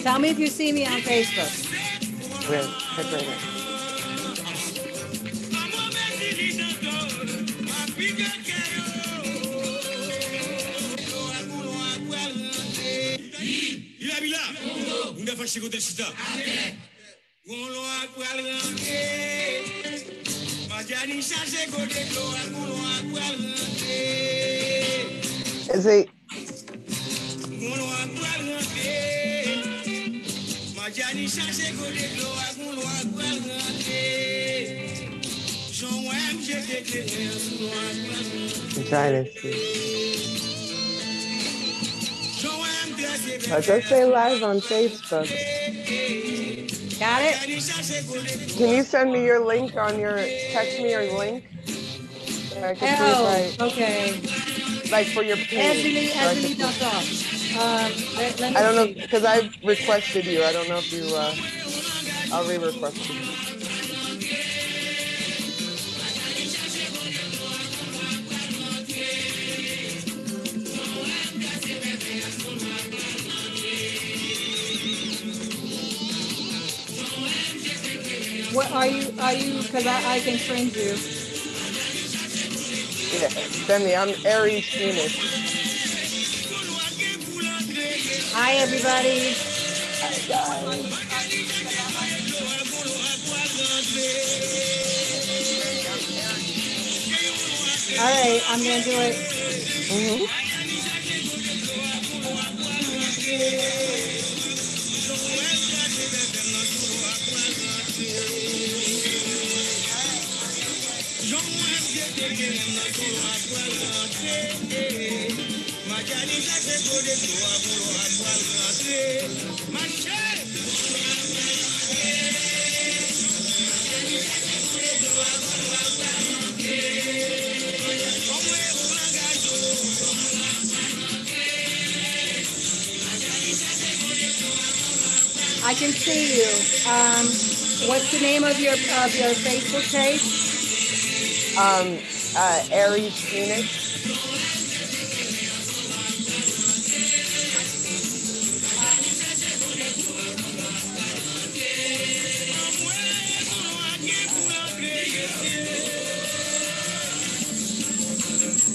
Tell me if you see me on Facebook. Wait, check right now. Is it? I'm trying to see. Let's just say live on Facebook. Got it? Can you send me your link on your, text me your link? So I can see if okay. Like for your page. Èzili.com. I don't know, because I requested you. I don't know if you, I'll re-request you. What are you, because I can friend you. Yeah, send me. I'm Aries Phoenix. Hi, everybody. Hi, guys. All right, I'm going to do it. I can see you. What's the name of your Facebook page? Aries Phoenix.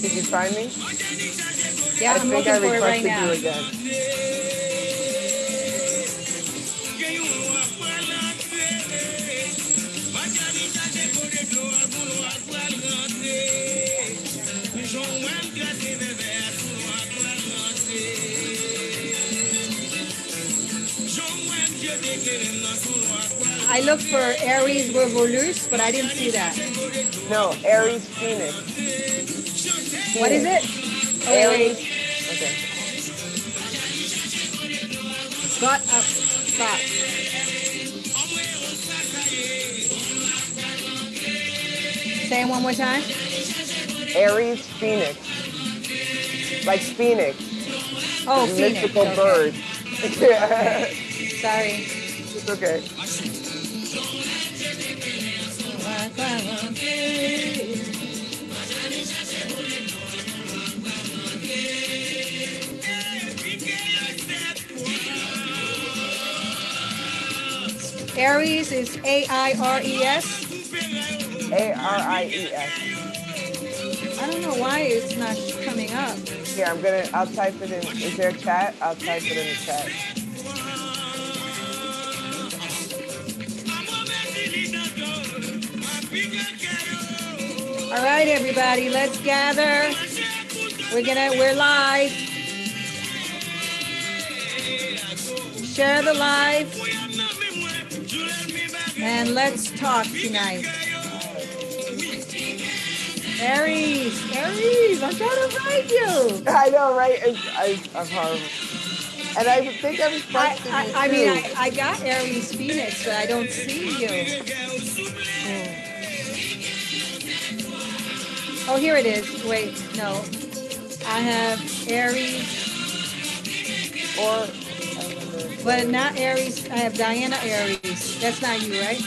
Did you find me? Yeah, I'm looking for it right now. I think I requested you again. I looked for Aries Revolus, but I didn't see that. No, Aries Phoenix. What is it? Oh, Aries. Okay. Got up. Stop. Say it one more time. Aries Phoenix. Like Phoenix. Oh, Phoenix. Mystical bird. Sorry. It's okay. Aries is A-I-R-E-S? A-R-I-E-S. I don't know why it's not coming up. Here, I'll type it in. Is there a chat? I'll type it in the chat. All right, everybody, let's gather. We're live. Share the live. And let's talk tonight. Aries, I'm trying to find you. I know, right? I'm horrible. And I think I'm supposed to I mean, I got Aries Phoenix, but I don't see you. Oh, here it is. Wait, no. I have Aries. But not Aries. I have Diana Aries. That's not you, right?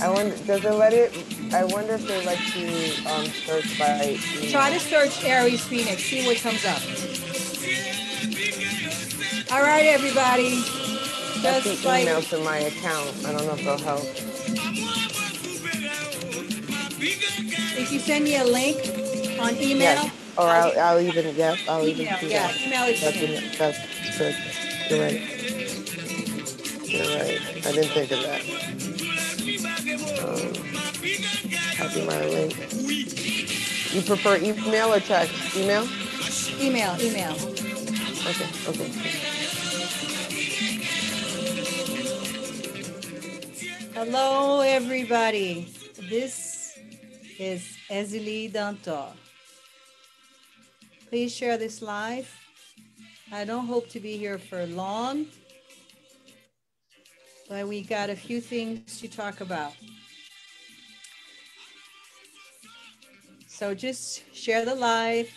I wonder, does it let it? I wonder if they let you search by email. Try to search Aries Phoenix. See what comes up. All right, everybody. That's Just the like email to my account. I don't know if it'll help. if you send me a link on email. Yes. Or I'll even, yes, I'll even Email, do yeah, that. email it to me. That's good. You're right. You're right. I didn't think of that. Copy my link. You prefer email or text? Email? Email. Okay. Hello, everybody. This is Èzili. Please share this live. I don't hope to be here for long, but we got a few things to talk about. So just share the live.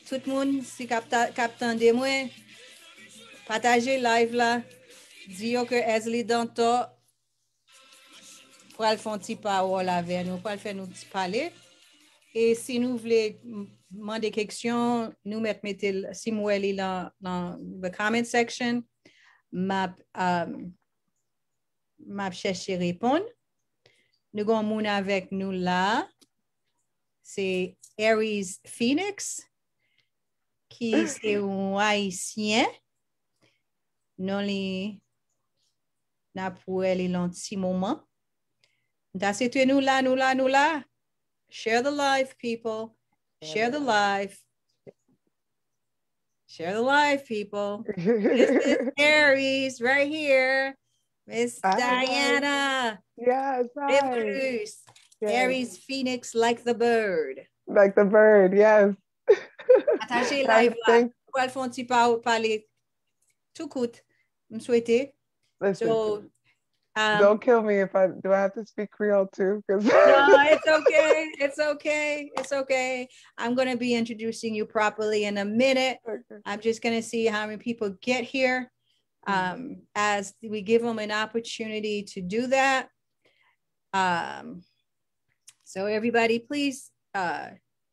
Tout le monde, si captant de moi, partagez live là. Dis que Èzili pour le faire un petit parole avec nous, pour le faire nous parler. Et si nous voulons demander des questions, nous mettez si vous allez dans the comment section, m'a cherché répondre. Nous avons moun avec nous là. C'est Aries Phoenix, qui est un haïtien. Non li n'a pour elle un petit moment. C'était nous là. Share the live, people. Share the live. Share the live, people. This is Aries right here. Miss Diana. Yes, hi. Yes. Aries Phoenix like the bird. Like the bird, yes. Attachez live là. Pour le fond, tu parler tout court. Me souhaiter. So, don't kill me if I have to speak Creole too? No, it's okay. It's okay. I'm going to be introducing you properly in a minute. Okay. I'm just going to see how many people get here as we give them an opportunity to do that. So everybody, please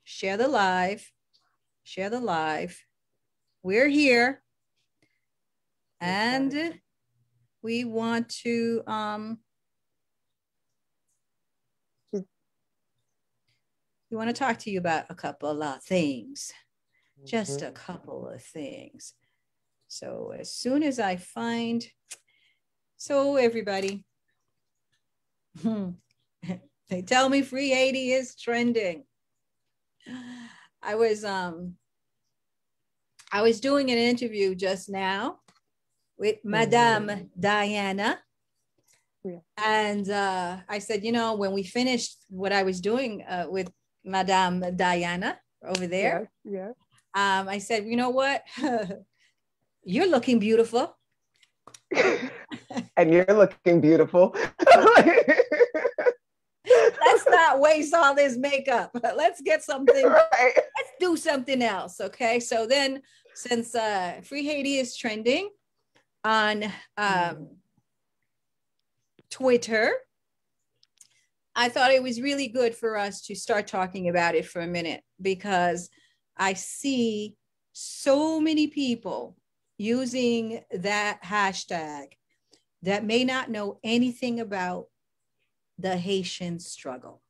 share the live. Share the live. We're here. And we want to talk to you about a couple of things, just a couple of things. So as soon as I find, so everybody, they tell me free Haiti is trending. I was doing an interview just now with Madame Diana. Yeah. And I said, you know, when we finished what I was doing with Madame Diana over there, yeah. I said, you know what? You're looking beautiful. And you're looking beautiful. Let's not waste all this makeup. Let's get something. Right. Let's do something else. Okay. So then since Free Haiti is trending on Twitter, I thought it was really good for us to start talking about it for a minute, because I see so many people using that hashtag that may not know anything about the Haitian struggle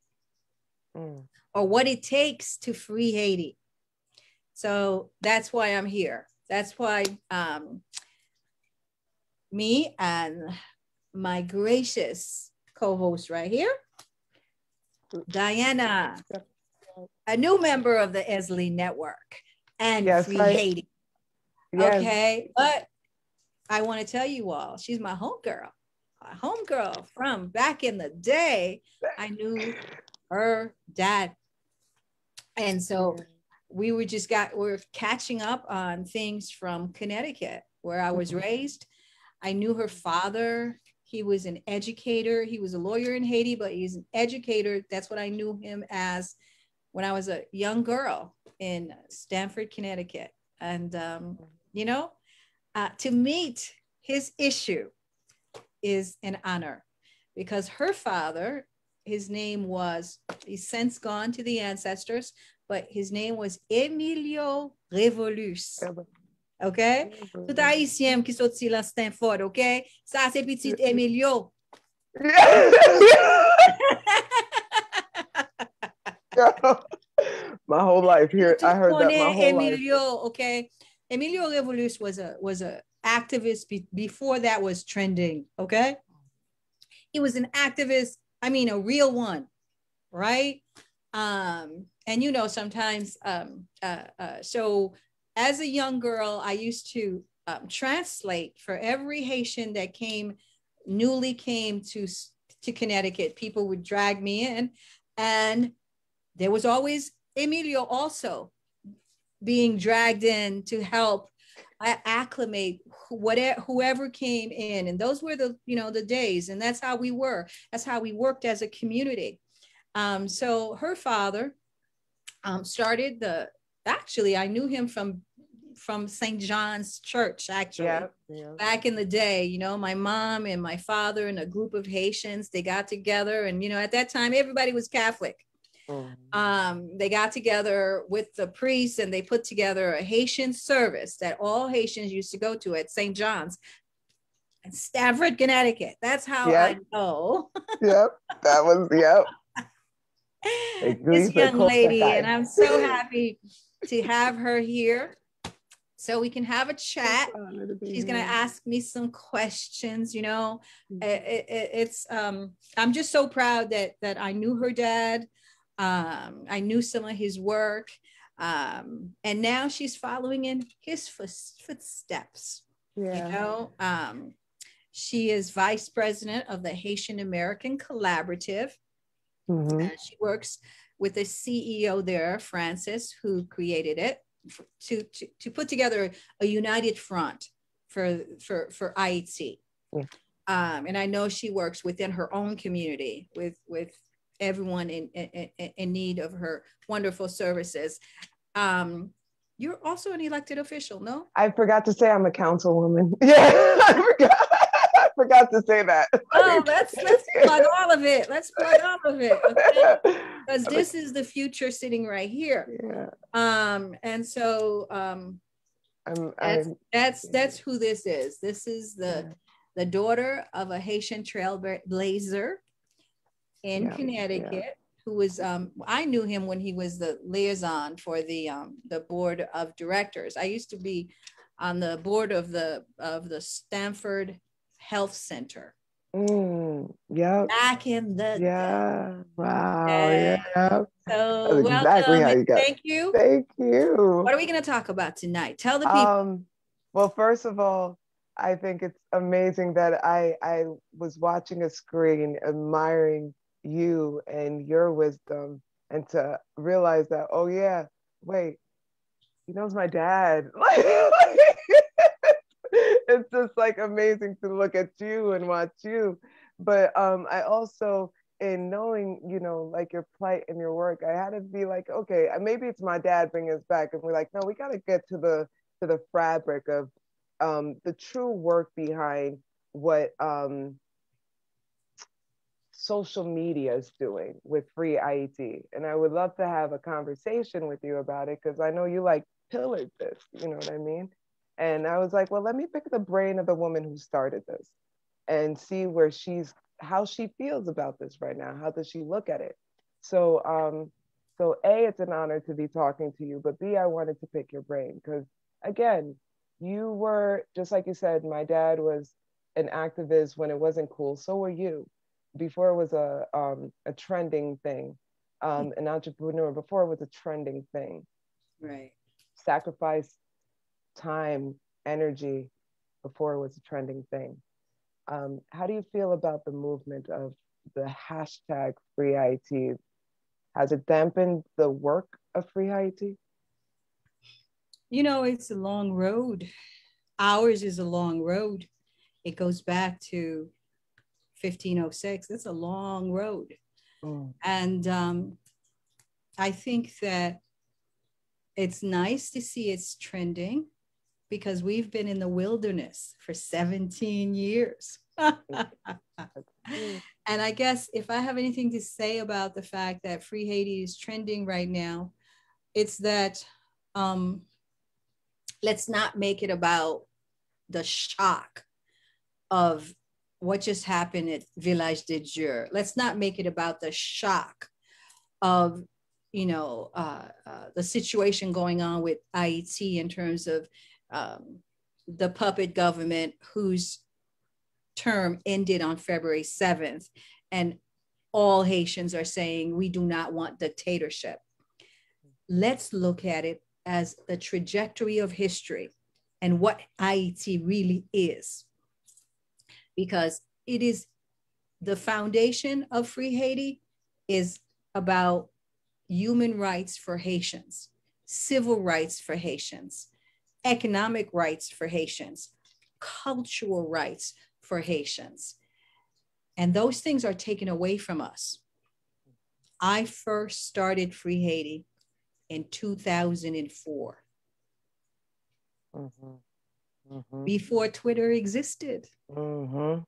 or what it takes to free Haiti. So that's why I'm here. That's why me and my gracious co-host right here, Diana, a new member of the Èzili network and Free Haiti. Yes. Okay, but I want to tell you all, she's my homegirl from back in the day. I knew her dad. And so we're catching up on things from Connecticut, where I was raised. I knew her father. He was an educator. He was a lawyer in Haiti, but he's an educator. That's what I knew him as when I was a young girl in Stamford, Connecticut. And, you know, to meet his issue is an honor, because her father, his name was, he's since gone to the ancestors, but his name was Emilio Revolus. OK? Tout haïtien qui sorti là Stanford, OK? Ça c'est petit Emilio. My whole life here, I heard that my whole Emilio, life. okay? Emilio Revolus was a activist before that was trending, okay? He was an activist, I mean a real one, right? And you know, sometimes so as a young girl, I used to translate for every Haitian that newly came to Connecticut. People would drag me in, and there was always Emilio also being dragged in to help acclimate whoever came in. And those were the days, and that's how we were. That's how we worked as a community. So her father started actually, I knew him from St. John's Church, actually. Yeah. Back in the day, you know, my mom and my father and a group of Haitians, they got together, and, you know, at that time, everybody was Catholic. They got together with the priests, and they put together a Haitian service that all Haitians used to go to at St. John's in Stamford, Connecticut. That's how I know. Yep, that was, yep. This young lady, and I'm so happy to have her here so we can have a chat. She's going to ask me some questions, you know. I'm just so proud that I knew her dad. I knew some of his work, and now she's following in his footsteps. Yeah. You know, she is vice president of the Haitian American Collaborative. She works with the CEO there, Francis, who created it to put together a united front for Haiti. Yeah. And I know she works within her own community with everyone in need of her wonderful services. You're also an elected official, no? I forgot to say I'm a councilwoman. Yeah, I forgot to say that. Oh, let's plug all of it. Let's plug all of it, okay? Because this is the future sitting right here. Yeah. And so that's who this is. This is the daughter of a Haitian trailblazer in Connecticut, who was I knew him when he was the liaison for the board of directors. I used to be on the board of the Stanford Health Center. Yeah. Back in the day. Wow. Yeah. So that's exactly how you got. Thank you. Thank you. What are we going to talk about tonight? Tell the people. Well, first of all, I think it's amazing that I was watching a screen, admiring you and your wisdom, and to realize that, oh yeah, wait, he knows my dad. It's just like amazing to look at you and watch you. But I also, in knowing, you know, like your plight and your work, I had to be like, okay, maybe it's my dad bringing us back, and we're like, no, we got to get to the fabric of the true work behind what social media is doing with Free Haiti. And I would love to have a conversation with you about it, because I know you like pillared this, you know what I mean? And I was like, well, let me pick the brain of the woman who started this and see how she feels about this right now. How does she look at it? So A, it's an honor to be talking to you, but B, I wanted to pick your brain because, again, you were, just like you said, my dad was an activist when it wasn't cool. So were you. Before it was a trending thing, an entrepreneur, before it was a trending thing. Right. Sacrifice time, energy, before it was a trending thing. How do you feel about the movement of the hashtag Free Haiti? Has it dampened the work of Free Haiti? You know, it's a long road. Ours is a long road. It goes back to 1506. It's a long road. And I think that it's nice to see it's trending, because we've been in the wilderness for 17 years. And I guess if I have anything to say about the fact that Free Haiti is trending right now, it's that let's not make it about the shock of what just happened at Village de Dieu. Let's not make it about the shock of, the situation going on with Haiti in terms of the puppet government whose term ended on February 7th. And all Haitians are saying, we do not want dictatorship. Let's look at it as the trajectory of history and what Haiti really is. Because it is the foundation of Free Haiti is about human rights for Haitians, civil rights for Haitians, economic rights for Haitians, cultural rights for Haitians. And those things are taken away from us. I first started Free Haiti in 2004. Before Twitter existed. Or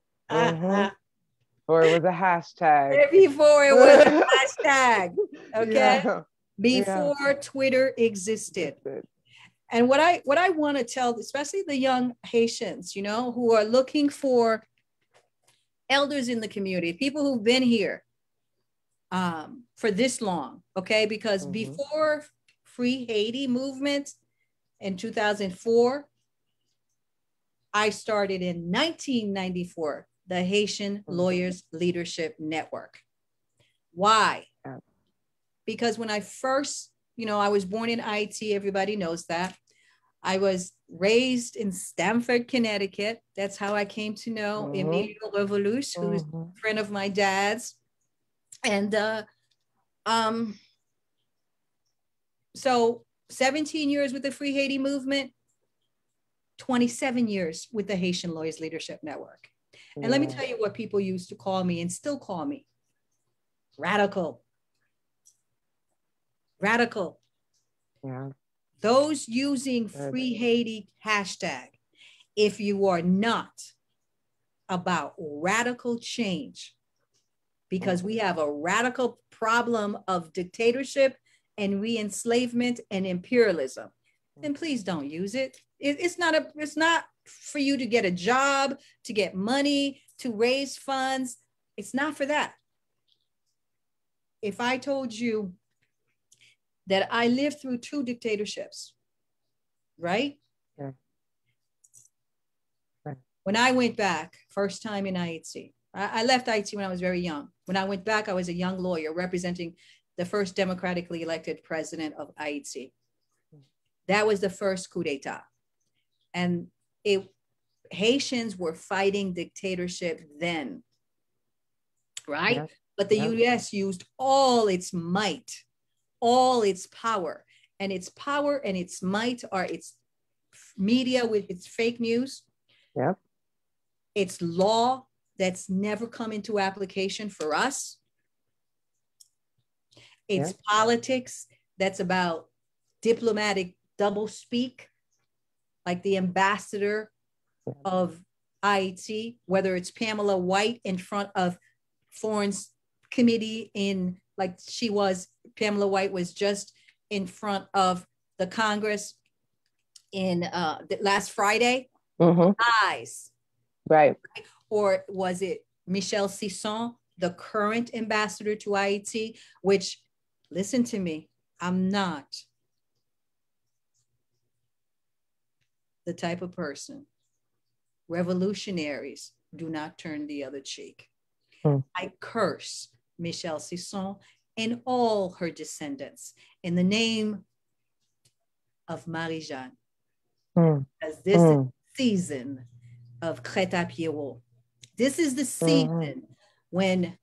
it was a hashtag. Before it was a hashtag. Okay. Yeah. Before Twitter existed. And what I want to tell, especially the young Haitians, who are looking for elders in the community, people who've been here for this long, okay? Because before Free Haiti movement in 2004, I started in 1994, the Haitian Lawyers Leadership Network. Why? Because when I first, I was born in Haiti, everybody knows that. I was raised in Stamford, Connecticut. That's how I came to know Emilio Revolus, who's a friend of my dad's. And so 17 years with the Free Haiti movement, 27 years with the Haitian Lawyers Leadership Network. And let me tell you what people used to call me and still call me. Radical. Radical. Yeah. Those using Free Haiti hashtag, if you are not about radical change, because we have a radical problem of dictatorship and re-enslavement and imperialism, then please don't use it. It's not for you to get a job, to get money, to raise funds. It's not for that. If I told you that I lived through 2 dictatorships, right? Yeah. Right. When I went back, first time in Haiti, I left Haiti when I was very young. When I went back, I was a young lawyer representing the first democratically elected president of Haiti. That was the first coup d'etat. And Haitians were fighting dictatorship then, right? Yeah. But the U.S. used all its might, all its power, and its might are its media with its fake news. Yeah. Its law that's never come into application for us. It's politics that's about diplomatic doublespeak, like the ambassador of Haiti, whether it's Pamela White in front of Foreign Committee Pamela White was just in front of the Congress in last Friday. Lies. Right. Or was it Michel Sisson, the current ambassador to Haiti, which, listen to me, I'm not the type of person. Revolutionaries do not turn the other cheek. I curse Michel Sisson and all her descendants in the name of Marie-Jeanne. As this is the season of Cash.App. This is the season when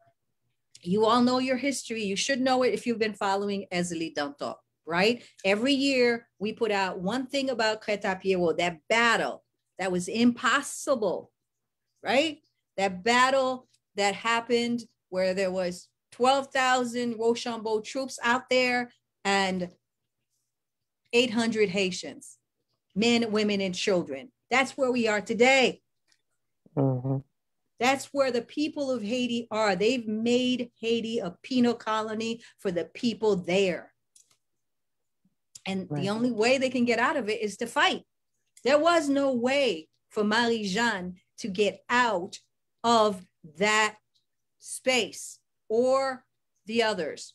you all know your history. You should know it if you've been following Èzili Danto, right? Every year we put out one thing about Cash.App, that battle that was impossible, right? That battle that happened where there was 12,000 Rochambeau troops out there and 800 Haitians, men, women, and children. That's where we are today. That's where the people of Haiti are. They've made Haiti a penal colony for the people there. And the only way they can get out of it is to fight. There was no way for Marie-Jeanne to get out of that space or the others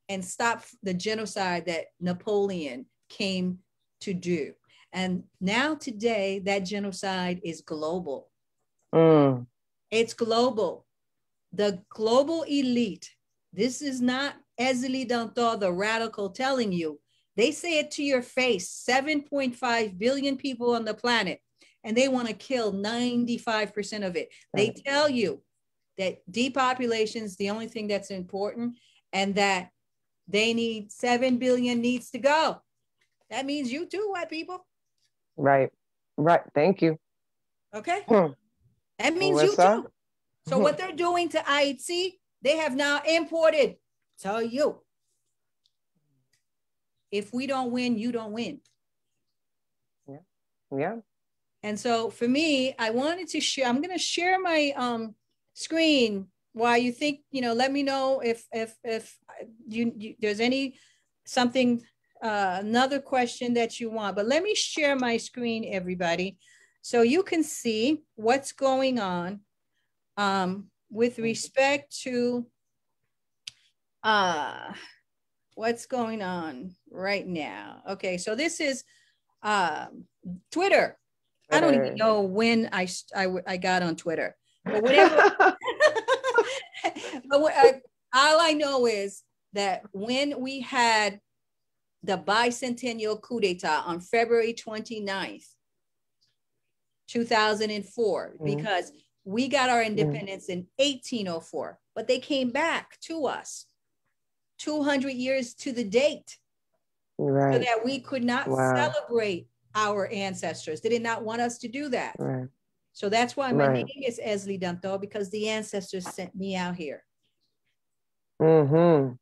and stop the genocide that Napoleon came to do. And now today, that genocide is global. It's global. The global elite, this is not Èzili Dantor, the radical, telling you. They say it to your face, 7.5 billion people on the planet, and they want to kill 95% of it. They tell you that depopulation is the only thing that's important, and that they need 7 billion needs to go. That means you too, white people. Right. Thank you. Okay. That means you too. So what they're doing to Haiti, they have now imported to you. If we don't win, you don't win. Yeah. And so for me, I wanted to share, I'm going to share my screen while you think, let me know if you there's another question that you want, but let me share my screen, everybody, so you can see what's going on with respect to what's going on right now. Okay, so this is Twitter. I don't even know when I got on Twitter, but whatever. But all I know is that when we had the bicentennial coup d'etat on February 29th, 2004, because we got our independence in 1804, but they came back to us 200 years to the date, right, so that we could not celebrate our ancestors. They did not want us to do that. Right. So that's why my name is Èzili Dantor, because the ancestors sent me out here. Do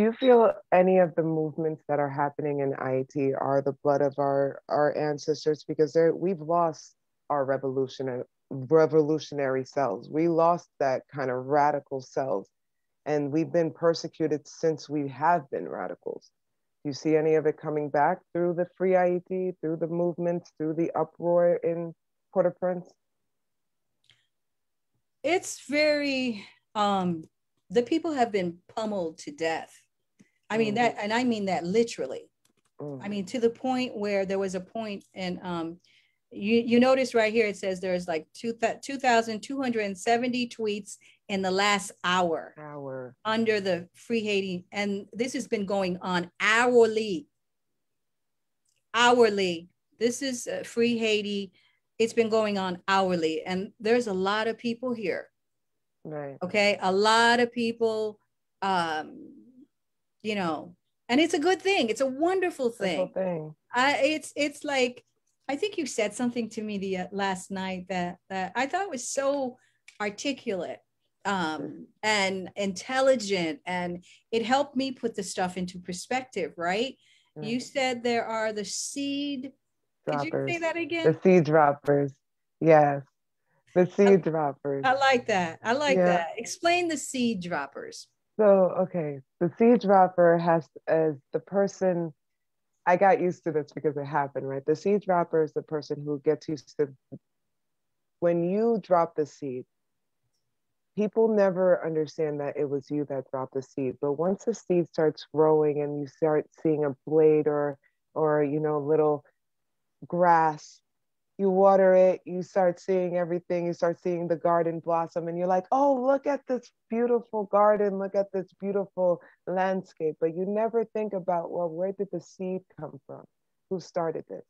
you feel any of the movements that are happening in Haiti are the blood of our ancestors? Because we've lost our revolutionary selves. We lost that kind of radical selves, and we've been persecuted since we have been radicals. Do you see any of it coming back through the Free Haiti, through the movements, through the uproar in Port-au-Prince? It's very, the people have been pummeled to death. I mean that, and I mean that literally. I mean, to the point where there was a point, and you notice right here, it says there's like 2,270 tweets in the last hour under the Free Haiti. And this has been going on hourly. This is Free Haiti. It's been going on hourly. And there's a lot of people here. Right. Okay. A lot of people, and it's a good thing. It's a wonderful thing. It's like, I think you said something to me last night that I thought was so articulate and intelligent, and it helped me put the stuff into perspective, right? You said there are the seed droppers. Could you say that again? The seed droppers. Yes. The seed droppers. I like that. That. Explain the seed droppers. So, okay, the seed dropper has, as the person, I got used to this because it happened, right? The seed dropper is the person who gets used to, when you drop the seed, people never understand that it was you that dropped the seed. But once the seed starts growing and you start seeing a blade or little grass, you water it, you start seeing everything, you start seeing the garden blossom, and you're like, oh, look at this beautiful garden, look at this beautiful landscape. But you never think about, well, where did the seed come from? Who started this?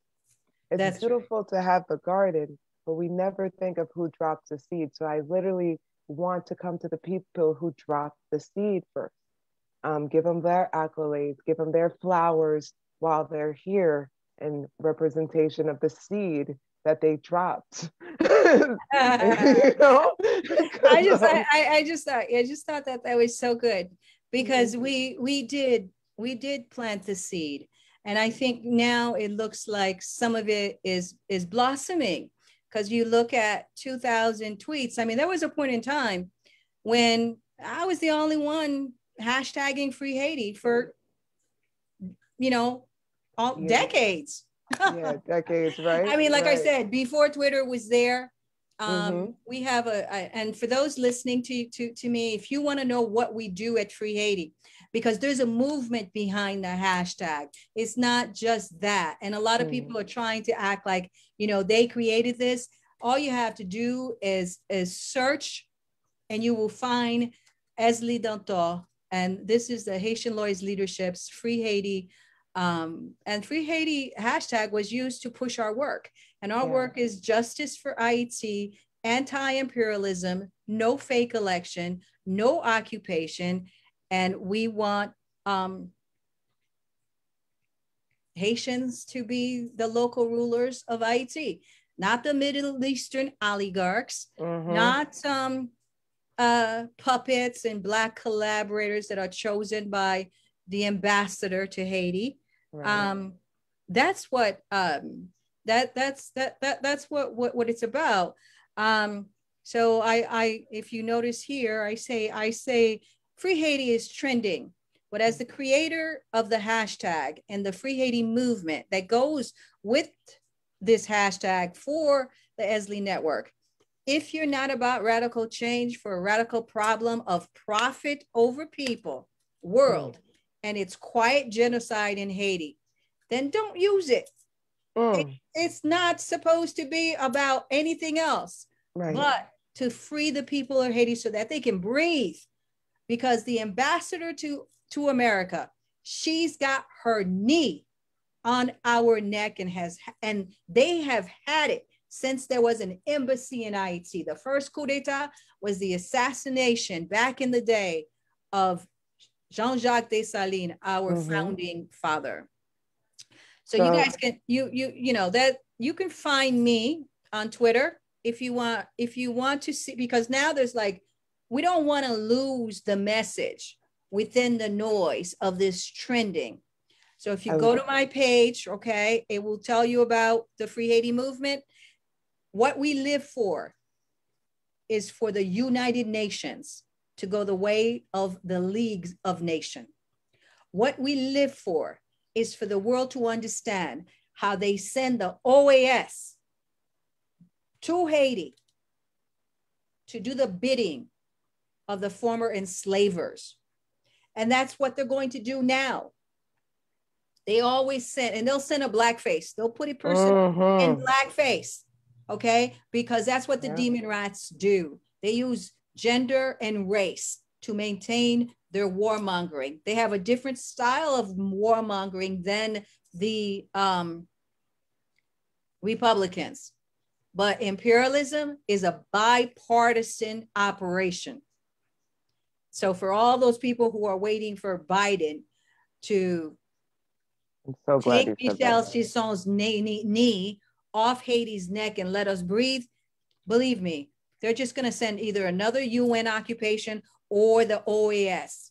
It's beautiful to have the garden, but we never think of who dropped the seed. So I literally want to come to the people who dropped the seed first. Give them their accolades, give them their flowers while they're here in representation of the seed that they dropped. I just thought that was so good, because we did plant the seed, and I think now it looks like some of it is blossoming, because you look at 2,000 tweets. I mean, there was a point in time when I was the only one hashtagging Free Haiti for all decades. Yeah, decades, right? I mean, like I said, before Twitter was there, we have and for those listening to me, if you want to know what we do at Free Haiti, because there's a movement behind the hashtag. It's not just that. And a lot of people are trying to act like, you know, they created this. All you have to do is search, and you will find Èzili, and this is the Haitian Lawyers Leadership's Free Haiti. And Free Haiti hashtag was used to push our work. And our work is justice for Haiti, anti-imperialism, no fake election, no occupation. And we want Haitians to be the local rulers of Haiti, not the Middle Eastern oligarchs, not puppets and Black collaborators that are chosen by the ambassador to Haiti. Right. That's what that's what it's about. So I if you notice here, I say Free Haiti is trending, but as the creator of the hashtag and the Free Haiti movement that goes with this hashtag for the Èzili network, if you're not about radical change for a radical problem of profit over people world, and it's quiet genocide in Haiti, then don't use it. It's not supposed to be about anything else, but to free the people of Haiti so that they can breathe. Because the ambassador to America, she's got her knee on our neck and they have had it since there was an embassy in Haiti. The first coup d'etat was the assassination back in the day of Jean-Jacques Dessalines, our founding father. So you guys can you know that you can find me on Twitter if you want to see, because now there's like, we don't want to lose the message within the noise of this trending. So if you go to my page, okay, it will tell you about the Free Haiti movement. What we live for is for the United Nations to go the way of the League of Nations. What we live for is for the world to understand how they send the OAS to Haiti to do the bidding of the former enslavers. And that's what they're going to do now. They always send, and they'll send a blackface. They'll put a person in blackface, okay? Because that's what the demon rats do. They use gender and race to maintain their warmongering. They have a different style of warmongering than the Republicans. But imperialism is a bipartisan operation. So for all those people who are waiting for Biden to take Michel Chison's knee off Haiti's neck and let us breathe, believe me, they're just going to send either another UN occupation or the OAS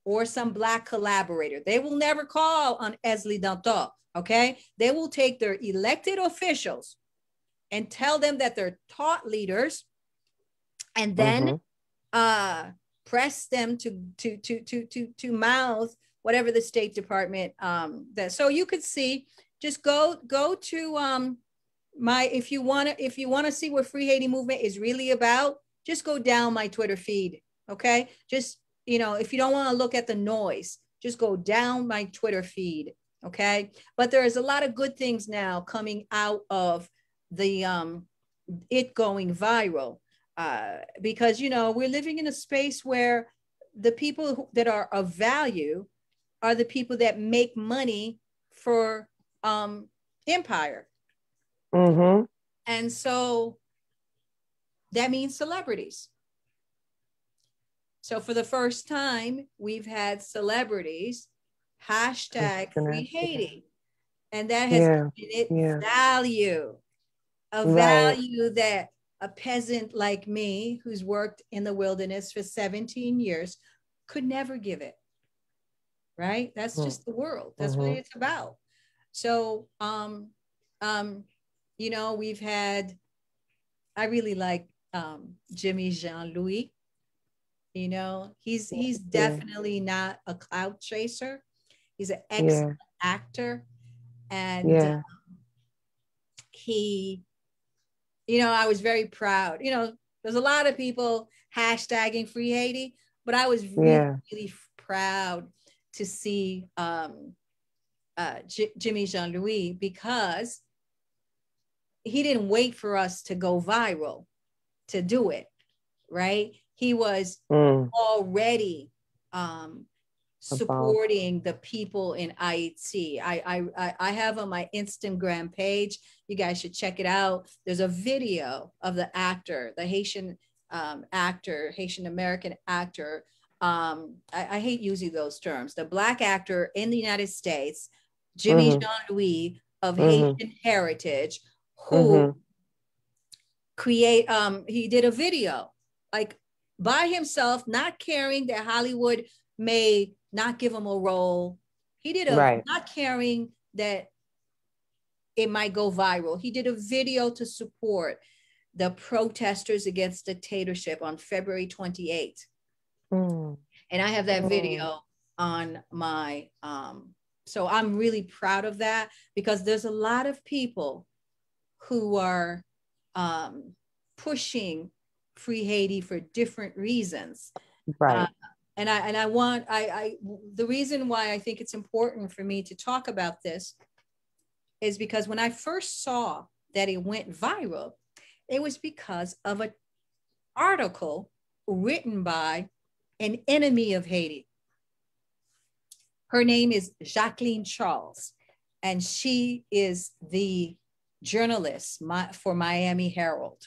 or some Black collaborator. They will never call on Èzili Danto, okay? They will take their elected officials and tell them that they're thought leaders, and then press them to mouth whatever the State Department that. So you could see, just go to if you want to see what Free Haiti movement is really about, just go down my Twitter feed, okay? Just, you know, if you don't want to look at the noise, just go down my Twitter feed, okay? But there is a lot of good things now coming out of the it going viral, because, you know, we're living in a space where the people that are of value are the people that make money for empire. And so that means celebrities. So for the first time, we've had celebrities hashtag Free Haiti, and that has given it value. A value that a peasant like me, who's worked in the wilderness for 17 years, could never give it, right? That's just the world. That's what it's about. So, you know, we've had, I really like Jimmy Jean-Louis. You know, he's definitely not a clout chaser. He's an excellent actor. And he, I was very proud. There's a lot of people hashtagging Free Haiti, but I was really, really proud to see Jimmy Jean-Louis, because he didn't wait for us to go viral to do it, right? He was already supporting the people in Haiti. I have on my Instagram page, you guys should check it out. There's a video of the actor, the Haitian actor, Haitian American actor. I hate using those terms. The Black actor in the United States, Jimmy Jean-Louis of Haitian heritage, who he did a video like by himself, not caring that Hollywood may not give him a role. He did not caring that it might go viral. He did a video to support the protesters against dictatorship on February 28th. And I have that video on my, so I'm really proud of that, because there's a lot of people who are pushing Free Haiti for different reasons. And the reason why I think it's important for me to talk about this is because when I first saw that it went viral, it was because of an article written by an enemy of Haiti. Her name is Jacqueline Charles, and she is the journalist for Miami Herald.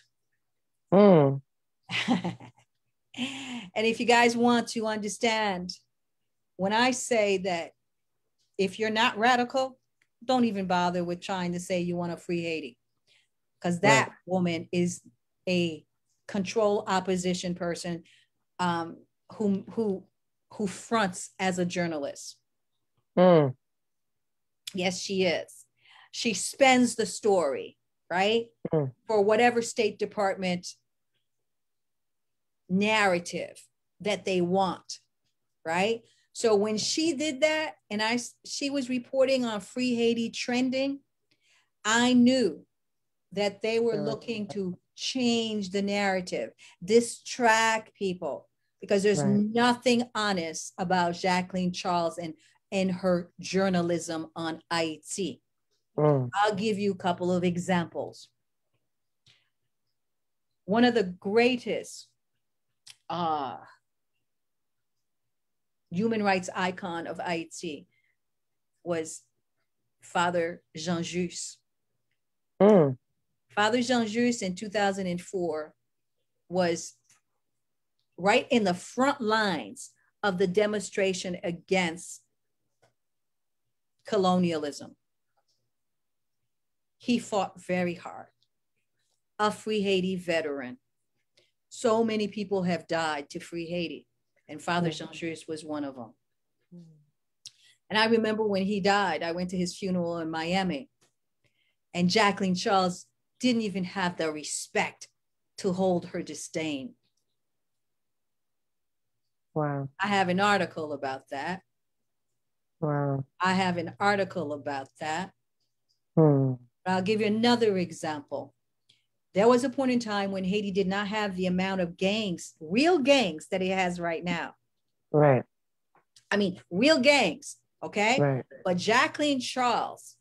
And if you guys want to understand, when I say that if you're not radical, don't even bother with trying to say you want to free Haiti, because that woman is a control opposition person who fronts as a journalist. Yes, she is. She spends the story, right? For whatever State Department narrative that they want, right? So when she did that, and she was reporting on Free Haiti trending, I knew that they were looking to change the narrative, distract people, because there's nothing honest about Jacqueline Charles and her journalism on Haiti. I'll give you a couple of examples. One of the greatest human rights icon of Haiti was Father Jean-Just. Father Jean-Just in 2004 was right in the front lines of the demonstration against colonialism. He fought very hard. A Free Haiti veteran. So many people have died to free Haiti, and Father Jean-Just was one of them. And I remember when he died, I went to his funeral in Miami, and Jacqueline Charles didn't even have the respect to hold her disdain. Wow. I have an article about that. Wow. I have an article about that. I'll give you another example. There was a point in time when Haiti did not have the amount of gangs, real gangs, that it has right now. Right. I mean, real gangs, okay? Right. But Jacqueline Charles,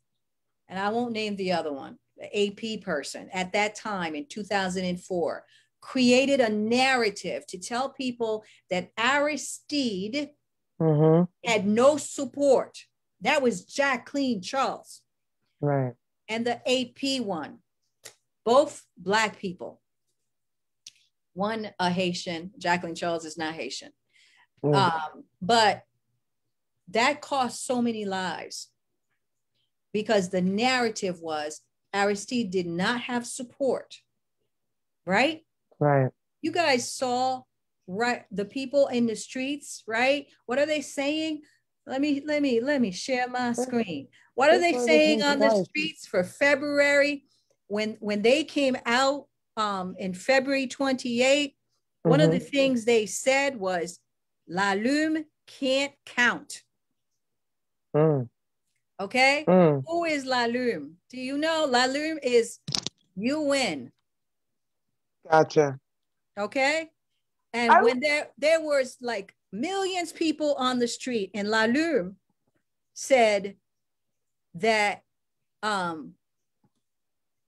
and I won't name the other one, the AP person, at that time in 2004, created a narrative to tell people that Aristide had no support. That was Jacqueline Charles. Right. And the AP one, both Black people. One a Haitian, Jacqueline Charles is not Haitian. But that cost so many lives because the narrative was Aristide did not have support, right? Right. You guys saw, right, the people in the streets, right? What are they saying? Let me share my screen. What are they saying on the streets for February when they came out in February 28th? One of the things they said was, La Lume can't count. Okay. Who is La Lume? Do you know? La Lume is you win. Gotcha. Okay. And when there was like millions of people on the street, and La Lume said that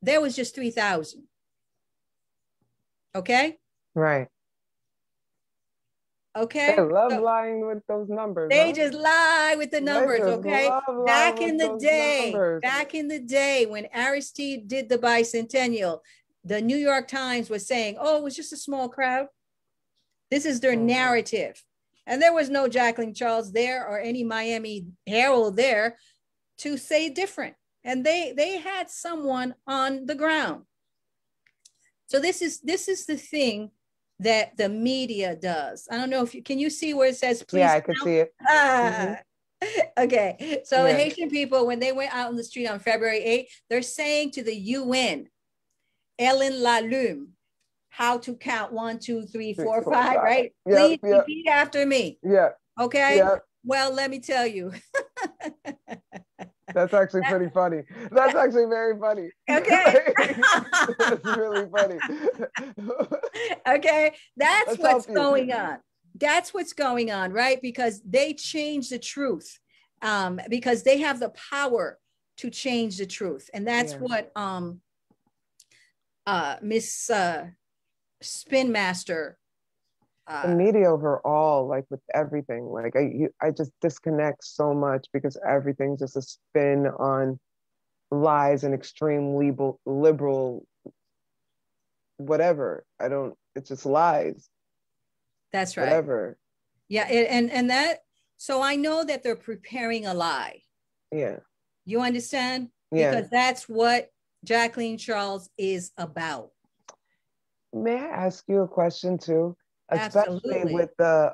there was just 3,000. Okay. Right. Okay. They love lying with those numbers. They just lie with the numbers. Okay. Back in the day when Aristide did the bicentennial, the New York Times was saying, oh, it was just a small crowd. This is their narrative. And there was no Jacqueline Charles there or any Miami Herald there to say different. And they had someone on the ground. So this is the thing that the media does. I don't know if can you see where it says please? Yeah, I can see it. Okay. So the Haitian people, when they went out in the street on February 8th, they're saying to the UN, Ellen La Lume, how to count 1, 2, 3, 4, 5, right? Please repeat after me. Yeah. Okay. Yeah. Well, let me tell you. That's actually pretty funny. That's actually very funny. Okay. That's really funny. Okay. That's what's going on. That's what's going on, right? Because they change the truth. Because they have the power to change the truth. And that's what Miss Spin Master. The media overall, like with everything, like I just disconnect so much because everything's just a spin on lies and extreme liberal whatever. It's just lies. That's right. Whatever. Yeah, and that, so I know that they're preparing a lie. Yeah. You understand? Yeah. Because that's what Jacqueline Charles is about. May I ask you a question too? Especially Absolutely. with the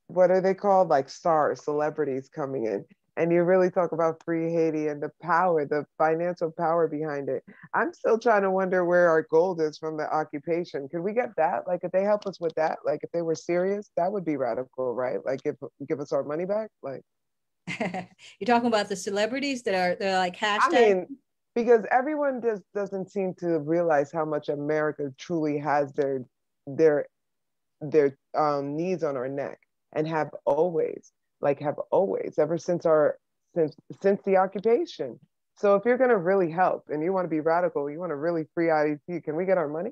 what are they called, like stars, celebrities coming in, and you really talk about free Haiti and the power, the financial power behind it. I'm still trying to wonder where our gold is from the occupation. Could we get that? Like if they help us with that, like if they were serious, that would be radical, right? Like give us our money back. Like you're talking about the celebrities they're like hashtag. I mean, because everyone just doesn't seem to realize how much America truly has their needs on our neck, and have always ever since the occupation. So if you're going to really help and you want to be radical, you want to really free IET, can we get our money?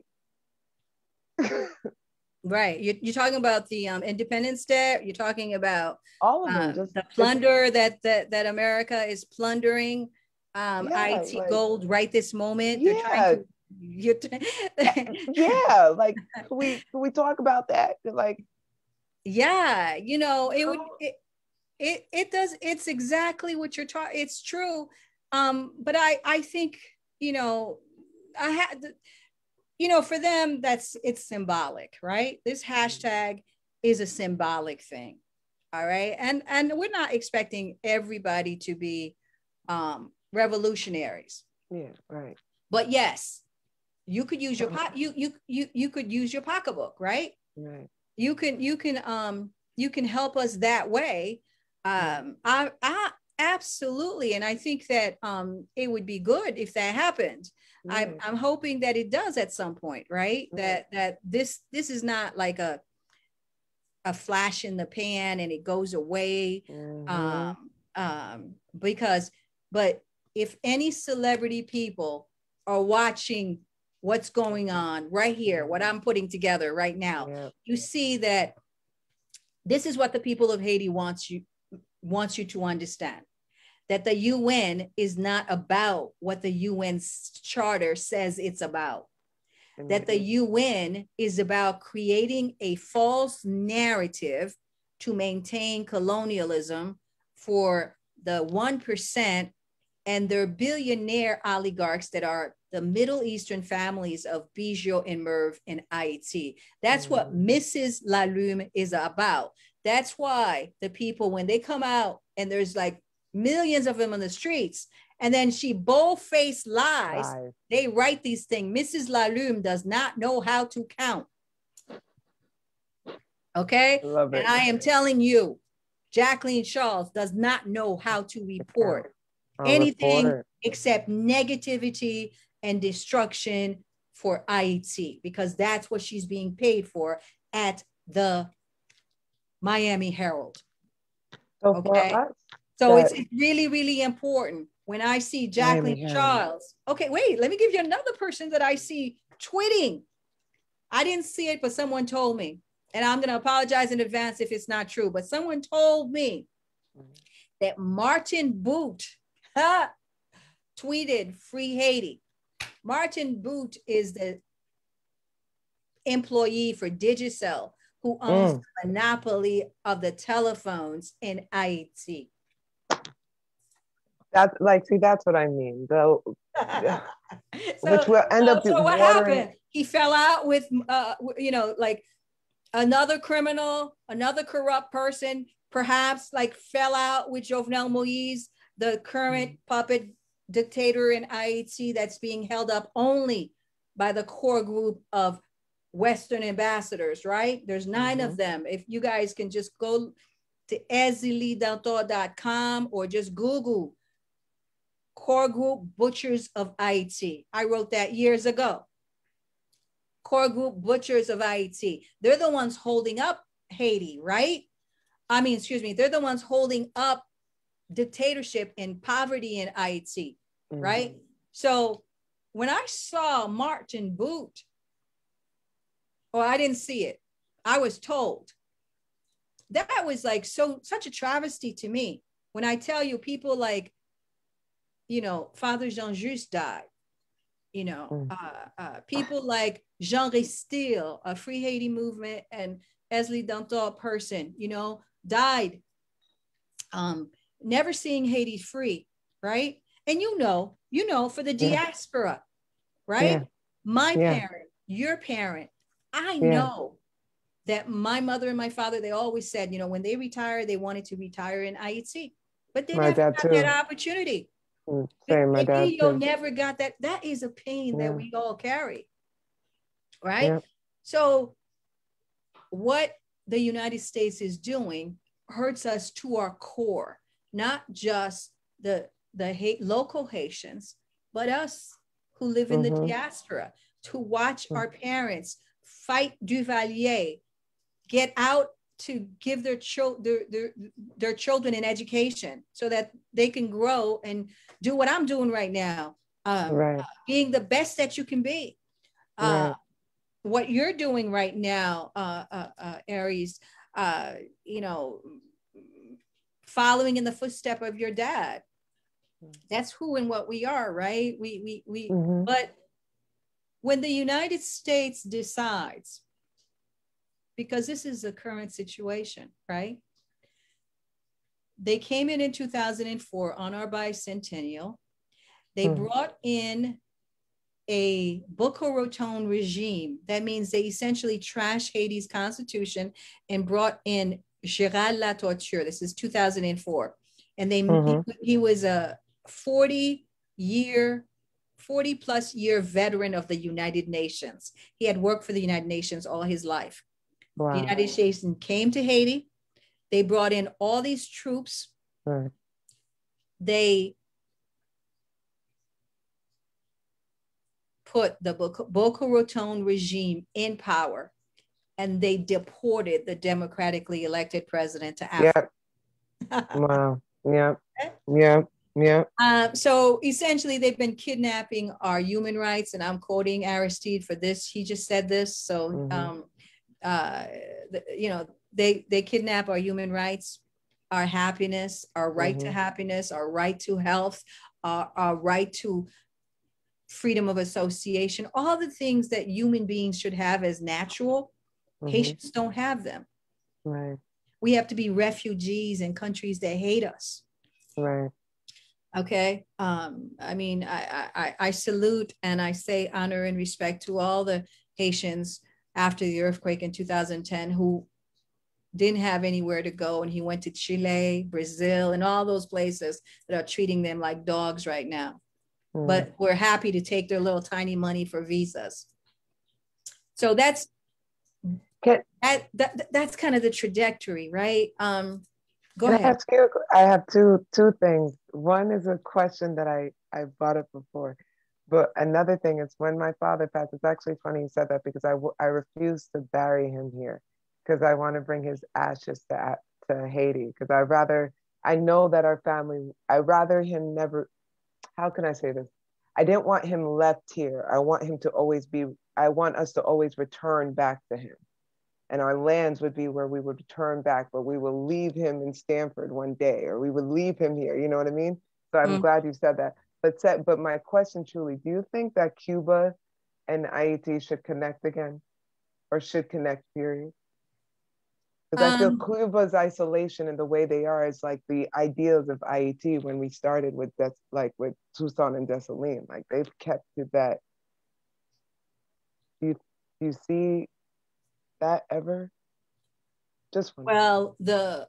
Right. You're talking about the Independence Day. You're talking about all of them, just the plunder that America is plundering IET like, gold right this moment. Yeah. They're trying to. Yeah, like can we talk about that? Like, yeah, you know, it does. It's exactly what you're talking. It's true. But I think, you know, I had. You know, for them, it's symbolic, right? This hashtag is a symbolic thing. All right. And we're not expecting everybody to be revolutionaries. Yeah, right. But yes, you could use your you could use your pocketbook, right? Right. You can help us that way. I absolutely, and I think that it would be good if that happened. I'm hoping that it does at some point, right? That this is not like a flash in the pan and it goes away. But if any celebrity people are watching what's going on right here, what I'm putting together right now, you see that this is what the people of Haiti wants you to understand. That the UN is not about what the UN charter says it's about. That the UN is about creating a false narrative to maintain colonialism for the 1% and their billionaire oligarchs that are the Middle Eastern families of Bijou and Merv and Haiti. That's what Mrs. La Lume is about. That's why the people, when they come out and there's like millions of them on the streets, and then she bold-faced lies. They write these things. Mrs. La Lume does not know how to count. Okay? Love it. And I am telling you, Jacqueline Charles does not know how to report anything except negativity and destruction for Haiti, because that's what she's being paid for at the Miami Herald. Okay. So it's really, really important when I see Jacqueline Charles. Okay, wait, let me give you another person that I see tweeting. I didn't see it, but someone told me. And I'm going to apologize in advance if it's not true, but someone told me that Martin Boot tweeted Free Haiti. Martin Boot is the employee for Digicel who owns the monopoly of the telephones in Haiti. That's like, see, that's what I mean. Though, which will end up. So what happened? He fell out with, you know, like another criminal, another corrupt person, perhaps like fell out with Jovenel Moïse, the current puppet dictator in Haiti that's being held up only by the core group of Western ambassadors, right? There's 9 of them. If you guys can just go to EziliD.com or just Google Core Group Butchers of Haiti. I wrote that years ago. Core Group Butchers of Haiti. They're the ones holding up Haiti, right? I mean, excuse me, they're the ones holding up dictatorship and poverty in Haiti, right? So when I saw Martin Boot, well, I didn't see it. I was told. That was like such a travesty to me. When I tell you people like, you know, Father Jean Just died, you know, people like Jean Restil, a Free Haiti movement, and Èzili Dantor person, you know, died. Never seeing Haiti free, right? And you know, for the diaspora, right? My parent, your parent, I know that my mother and my father, they always said, you know, when they retired, they wanted to retire in Haiti, but they never got that opportunity. My dad too. Never got that. That is a pain that we all carry, right? So what the United States is doing hurts us to our core, not just the local Haitians, but us who live in the diaspora, to watch our parents fight Duvalier, get out to give their children an education so that they can grow and do what I'm doing right now, being the best that you can be. What you're doing right now, Aries, you know, following in the footstep of your dad. That's who and what we are, right? But when the United States decides, because this is the current situation, right? They came in 2004 on our bicentennial. They brought in a Boca Raton regime. That means they essentially trashed Haiti's constitution and brought in Gérald Latorture. This is 2004. And he was a 40-plus year veteran of the United Nations. He had worked for the United Nations all his life. The United States came to Haiti. They brought in all these troops. They put the Boca Raton regime in power, and they deported the democratically elected president to Africa. So essentially, they've been kidnapping our human rights, and I'm quoting Aristide for this. He just said this. So, you know, they kidnap our human rights, our happiness, our right to happiness, our right to health, our right to freedom of association, all the things that human beings should have as natural. Haitians don't have them. We have to be refugees in countries that hate us. Okay. I mean, I salute and I say honor and respect to all the Haitians after the earthquake in 2010 who didn't have anywhere to go, and he went to Chile, Brazil, and all those places that are treating them like dogs right now. But we're happy to take their little tiny money for visas. So that's kind of the trajectory, right? Go ahead. I have two things. One is a question that I brought up before, but another thing is when my father passed. It's actually funny you said that because I refuse to bury him here because I want to bring his ashes to Haiti because I know that our family. I rather him never. How can I say this? I didn't want him left here. I want him to always be. I want us to always return back to him. And our lands would be where we would return back, but we will leave him in Stanford one day, or we would leave him here. You know what I mean? So I'm glad you said that. But my question truly, do you think that Cuba and Haiti should connect again, or should connect, period? Because I feel Cuba's isolation and the way they are is like the ideals of Haiti when we started with that, like with Toussaint and Dessalines. Like they've kept to that. Do you see that ever? Just one. Well, the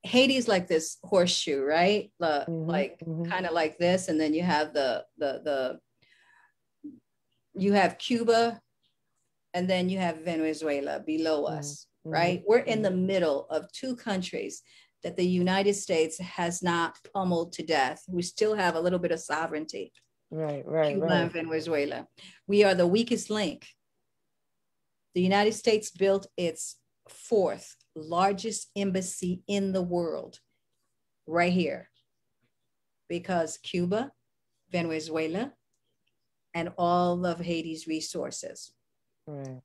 Haiti's like this horseshoe, right? Like kind of like this, and then you have you have Cuba, and then you have Venezuela below us, right? We're in the middle of two countries that the United States has not pummeled to death. We still have a little bit of sovereignty. Right. Cuba and Venezuela. We are the weakest link. The United States built its fourth largest embassy in the world right here because Cuba, Venezuela, and all of Haiti's resources. Right.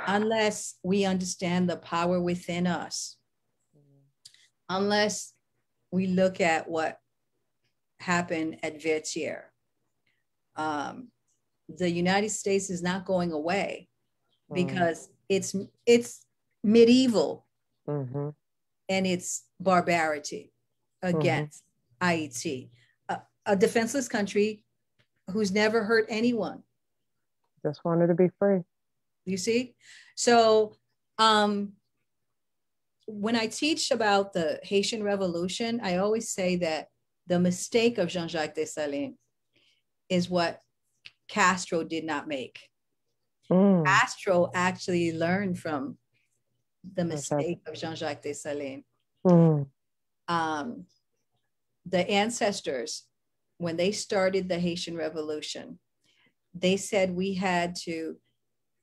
Unless we understand the power within us, unless we look at what happened at Vertier, the United States is not going away because it's medieval and it's barbarity against Haiti, a defenseless country who's never hurt anyone. Just wanted to be free. You see? So when I teach about the Haitian Revolution, I always say that the mistake of Jean-Jacques Dessalines is what Castro did not make. Castro actually learned from the mistake of Jean-Jacques Dessalines. The ancestors, when they started the Haitian Revolution, they said we had to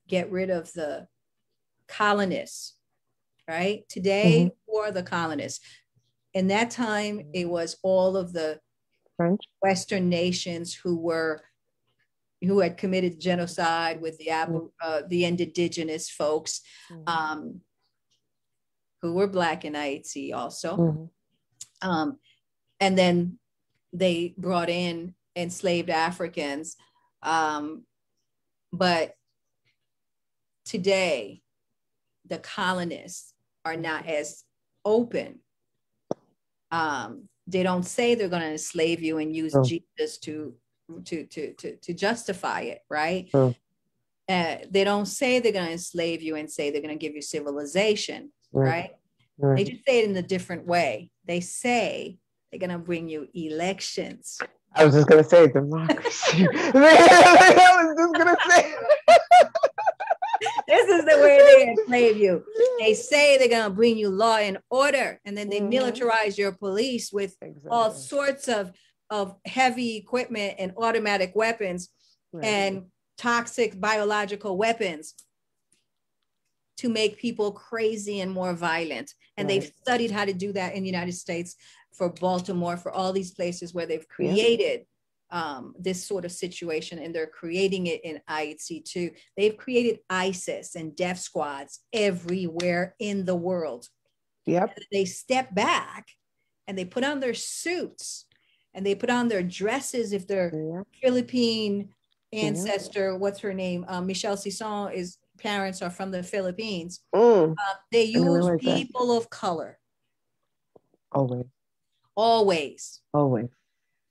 get rid of the colonists, right? Today, who are the colonists? In that time, it was all of the French Western nations who had committed genocide with the indigenous folks, who were Black in Haiti also. And then they brought in enslaved Africans. But today, the colonists are not as open. They don't say they're going to enslave you and use Jesus to justify it, right? They don't say they're going to enslave you and say they're going to give you civilization, right? They just say it in a different way. They say they're going to bring you elections. I was just going to say democracy. I was just going to say. This is the way they enslave you. They say they're going to bring you law and order, and then they militarize your police with all sorts of heavy equipment and automatic weapons and toxic biological weapons to make people crazy and more violent. And they've studied how to do that in the United States, for Baltimore, for all these places where they've created this sort of situation, and they're creating it in Haiti too. They've created ISIS and death squads everywhere in the world. They step back and they put on their suits and they put on their dresses if they're Philippine ancestor. What's her name? Michelle Sisson parents are from the Philippines. They use people of color. Always.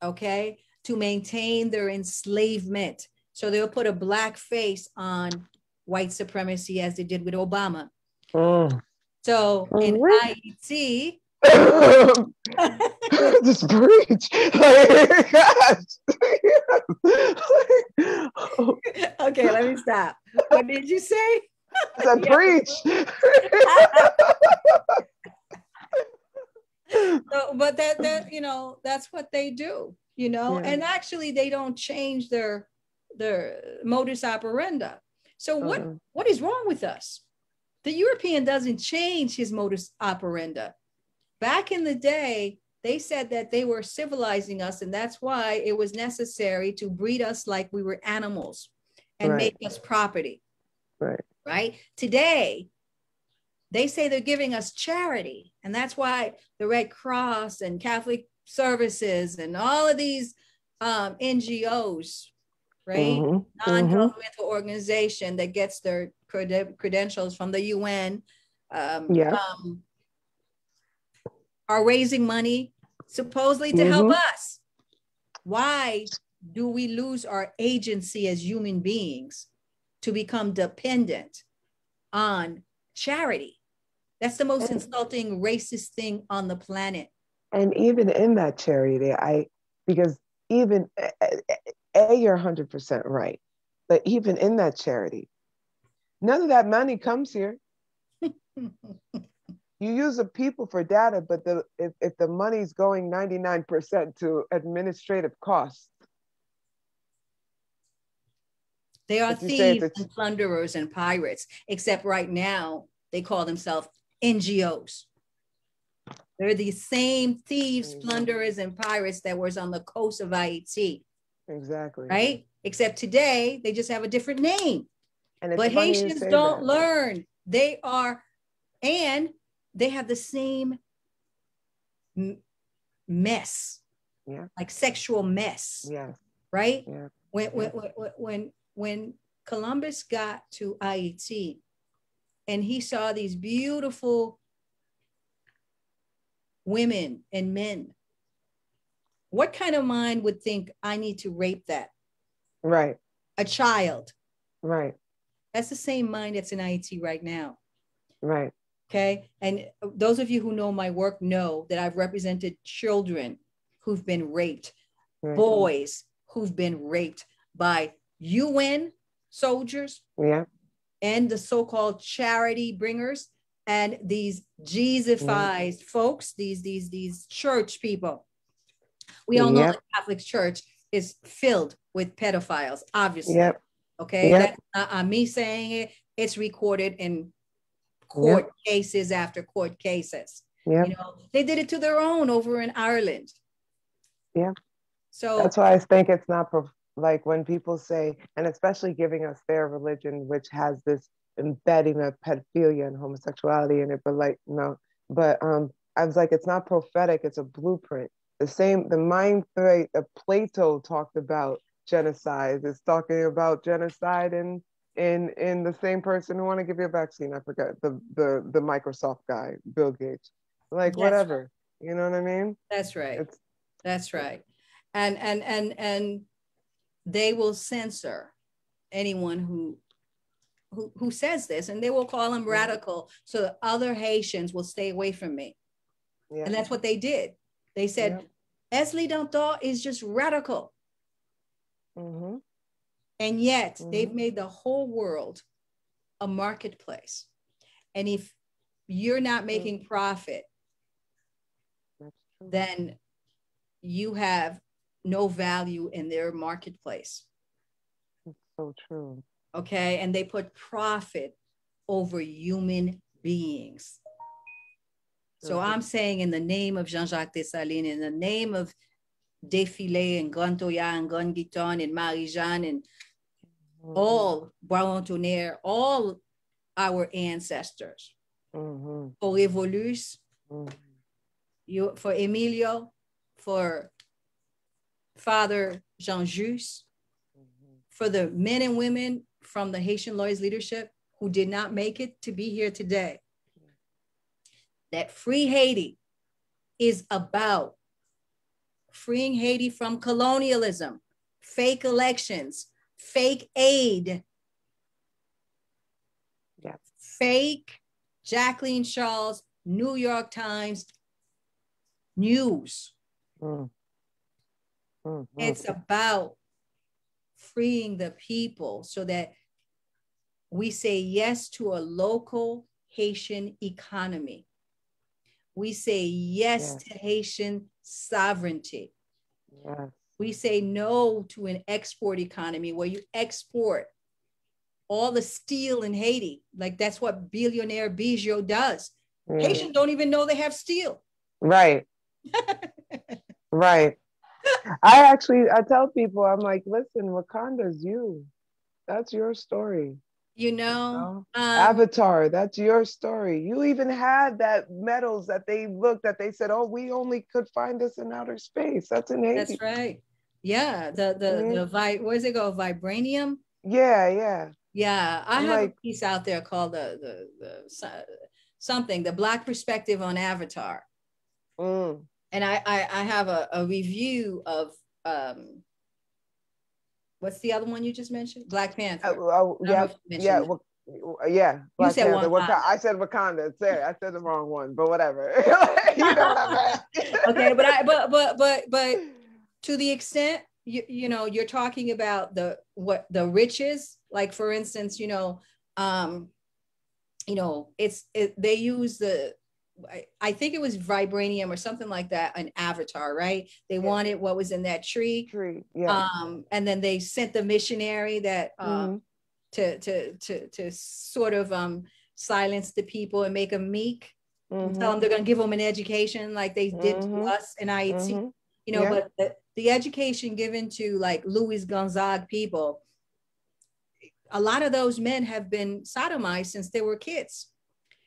Okay, to maintain their enslavement. So they'll put a black face on white supremacy, as they did with Obama. So in Haiti, just preach. Okay, let me stop. What did you say? I said, preach. So, but that you know, that's what they do, you know, and actually they don't change their modus operandi. So what is wrong with us? The European doesn't change his modus operandi. Back in the day, they said that they were civilizing us, and that's why it was necessary to breed us like we were animals and make us property. Right? Today, they say they're giving us charity, and that's why the Red Cross and Catholic Services and all of these NGOs, right? Non-governmental organization that gets their credentials from the UN, are raising money supposedly to help us. Why do we lose our agency as human beings to become dependent on charity? That's the most insulting, racist thing on the planet. And even in that charity, because even, you're 100% right. But even in that charity, none of that money comes here. You use the people for data, but if the money's going 99% to administrative costs. They are thieves and plunderers and pirates, except right now they call themselves NGOs. They're the same thieves, plunderers, and pirates that was on the coast of Haiti. Exactly. Right? Except today they just have a different name. But Haitians don't learn. They are, and they have the same mess, like sexual mess, right? When Columbus got to Haiti and he saw these beautiful women and men, what kind of mind would think I need to rape that? Right. A child. Right. That's the same mind that's in Haiti right now. Right. Okay. And those of you who know my work know that I've represented children who've been raped, boys who've been raped by UN soldiers, and the so-called charity bringers, and these Jesusized folks, these church people. We all know the Catholic Church is filled with pedophiles, obviously. Okay. That's not me saying it. It's recorded in court cases after court cases. You know, they did it to their own over in Ireland. So that's why I think it's not like when people say, and especially giving us their religion, which has this embedding of pedophilia and homosexuality in it, but like, no, but I was like, it's not prophetic, it's a blueprint. The mind thread that Plato talked about genocide is talking about genocide in the same person who want to give you a vaccine. I forgot the Microsoft guy, Bill Gates. Like, whatever. You know what I mean? That's right. That's right. And they will censor anyone who says this, and they will call them radical, so that other Haitians will stay away from me. And that's what they did. They said, Èzili Dantor is just radical. And yet they've made the whole world a marketplace. And if you're not making profit, then you have no value in their marketplace. That's so true. Okay. And they put profit over human beings. So I'm saying, in the name of Jean-Jacques Dessalines, in the name of Défilé and Gantoya and Gonguiton and Marie-Jeanne and all Bois-Tonnerre, all our ancestors, for Révolus, for Emilio, for Father Jean-Just, for the men and women from the Haitian Lawyers leadership who did not make it to be here today. That Free Haiti is about freeing Haiti from colonialism, fake elections, fake aid, fake Jacqueline Charles, New York Times news. It's about freeing the people so that We say yes to a local Haitian economy. We say yes to Haitian sovereignty. Yes. We say no to an export economy where you export all the steel in Haiti. Like that's what billionaire Bijou does. Haitians don't even know they have steel. Right. Right. I tell people, I'm like, listen, Wakanda's you. That's your story. You know? Avatar, that's your story. You even had that metals that they said, oh, we only could find this in outer space. That's in Haiti. That's right. Yeah. Where does it go? Vibranium? Yeah. Yeah. I have a piece out there called the Black Perspective on Avatar. And I have a review of what's the other one you just mentioned? Black Panther. Yeah. Black Panther. Wakanda. I said Wakanda. I said the wrong one, but whatever. You know what I meant. Okay, but to the extent you know you're talking about the riches, like for instance, they use I think it was vibranium or something like that, an Avatar, right? They wanted what was in that tree. Yeah. And then they sent the missionary that to sort of silence the people and make them meek, and tell them they're going to give them an education like they did to us in Haiti. But the education given to like Louis Gonzague people, a lot of those men have been sodomized since they were kids.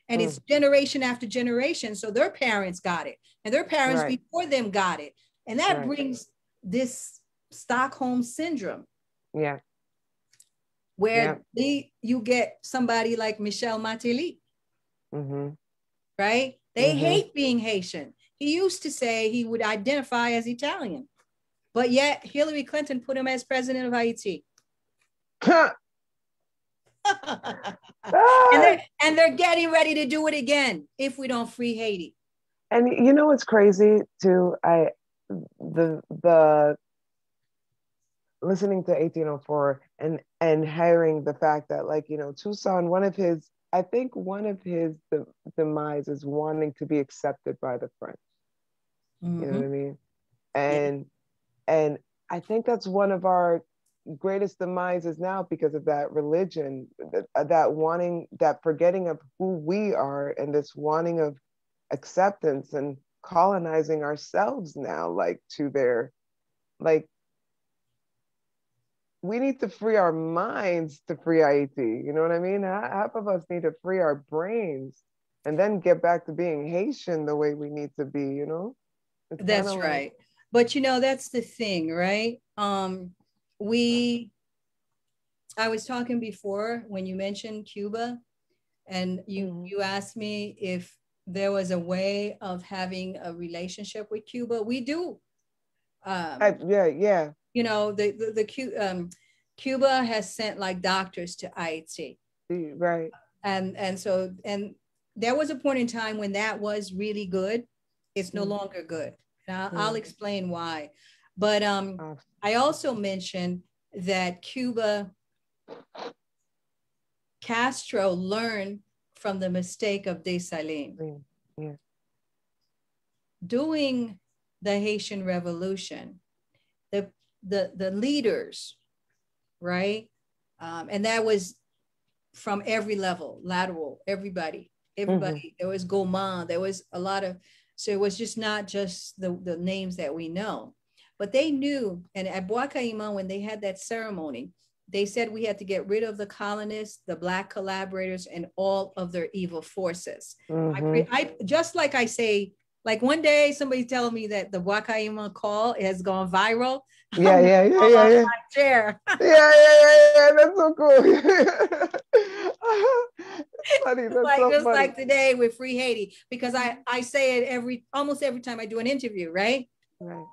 And it's generation after generation. So their parents got it, and their parents before them got it. And that brings this Stockholm syndrome. Yeah. Where you get somebody like Michel Martelly. Right? They hate being Haitian. He used to say he would identify as Italian, but yet Hillary Clinton put him as president of Haiti. and they're getting ready to do it again if we don't free Haiti. And you know what's crazy too? The listening to 1804 and hearing the fact that, like, Toussaint, one of his demise is wanting to be accepted by the French. You know what I mean? And I think that's one of our greatest demises now because of that religion, that forgetting of who we are, and this wanting of acceptance and colonizing ourselves now, like to their, like, we need to free our minds to free Haiti. You know what I mean? Half of us need to free our brains and then get back to being Haitian the way we need to be, That's right. But that's the thing, right? I was talking before when you mentioned Cuba, and you asked me if there was a way of having a relationship with Cuba. We do. Yeah. Cuba has sent like doctors to Haiti. Right. And so there was a point in time when that was really good. It's no longer good. And I'll explain why. But I also mentioned that Castro learned from the mistake of Dessalines. During the Haitian Revolution, the leaders, right? And that was from every level, lateral, everybody. There was Gaumont, there was a lot of, so it was just not just the names that we know, but they knew. And at Bois Caïman, when they had that ceremony, they said we had to get rid of the colonists, the Black collaborators, and all of their evil forces. I just like I say, like one day somebody telling me that the Bois Caïman call has gone viral. Yeah. My chair. Yeah. That's so cool. Funny. That's so funny. Like today with Free Haiti, because I say it almost every time I do an interview, right? Right.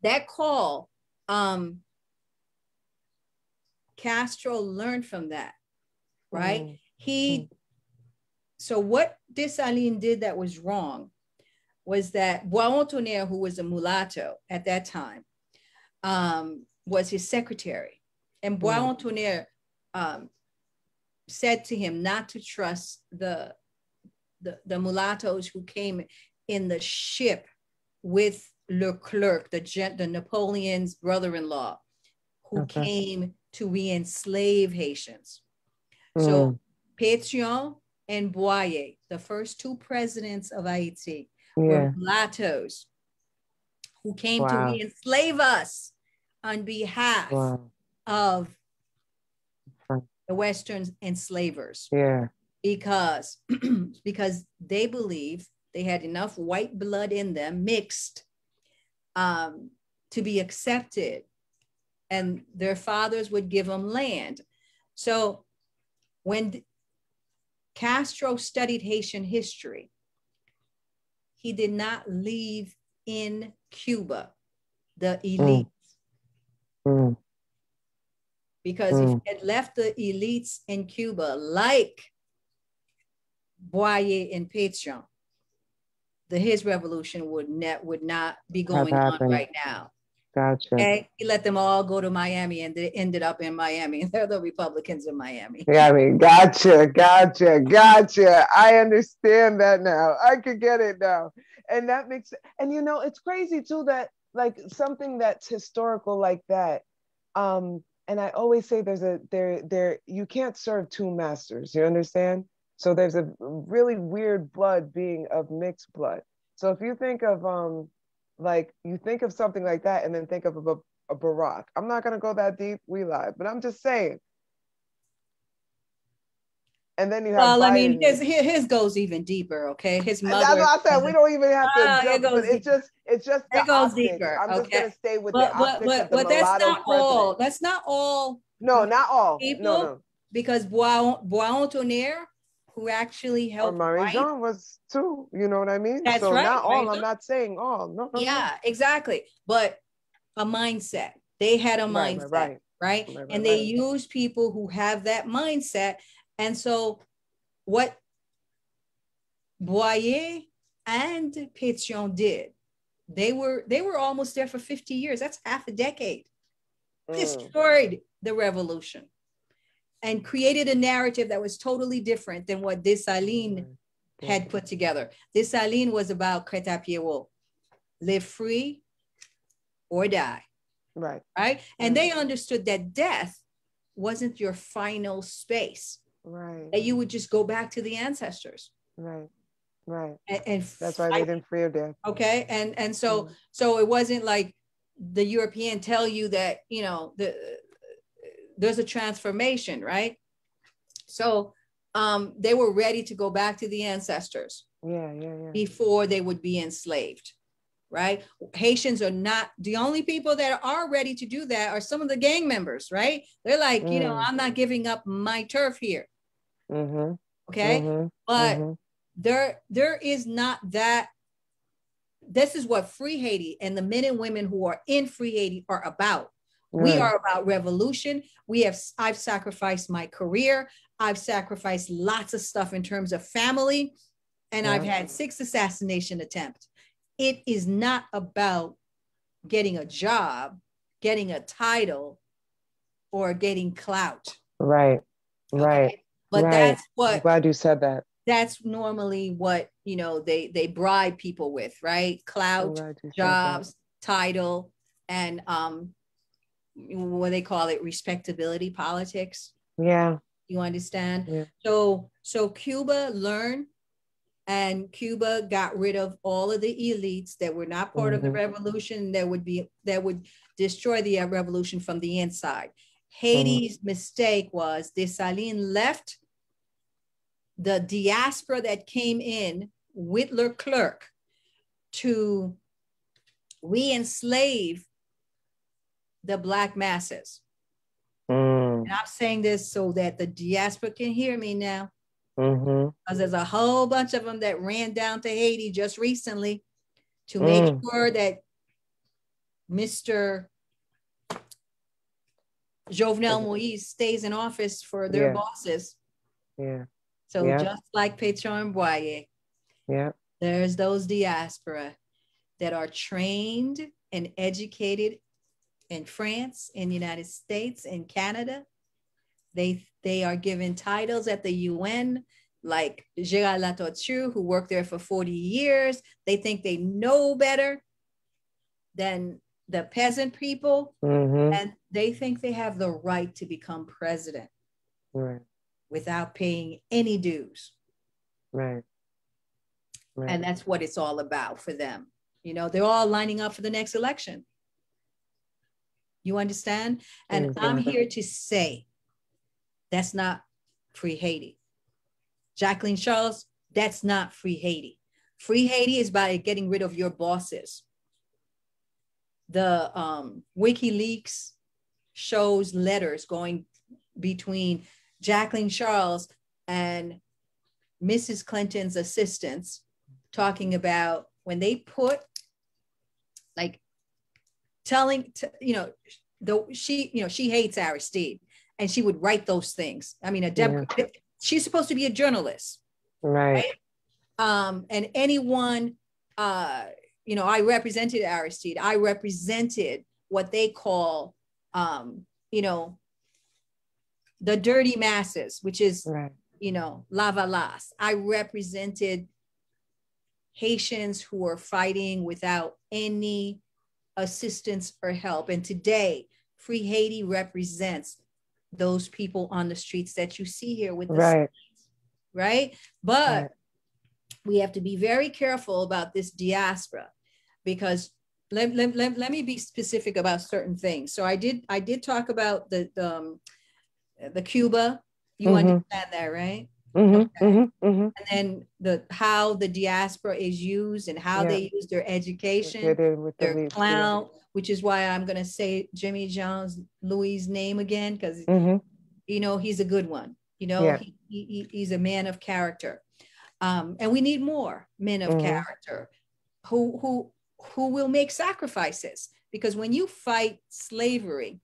That call, Castro learned from that, right? So what Dessalines did that was wrong was that Bois-Tonnerre, who was a mulatto at that time, was his secretary. And Bois-Tonnerre said to him not to trust the mulattoes who came in the ship with Leclerc, the Napoleon's brother-in-law, who came to re-enslave Haitians. So Pétion and Boyer, the first two presidents of Haiti, were mulattoes who came to re-enslave us on behalf of the Western enslavers. Because they believed they had enough white blood in them mixed to be accepted, and their fathers would give them land. So when Castro studied Haitian history, he did not leave in Cuba the elites. Because if he had left the elites in Cuba, like Boyer and Pétion, his revolution would not be going on right now. Gotcha. Okay, he let them all go to Miami, and they ended up in Miami. They're the Republicans in Miami. Yeah, I mean, gotcha. I understand that now. I could get it now, and that makes. And you know, it's crazy too that like something that's historical like that. And I always say there you can't serve two masters. You understand? So there's a really weird blood being of mixed blood. So if you think of like you think of something like that and then think of a Barack. I'm not gonna go that deep, we lied, but I'm just saying. And then you have Biden. I mean, his goes even deeper, okay? His mother. That's what I said. We don't even have to jump, but it's just the it goes optics. deeper. I'm just gonna stay with the optics of the that's mulatto not president. all. That's not all. No, not all. People, no. Because Bois Tonnerre, who actually helped. Or Marie-Jean was too. You know what I mean? That's so right. not all. I'm not saying all. No. Yeah, exactly. But a mindset. They had a mindset, right? And they use people who have that mindset. And so what Boyer and Pétion did, they were almost there for 50 years. That's half a decade. Destroyed the revolution and created a narrative that was totally different than what Dessalines had put together. Dessalines was about crête-à-pied, live free or die. Right. And they understood that death wasn't your final space. Right. That you would just go back to the ancestors. Right. And that's why they didn't fear death. Okay. And so it wasn't like the European tell you that, you know, there's a transformation, right? So they were ready to go back to the ancestors. Yeah. Before they would be enslaved. Right? Haitians are not the only people that are ready to do that are some of the gang members, right? They're like, you know, I'm not giving up my turf here. Okay. But there is not that. This is what Free Haiti and the men and women who are in Free Haiti are about. We are about revolution. I've sacrificed my career. I've sacrificed lots of stuff in terms of family. And I've had 6 assassination attempts. It is not about getting a job, getting a title, or getting clout. Right. But that's what. I'm glad you said that. That's normally what, you know, they bribe people with, right? Clout, jobs, title, and what they call it, respectability politics. Yeah. You understand? Yeah. So Cuba learned. And Cuba got rid of all of the elites that were not part of the revolution that would destroy the revolution from the inside. Haiti's mistake was Dessalines left the diaspora that came in with Leclerc to re-enslave the Black masses. And I'm saying this so that the diaspora can hear me now. Because there's a whole bunch of them that ran down to Haiti just recently to make sure that Mr. Jovenel Moïse stays in office for their bosses. So just like Pétion and Boyer, there's those diaspora that are trained and educated in France, in the United States, in Canada, They are given titles at the UN, like Gérald Latortue, who worked there for 40 years. They think they know better than the peasant people, and they think they have the right to become president without paying any dues. Right. And that's what it's all about for them. You know, they're all lining up for the next election. You understand? And I'm here to say that's not free Haiti. Jacqueline Charles, that's not free Haiti. Free Haiti is by getting rid of your bosses. The WikiLeaks shows letters going between Jacqueline Charles and Mrs. Clinton's assistants talking about when they put, like, telling, she hates Aristide, and she would write those things. I mean, she's supposed to be a journalist, right? And anyone, I represented Aristide. I represented what they call, the dirty masses, which is, lavalas. I represented Haitians who are fighting without any assistance or help. And today, Free Haiti represents those people on the streets that you see here with the right? But we have to be very careful about this diaspora, because let me be specific about certain things. So I did talk about the Cuba. You understand that, right? And then how the diaspora is used and how they use their education, their clown, which is why I'm going to say Jimmy Jones Louis' name again, because he's a good one. He's a man of character, and we need more men of character who will make sacrifices, because when you fight slavery,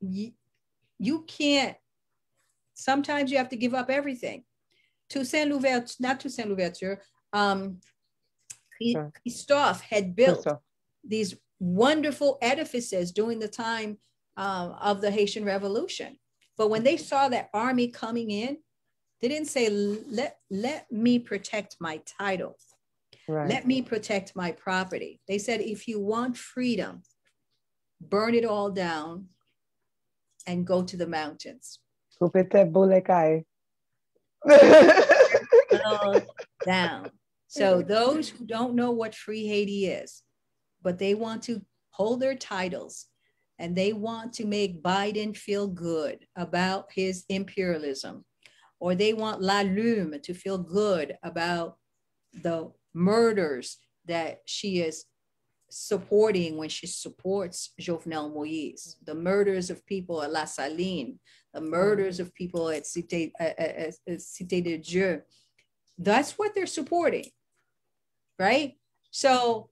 you can't. Sometimes you have to give up everything. Toussaint Louverture, Christophe had built these wonderful edifices during the time of the Haitian Revolution. But when they saw that army coming in, they didn't say, let me protect my title. Let me protect my property. They said, if you want freedom, burn it all down and go to the mountains. Down. So those who don't know what free Haiti is, but they want to hold their titles and they want to make Biden feel good about his imperialism, or they want La Lume to feel good about the murders that she is supporting when she supports Jovenel Moïse, the murders of people at La Saline, the murders of people at Cité de Dieu. That's what they're supporting, right? So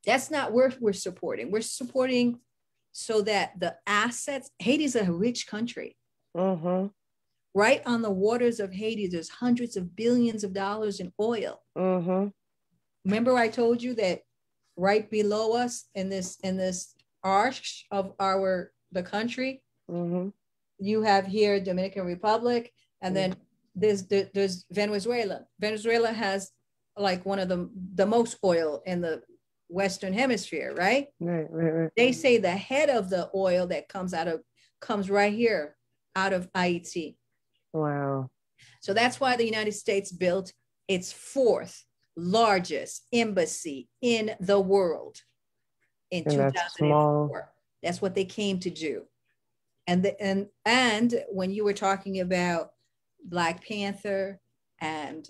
that's not what we're supporting. We're supporting so that the assets, Haiti's a rich country. Right on the waters of Haiti, there's hundreds of billions of dollars in oil. Remember I told you that right below us in this arch of the country, you have here Dominican Republic, and then there's Venezuela. Venezuela has like one of the most oil in the Western Hemisphere, right? Right. They say the head of the oil that comes right here out of Haiti. Wow. So that's why the United States built its fourth largest embassy in the world in 2004. That's what they came to do. And when you were talking about Black Panther and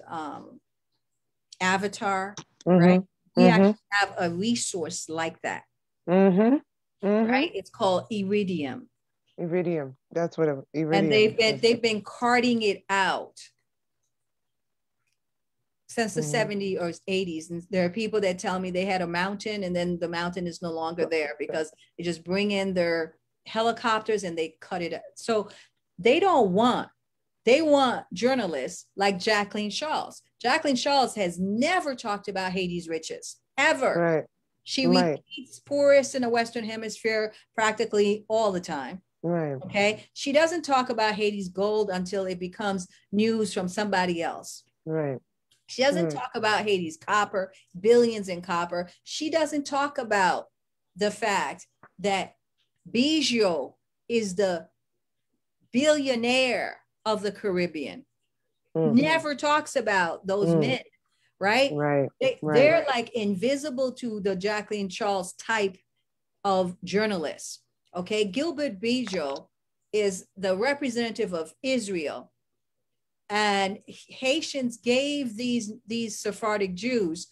Avatar, right? We actually have a resource like that, right? It's called iridium. Iridium, that's what iridium. And they've been carting it out since the 70s or 80s. And there are people that tell me they had a mountain and then the mountain is no longer there because they just bring in their helicopters and they cut it out. So they want journalists like Jacqueline Charles. Jacqueline Charles has never talked about Haiti's riches, ever. Right. She repeats poorest in the Western Hemisphere practically all the time. Right. Okay. She doesn't talk about Haiti's gold until it becomes news from somebody else. Right. She doesn't talk about Haiti's copper, billions in copper. She doesn't talk about the fact that Bijou is the billionaire of the Caribbean. Never talks about those men, right? They're like invisible to the Jacqueline Charles type of journalists. Okay, Gilbert Bijou is the representative of Israel, and Haitians gave these Sephardic Jews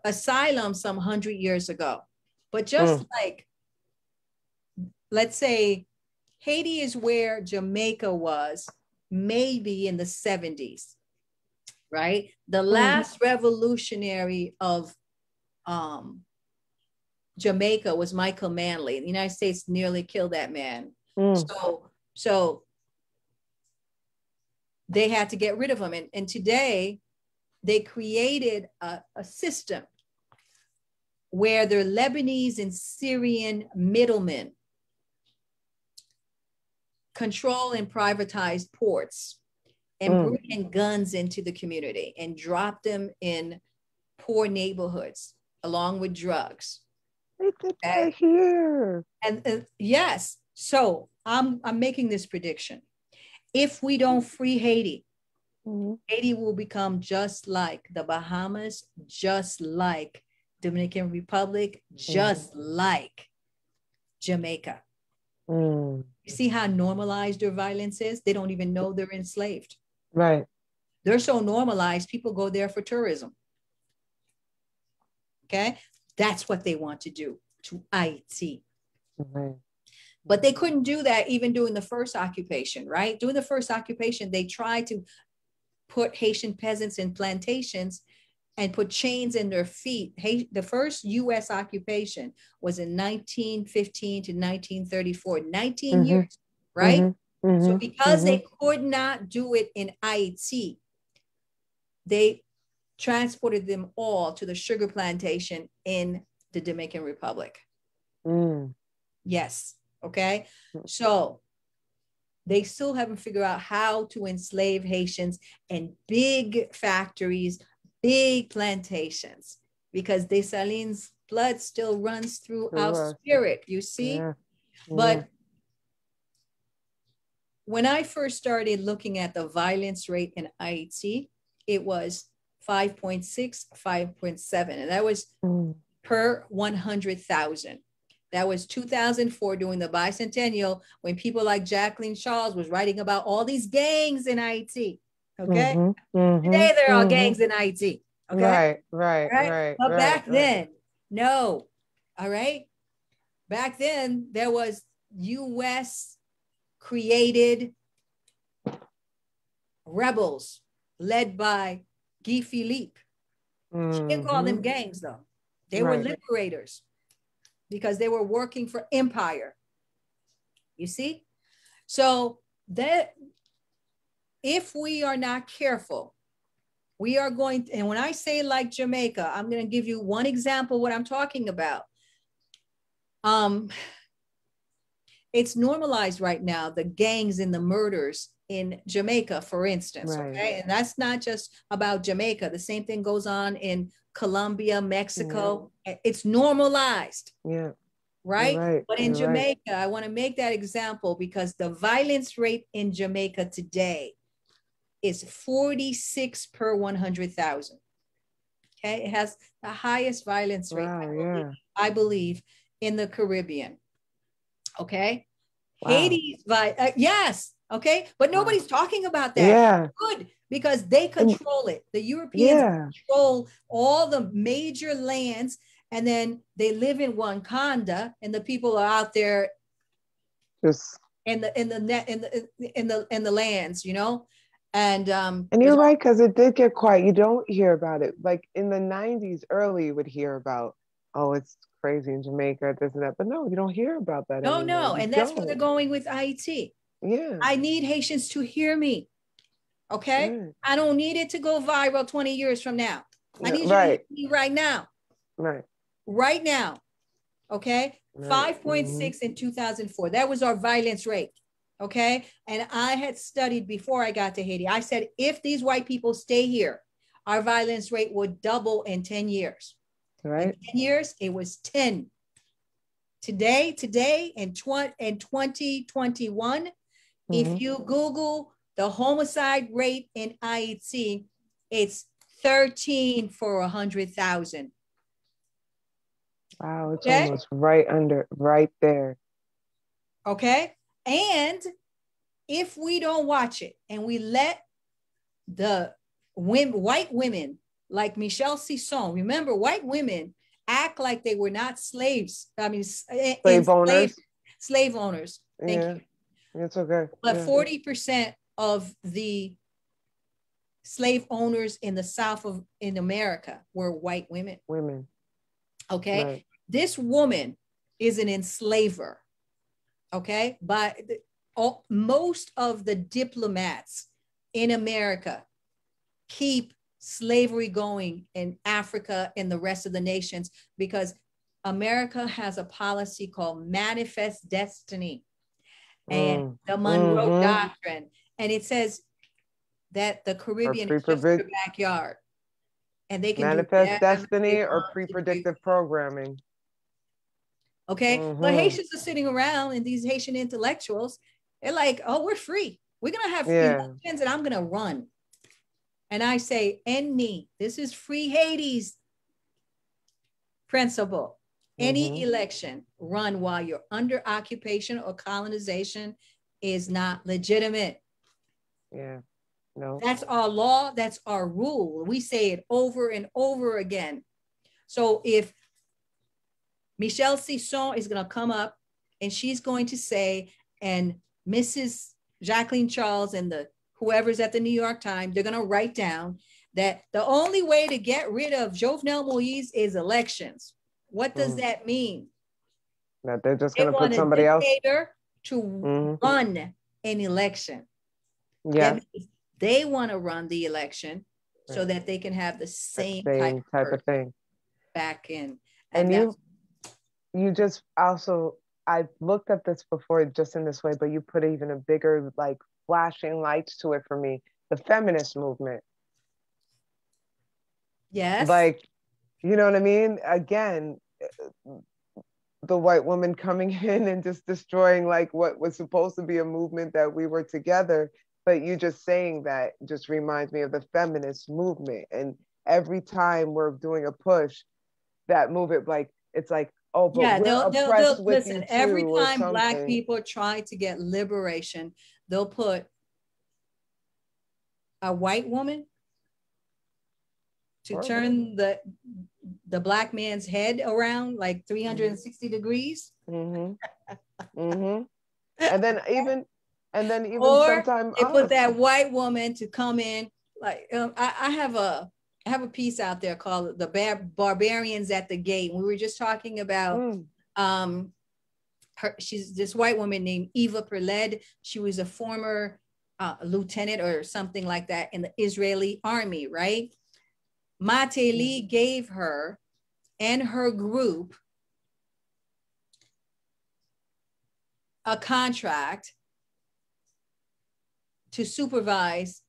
asylum some 100 years ago. But just like, let's say, Haiti is where Jamaica was maybe in the 70s, right? The last revolutionary of Jamaica was Michael Manley. The United States nearly killed that man. So they had to get rid of him. And today they created a system where their Lebanese and Syrian middlemen control and privatize ports and bring in guns into the community and drop them in poor neighborhoods along with drugs. Here. And yes, so I'm making this prediction. If we don't free Haiti, Haiti will become just like the Bahamas, just like Dominican Republic, just like Jamaica. You see how normalized their violence is? They don't even know they're enslaved. Right. They're so normalized, people go there for tourism. Okay? That's what they want to do to Haiti. But they couldn't do that even during the first occupation, right? During the first occupation, they tried to put Haitian peasants in plantations and put chains in their feet. The first U.S. occupation was in 1915 to 1934, 19 years, right? So because they could not do it in Haiti, they transported them all to the sugar plantation in the Dominican Republic. Yes, okay? So they still haven't figured out how to enslave Haitians in big factories, big plantations, because Dessalines' blood still runs through our spirit, you see? But when I first started looking at the violence rate in Haiti, it was 5.6, 5.7, and that was per 100,000. That was 2004 during the bicentennial, when people like Jacqueline Charles was writing about all these gangs in Haiti. Okay. Today there are gangs in Haiti. Okay. Right. But back then, no. All right. Back then, there was U.S. created rebels led by Guy Philippe. She didn't call them gangs, though. They were liberators because they were working for empire. You see? So that if we are not careful, we are going to, and when I say like Jamaica, I'm going to give you one example of what I'm talking about. It's normalized right now, the gangs and the murders in Jamaica, for instance, okay? And that's not just about Jamaica. The same thing goes on in Colombia, Mexico. It's normalized, right? But in Jamaica, I want to make that example because the violence rate in Jamaica today is 46 per 100,000. Okay, it has the highest violence rate, I believe, in the Caribbean. Okay, Haiti's yes. Okay, but nobody's talking about that. Good, because they control it. The Europeans control all the major lands, and then they live in Wakanda, and the people are out there in the lands, you know. And you're right, because it did get quiet. You don't hear about it. Like in the 90s, early you would hear about, oh, it's crazy in Jamaica, this and that. But no, you don't hear about that anymore. No, and that's where they're going with Haiti. I need Haitians to hear me. Okay? I don't need it to go viral 20 years from now. I need you to hear me right now. Right now. Okay? 5.6 in 2004. That was our violence rate. Okay. And I had studied before I got to Haiti. I said, if these white people stay here, our violence rate would double in 10 years. Right. In 10 years, it was 10. Today in 2021, if you Google the homicide rate in Haiti, it's 13 for 100,000. Wow, it's almost right there. Okay. And if we don't watch it and we let the white women like Michelle Sisson, remember, white women act like they were not slaves. I mean, slave owners. Slave owners. Thank you. It's okay. But 40% of the slave owners in the South in America were white women. Okay. Right. This woman is an enslaver. Okay. But most of the diplomats in America keep slavery going in Africa and the rest of the nations because America has a policy called manifest destiny and the Monroe Doctrine. And it says that the Caribbean is just their backyard. And they can manifest destiny or pre-predictive programming. Okay. But Haitians are sitting around and these Haitian intellectuals, they're like, oh, we're free. We're going to have free elections and I'm going to run. And I say, this is Free Haiti's principle. Any election run while you're under occupation or colonization is not legitimate. Yeah, no. That's our law. That's our rule. We say it over and over again. So if Michelle Sisson is going to come up and she's going to say, and Mrs. Jacqueline Charles and whoever's at the New York Times, they're going to write down that the only way to get rid of Jovenel Moïse is elections. What does that mean? That they're just going to put somebody else to run an election. Yeah. They want to run the election so that they can have the same type of thing back in. And you just also, I've looked at this before just in this way, but you put even a bigger like flashing lights to it for me, the feminist movement. Yes. Like, you know what I mean? Again, the white woman coming in and just destroying like what was supposed to be a movement that we were together. But you just saying that just reminds me of the feminist movement. And every time we're doing a push, that movement, like, it's like, oh, but they'll listen, every time Black people try to get liberation, they'll put a white woman to turn the Black man's head around like 360 degrees. And then even sometimes they put that white woman to come in. Like I have a piece out there called "The Barbarians at the Gate." We were just talking about she's this white woman named Eva Perled. She was a former lieutenant or something like that in the Israeli army, right? Mateli gave her and her group a contract to supervise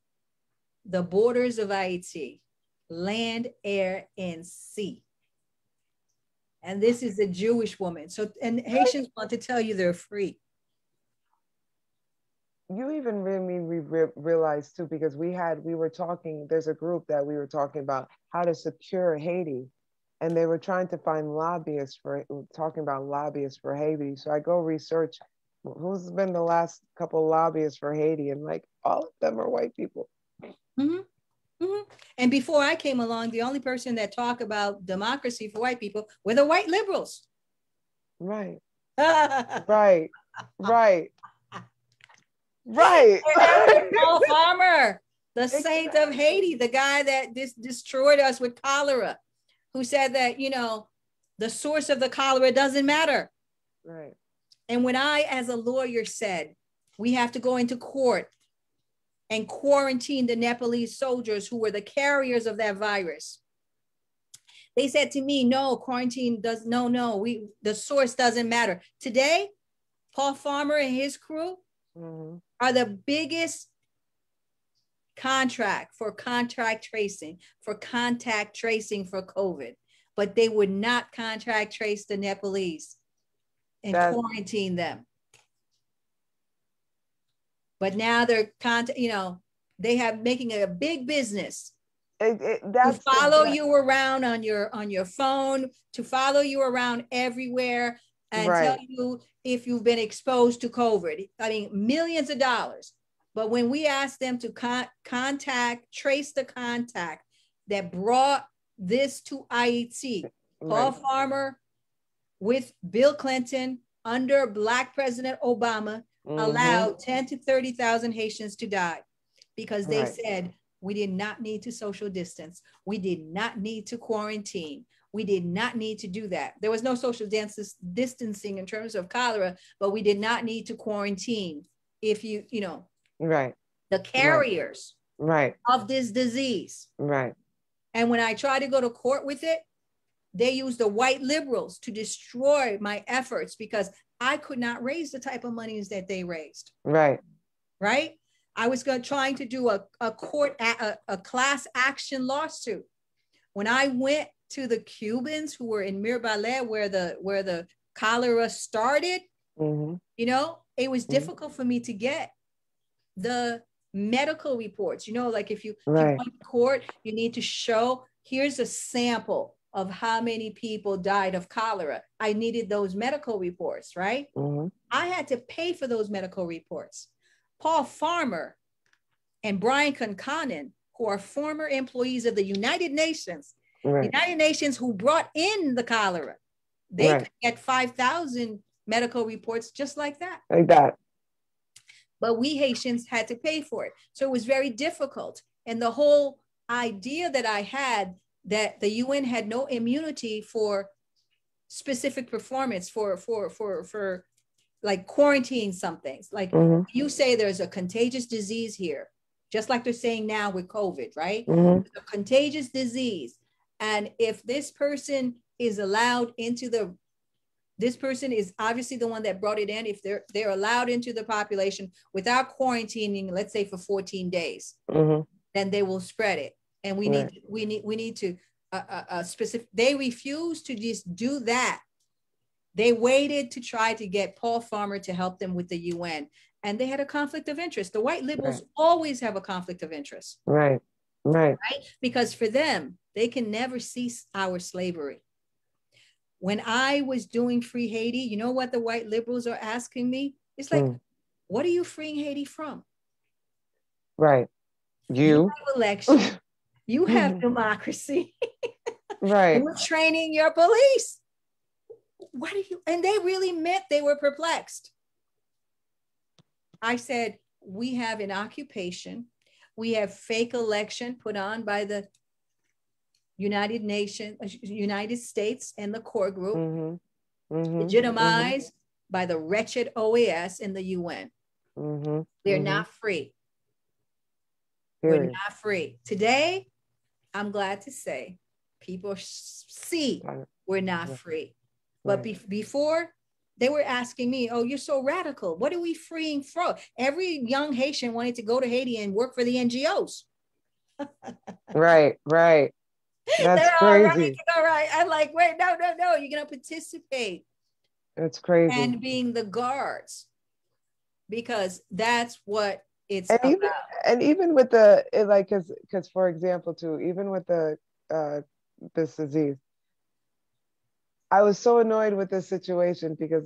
the borders of Haiti, land, air, and sea. And this is a Jewish woman. So, and Haitians want to tell you they're free. You even really realize too, because we were talking, there's a group that we were talking about how to secure Haiti. And they were trying to find talking about lobbyists for Haiti. So I go research who's been the last couple lobbyists for Haiti, and like all of them are white people. And before I came along, the only person that talked about democracy for white people were the white liberals. Right. Right. Paul Farmer, the saint of Haiti, the guy that destroyed us with cholera, who said that, the source of the cholera doesn't matter. Right. And when I, as a lawyer, said we have to go into court and quarantine the Nepalese soldiers who were the carriers of that virus, They said to me, no, quarantine does, no, the source doesn't matter. Today, Paul Farmer and his crew are the biggest contact tracing for COVID, but they would not contact trace the Nepalese and quarantine them. But now they're they have making it a big business to follow you around on your phone, to follow you around everywhere, and tell you if you've been exposed to COVID. I mean, millions of dollars. But when we asked them to trace the contact that brought this to Haiti, Paul Farmer with Bill Clinton under Black President Obama allowed 10 to 30,000 Haitians to die because they said, we did not need to social distance. We did not need to quarantine. We did not need to do that. There was no social distancing in terms of cholera, but we did not need to quarantine if the carriers of this disease. And when I tried to go to court with it, they used the white liberals to destroy my efforts because I could not raise the type of monies that they raised. Right. I was trying to do a class action lawsuit. When I went to the Cubans who were in Mirbalais, where the cholera started, it was difficult for me to get the medical reports. Like if you go to court, you need to show, here's a sample of how many people died of cholera. I needed those medical reports, right? I had to pay for those medical reports. Paul Farmer and Brian Conconin, who are former employees of the United Nations, United Nations who brought in the cholera, they could get 5,000 medical reports just like that. But we Haitians had to pay for it. So it was very difficult. And the whole idea that I had that the UN had no immunity for specific performance for like quarantine some things. Like you say there's a contagious disease here, just like they're saying now with COVID, right? A contagious disease. And if this person is allowed into this person is obviously the one that brought it in. If they're allowed into the population without quarantining, let's say for 14 days, then they will spread it. And we need to specific. They refused to just do that. They waited to try to get Paul Farmer to help them with the UN, and they had a conflict of interest. The white liberals always have a conflict of interest, right? Because for them, they can never cease our slavery. When I was doing Free Haiti, you know what the white liberals are asking me? It's like, what are you freeing Haiti from? You have elections. You have democracy. We're training your police. What are you? And they really meant, they were perplexed. I said, we have an occupation. We have fake election put on by the United States and the core group, legitimized by the wretched OAS and the UN. They're not free. We're not free. Today, I'm glad to say, people see we're not free. But before, they were asking me, oh, you're so radical. What are we freeing from? Every young Haitian wanted to go to Haiti and work for the NGOs. That's crazy. All right. I'm like, wait, no. You're going to participate. It's crazy. And being the guards, because that's what it's about. Even with because for example, too, even with this disease, I was so annoyed with this situation because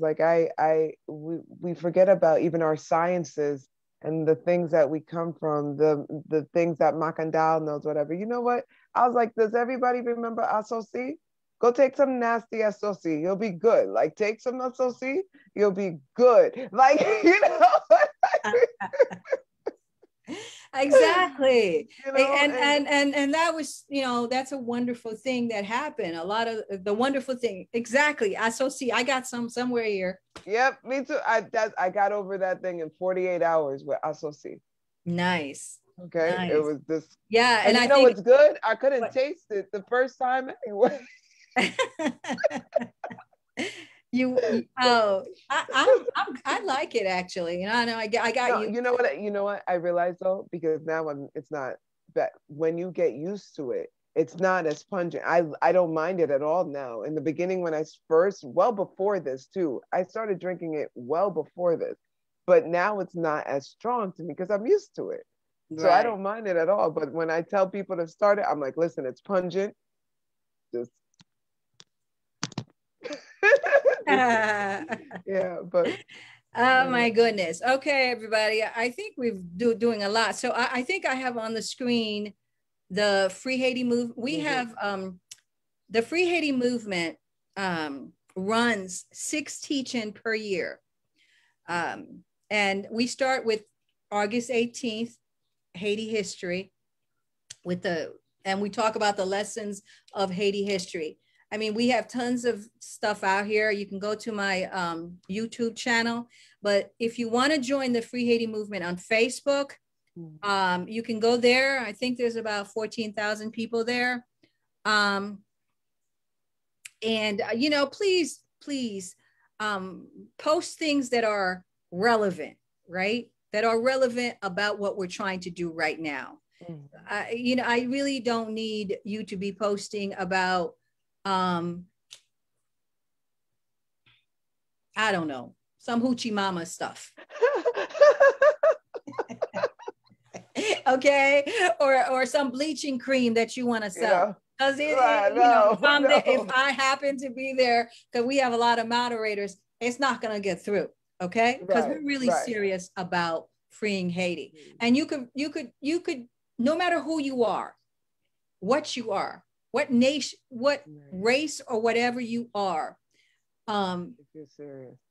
we forget about even our sciences and the things that we come from, the things that Macandal knows, whatever. You know what? I was like, does everybody remember Associ? Go take some nasty Associ. You'll be good. Like, take some Associ. You'll be good. Like, Exactly. And that was, that's a wonderful thing that happened. A lot of the wonderful thing. Exactly. Associ. I got somewhere here. Yep, me too. I got over that thing in 48 hours with Associ. Nice. Okay. Nice. It was this. Yeah. And I know it's good. I couldn't taste it the first time anyway. I like it actually. I know I got no, you. You know what I realized though, because now it's not that when you get used to it, it's not as pungent. I don't mind it at all now. In the beginning, when I first, well before this too, I started drinking it well before this, but now it's not as strong to me because I'm used to it. Right. So I don't mind it at all. But when I tell people to start it, I'm like, listen, it's pungent. Just yeah, but oh my goodness. Okay, everybody. I think we've doing a lot. So I think I have on the screen the Free Haiti movement. We have the Free Haiti movement runs 6 teach-in per year. And we start with August 18th, Haiti history, and we talk about the lessons of Haiti history. I mean, we have tons of stuff out here. You can go to my YouTube channel, but if you want to join the Free Haiti movement on Facebook, you can go there. I think there's about 14,000 people there. And, please post things that are relevant, right? That are relevant about what we're trying to do right now. I really don't need you to be posting about, I don't know, some hoochie mama stuff. Okay, or some bleaching cream that you want to sell. Because if I happen to be there, because we have a lot of moderators, it's not going to get through. Okay, because we're really serious about freeing Haiti. And you could, no matter who you are, what nation, what race, or whatever you are.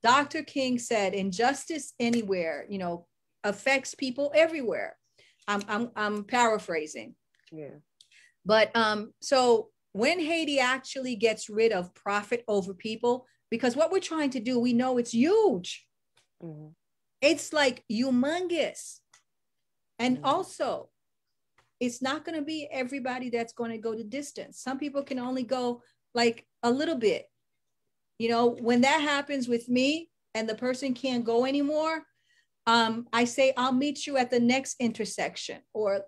Dr. King said, injustice anywhere, affects people everywhere. I'm paraphrasing. Yeah. But so when Haiti actually gets rid of profit over people, because what we're trying to do, we know it's huge. It's like humongous. And also, it's not going to be everybody that's going to go the distance. Some people can only go like a little bit. When that happens with me and the person can't go anymore, I say, I'll meet you at the next intersection. Or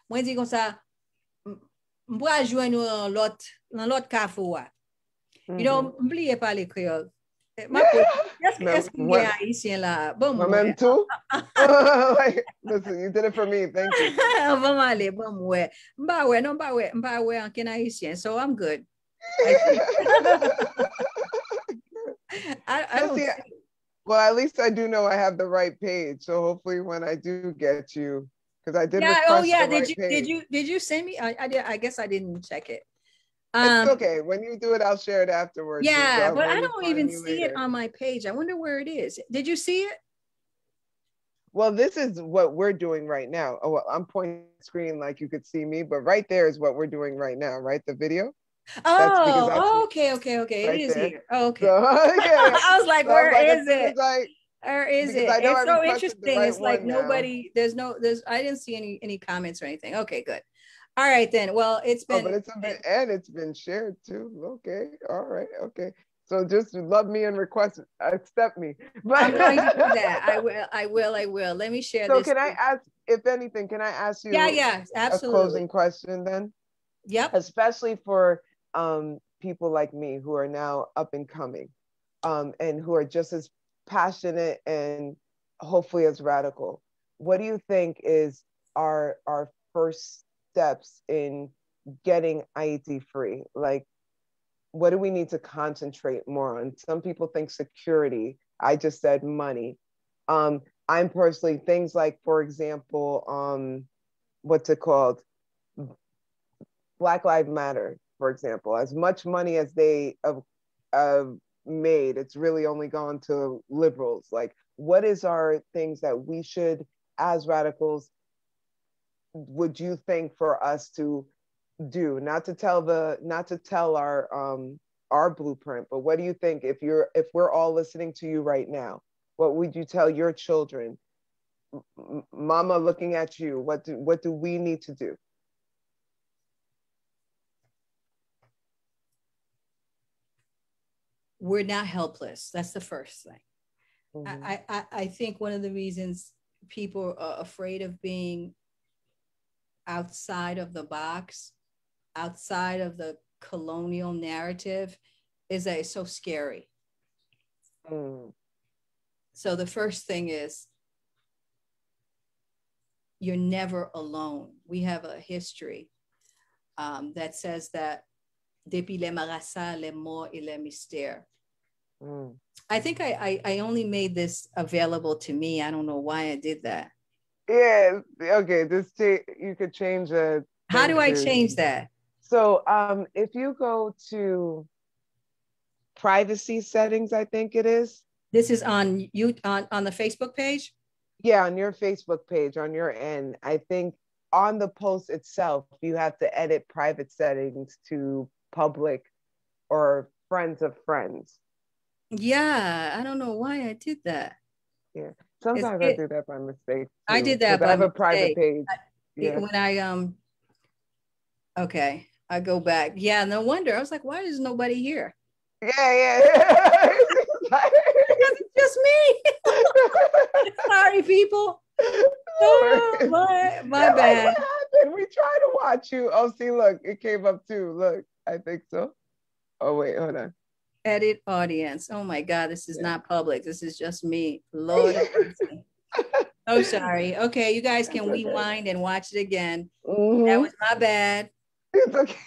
when they go say, moi joindre l'autre carrefour. M'oubliez pas les créoles. Est-ce qu'il y a haïtien là? Bon, moi-même tout. Listen, you did it for me. Thank you. Vamos aller, bon, ouais. M'pa ouais, en haïtien. So I'm good. I don't see. Well, at least I do know I have the right page. So hopefully when I do get you, because I did request did you send me? I guess I didn't check it. It's okay. When you do it, I'll share it afterwards. Yeah, but I don't even see it on my page. I wonder where it is. Did you see it? Well, this is what we're doing right now. Oh, well, I'm pointing screen like you could see me, but right there is what we're doing right now, right? The video. Oh, okay. Right, it is there. Here. Oh, okay. So, yeah. I was like, where is it? Where is it? It's so interesting. It's like nobody, there's I didn't see any comments or anything. Okay, good. All right then. Well, it's been, but it's been shared too. Okay. All right. Okay. So just love me and accept me. But I'm going to do that. I will. Let me share this. So can I ask, if anything, can I ask you absolutely. a closing question then? Yep. Especially for people like me who are now up and coming and who are just as passionate and hopefully as radical. What do you think is our first steps in getting Haiti free? Like, what do we need to concentrate more on? Some people think security. I just said money. I'm personally, things like, for example, what's it called? Black Lives Matter, for example. As much money as they have made, it's really only gone to liberals. Like, what is our things that we should, as radicals, would you think for us to do? Not to tell our blueprint, but what do you think if we're all listening to you right now? What would you tell your children? Mama looking at you, what do we need to do? we're not helpless. That's the first thing. Mm-hmm. I think one of the reasons people are afraid of being outside of the box, outside of the colonial narrative, is that it's so scary. So the first thing is, you're never alone. We have a history that says that depuis les marasas, les morts et les mystères. I think I only made this available to me. I don't know why I did that. Yeah, okay, you could change the. How do I change that? So if you go to privacy settings, I think it is. This is on you on the Facebook page? Yeah, on your Facebook page, on your end. I think on the post itself, you have to edit private settings to public or friends of friends. Yeah, I don't know why I did that. Yeah, sometimes I do that by mistake too, I did that by I have mistake. A private page. When I okay, I go back. Yeah, no wonder. I was like, why is nobody here? Yeah. Because it's just me. Sorry, people. Oh, my bad. Like, what happened? We tried to watch you. Oh, see, look, it came up too. Look, I think so. Oh, wait, hold on. Edit audience. Oh my God, this is not public. This is just me. Lord have mercy. Oh, sorry. Okay, you guys can rewind and watch it again. That was my bad. It's okay.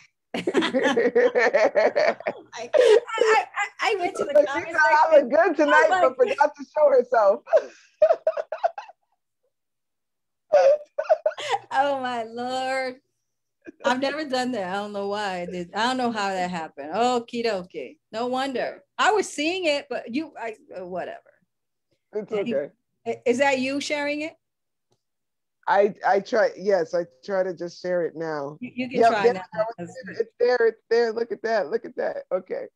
I went to the comment section. I look good tonight, but forgot to show herself. Oh my Lord. I've never done that. I don't know why I did. I don't know how that happened. Okie dokie. No wonder. I was seeing it, but whatever. It's okay. Is that you sharing it? I try. Yes, I try to just share it now. You can try now. It's there. It's there. Look at that. Look at that. Okay.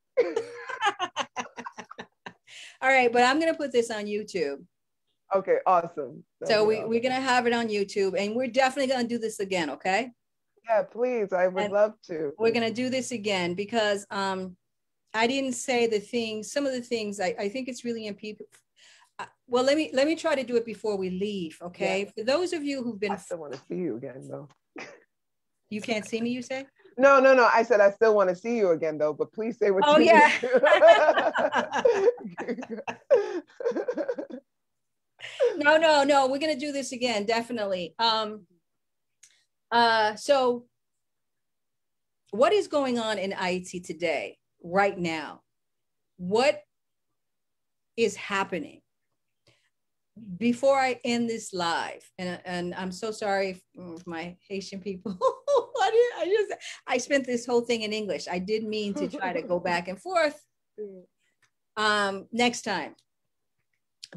All right, but I'm gonna put this on YouTube. Okay, awesome. So we're gonna have it on YouTube, and we're definitely gonna do this again. Okay. Yeah, please. I would love to. We're gonna do this again because I didn't say some of the things I think it's really important. Well, let me try to do it before we leave, okay? Yeah. For those of you who've been... I still want to see you again, though. You can't see me, you say? No. I said I still want to see you again, though, but please say what you yeah. No. We're going to do this again, definitely. So what is going on in Haiti today, right now? What is happening? Before I end this live, and I'm so sorry for my Haitian people. I spent this whole thing in English. I did mean to try to go back and forth next time.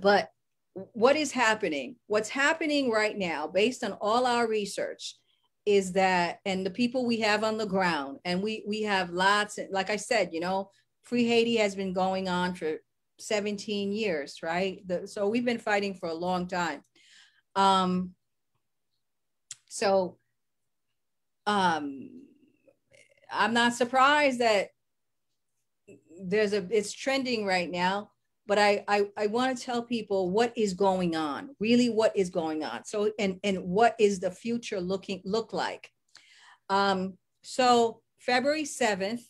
But what is happening? What's happening right now, based on all our research, is that, and the people we have on the ground, and we have lots, like I said, Free Haiti has been going on for 17 years, right? So we've been fighting for a long time. I'm not surprised that it's trending right now, but I want to tell people what is going on, really what is going on. So, and what is the future look like? So February 7th,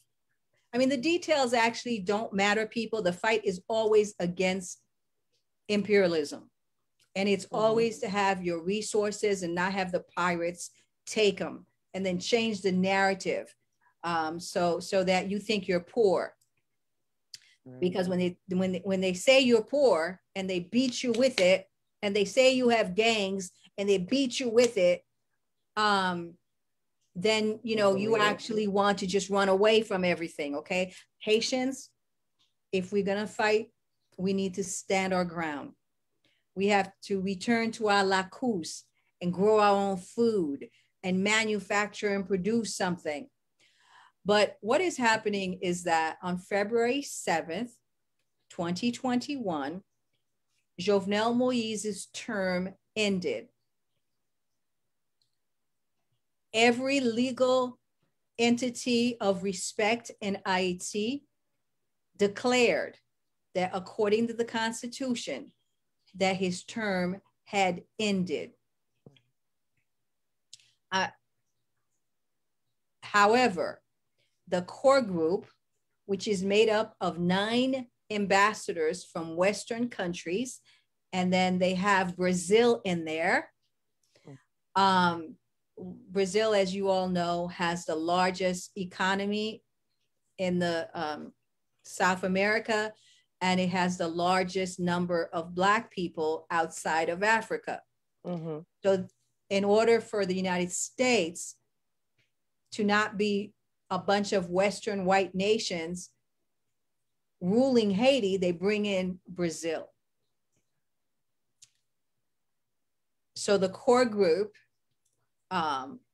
I mean, the details actually don't matter, people. The fight is always against imperialism. And it's always to have your resources and not have the pirates take them, and then change the narrative so that you think you're poor. Because when they say you're poor and they beat you with it, and they say you have gangs and they beat you with it, then you actually want to just run away from everything. Okay, Haitians, if we're gonna fight, we need to stand our ground. We have to return to our lacus and grow our own food and manufacture and produce something. But what is happening is that on February 7th, 2021, Jovenel Moise's term ended. Every legal entity of respect in Haiti declared that according to the Constitution, that his term had ended. However, the core group, which is made up of 9 ambassadors from Western countries, and then they have Brazil in there. Brazil, as you all know, has the largest economy in the South America, and it has the largest number of Black people outside of Africa. Mm-hmm. So in order for the United States to not be a bunch of Western white nations ruling Haiti, they bring in Brazil. So the core group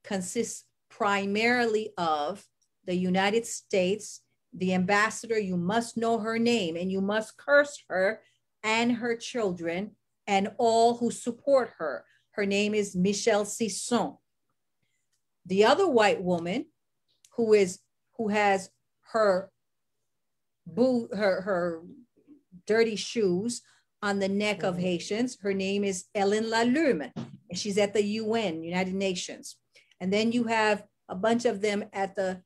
consists primarily of the United States, the ambassador. You must know her name and you must curse her and her children and all who support her. Her name is Michelle Sisson. The other white woman who has her dirty shoes on the neck of Haitians, her name is Ellen Lalume, and she's at the UN, United Nations. And then you have a bunch of them at the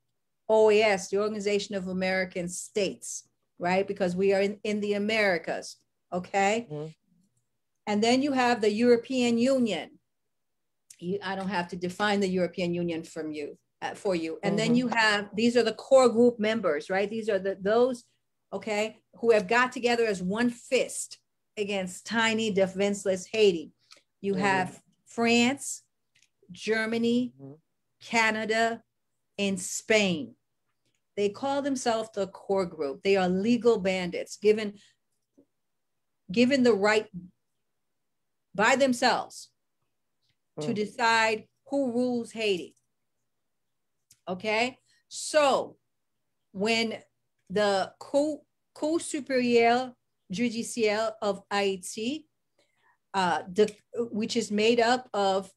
OAS, the Organization of American States, right? Because we are in the Americas, okay? Mm-hmm. And then you have the European Union. I don't have to define the European Union for you. And then you have, these are the core group members, right? These are those, okay, who have got together as one fist against tiny, defenseless Haiti. You have France, Germany, Canada, and Spain. They call themselves the core group. They are legal bandits, given the right by themselves to decide who rules Haiti. Okay, so when the Cour supérieure judiciaire of Haiti, which is made up of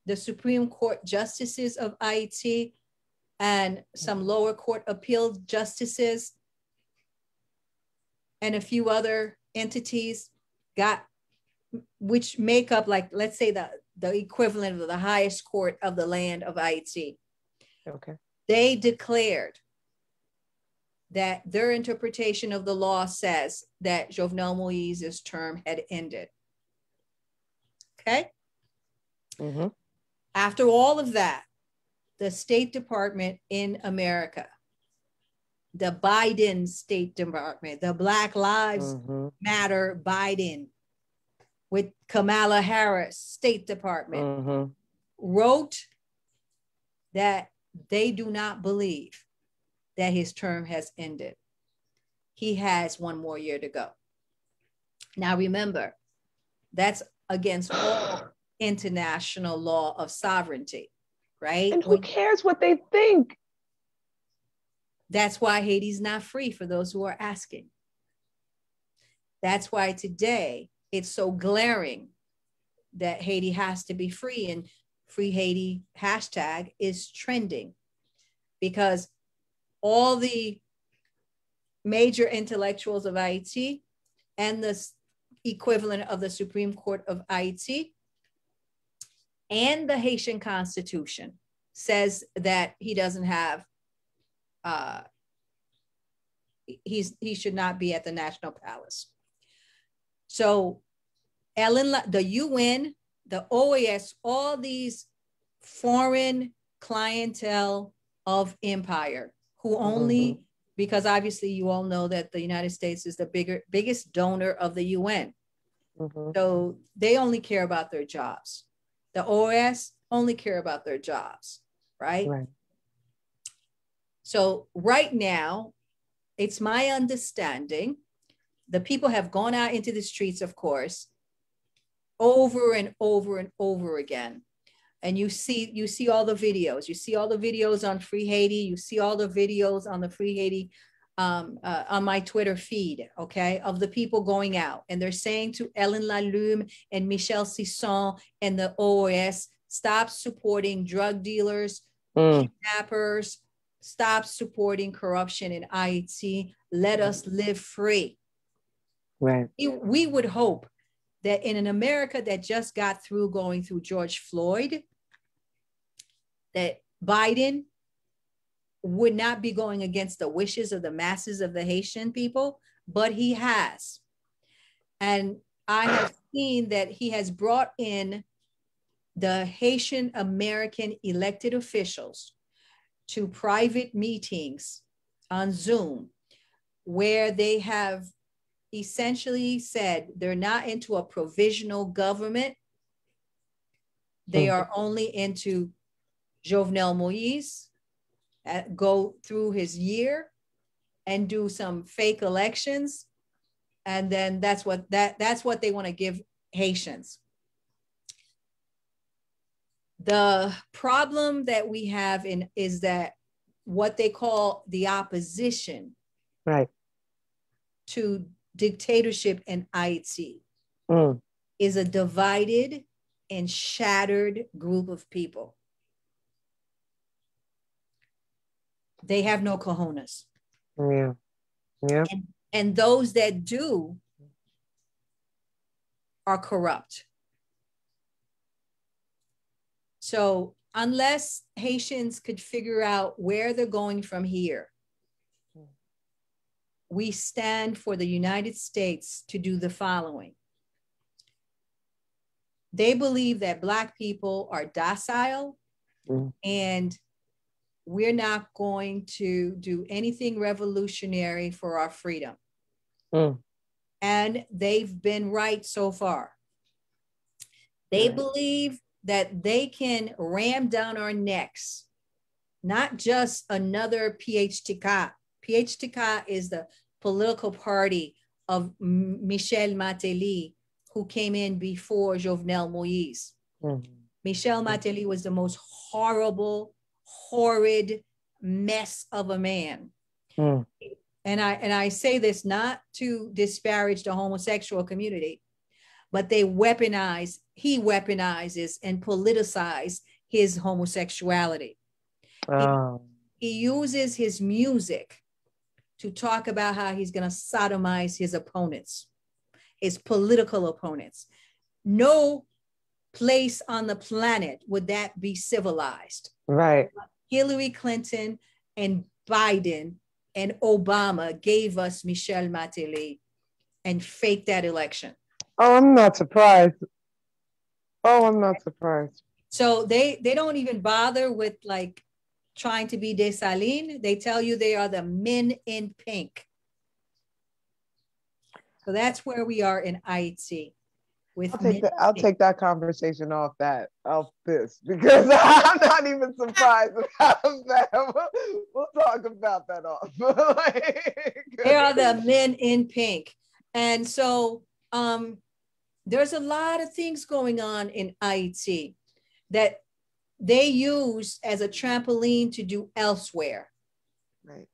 the Supreme Court justices of Haiti and some lower court appeal justices and a few other entities, which make up, like, let's say the equivalent of the highest court of the land of Haiti. Okay. They declared that their interpretation of the law says that Jovenel Moïse's term had ended. Okay. Mm-hmm. After all of that, the State Department in America, the Biden State Department, the Black Lives Matter Biden with Kamala Harris State Department wrote that they do not believe that his term has ended. He has one more year to go. Now remember, that's against all international law of sovereignty, right? And who cares what they think? That's why Haiti's not free, for those who are asking. That's why today it's so glaring that Haiti has to be free, and Free Haiti hashtag is trending because all the major intellectuals of Haiti and the equivalent of the Supreme Court of Haiti and the Haitian Constitution says that he doesn't have, he should not be at the National Palace. So the UN, the OAS, all these foreign clientele of empire who only, because obviously you all know that the United States is the biggest donor of the UN. So they only care about their jobs. The OAS only care about their jobs, right? So right now, it's my understanding, the people have gone out into the streets, of course, over and over and over again. And you see all the videos. You see all the videos on Free Haiti. You see all the videos on the Free Haiti, on my Twitter feed, okay, of the people going out. And they're saying to Ellen Lalume and Michelle Sisson and the OAS, stop supporting drug dealers, kidnappers, Stop supporting corruption in Haiti. Let us live free. Right. We would hope that in an America that just got through going through George Floyd, that Biden would not be going against the wishes of the masses of the Haitian people, but he has. And I have seen that he has brought in the Haitian American elected officials to private meetings on Zoom, where they have essentially said they're not into a provisional government. They are only into Jovenel Moïse, go through his year and do some fake elections. And then that's what they want to give Haitians. The problem that we have is that what they call the opposition, right, to dictatorship in Haiti is a divided and shattered group of people. They have no cojones. Yeah. Yeah. And those that do are corrupt. So unless Haitians could figure out where they're going from here, we stand for the United States to do the following. They believe that Black people are docile and we're not going to do anything revolutionary for our freedom. And they've been right so far. They believe that they can ram down our necks, not just another PHTK. PHTK is the political party of Michel Martelly, who came in before Jovenel Moïse. Michel Martelly was the most horrible, horrid mess of a man. And I say this not to disparage the homosexual community, but he weaponizes and politicizes his homosexuality. He uses his music to talk about how he's going to sodomize his opponents, his political opponents. No place on the planet would that be civilized. Right. Hillary Clinton and Biden and Obama gave us Michel Martelly and faked that election. Oh, I'm not surprised. So they don't even bother with like trying to be Dessalines. They tell you they are the men in pink. So that's where we are in Haiti. I'll take that conversation off this, because I'm not even surprised about that. We'll talk about that off. They are the men in pink. And so there's a lot of things going on in Haiti that they use as a trampoline to do elsewhere. Right.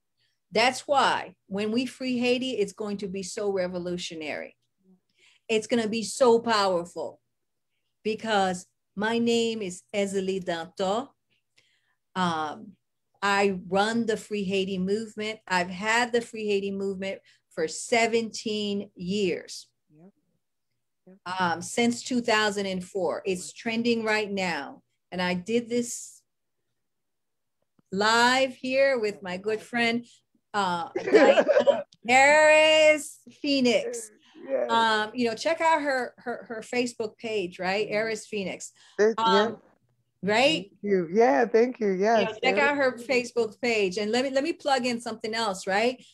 That's why when we free Haiti, it's going to be so revolutionary. It's going to be so powerful because my name is Èzili Danto. I run the Free Haiti movement. I've had the Free Haiti movement for 17 years. Since 2004. It's trending right now. And I did this live here with my good friend, Eris Phoenix. Check out her Facebook page, right? Eris Phoenix. Right? Thank you. Yeah, thank you. Yes. Check out her Facebook page. And let me plug in something else, right?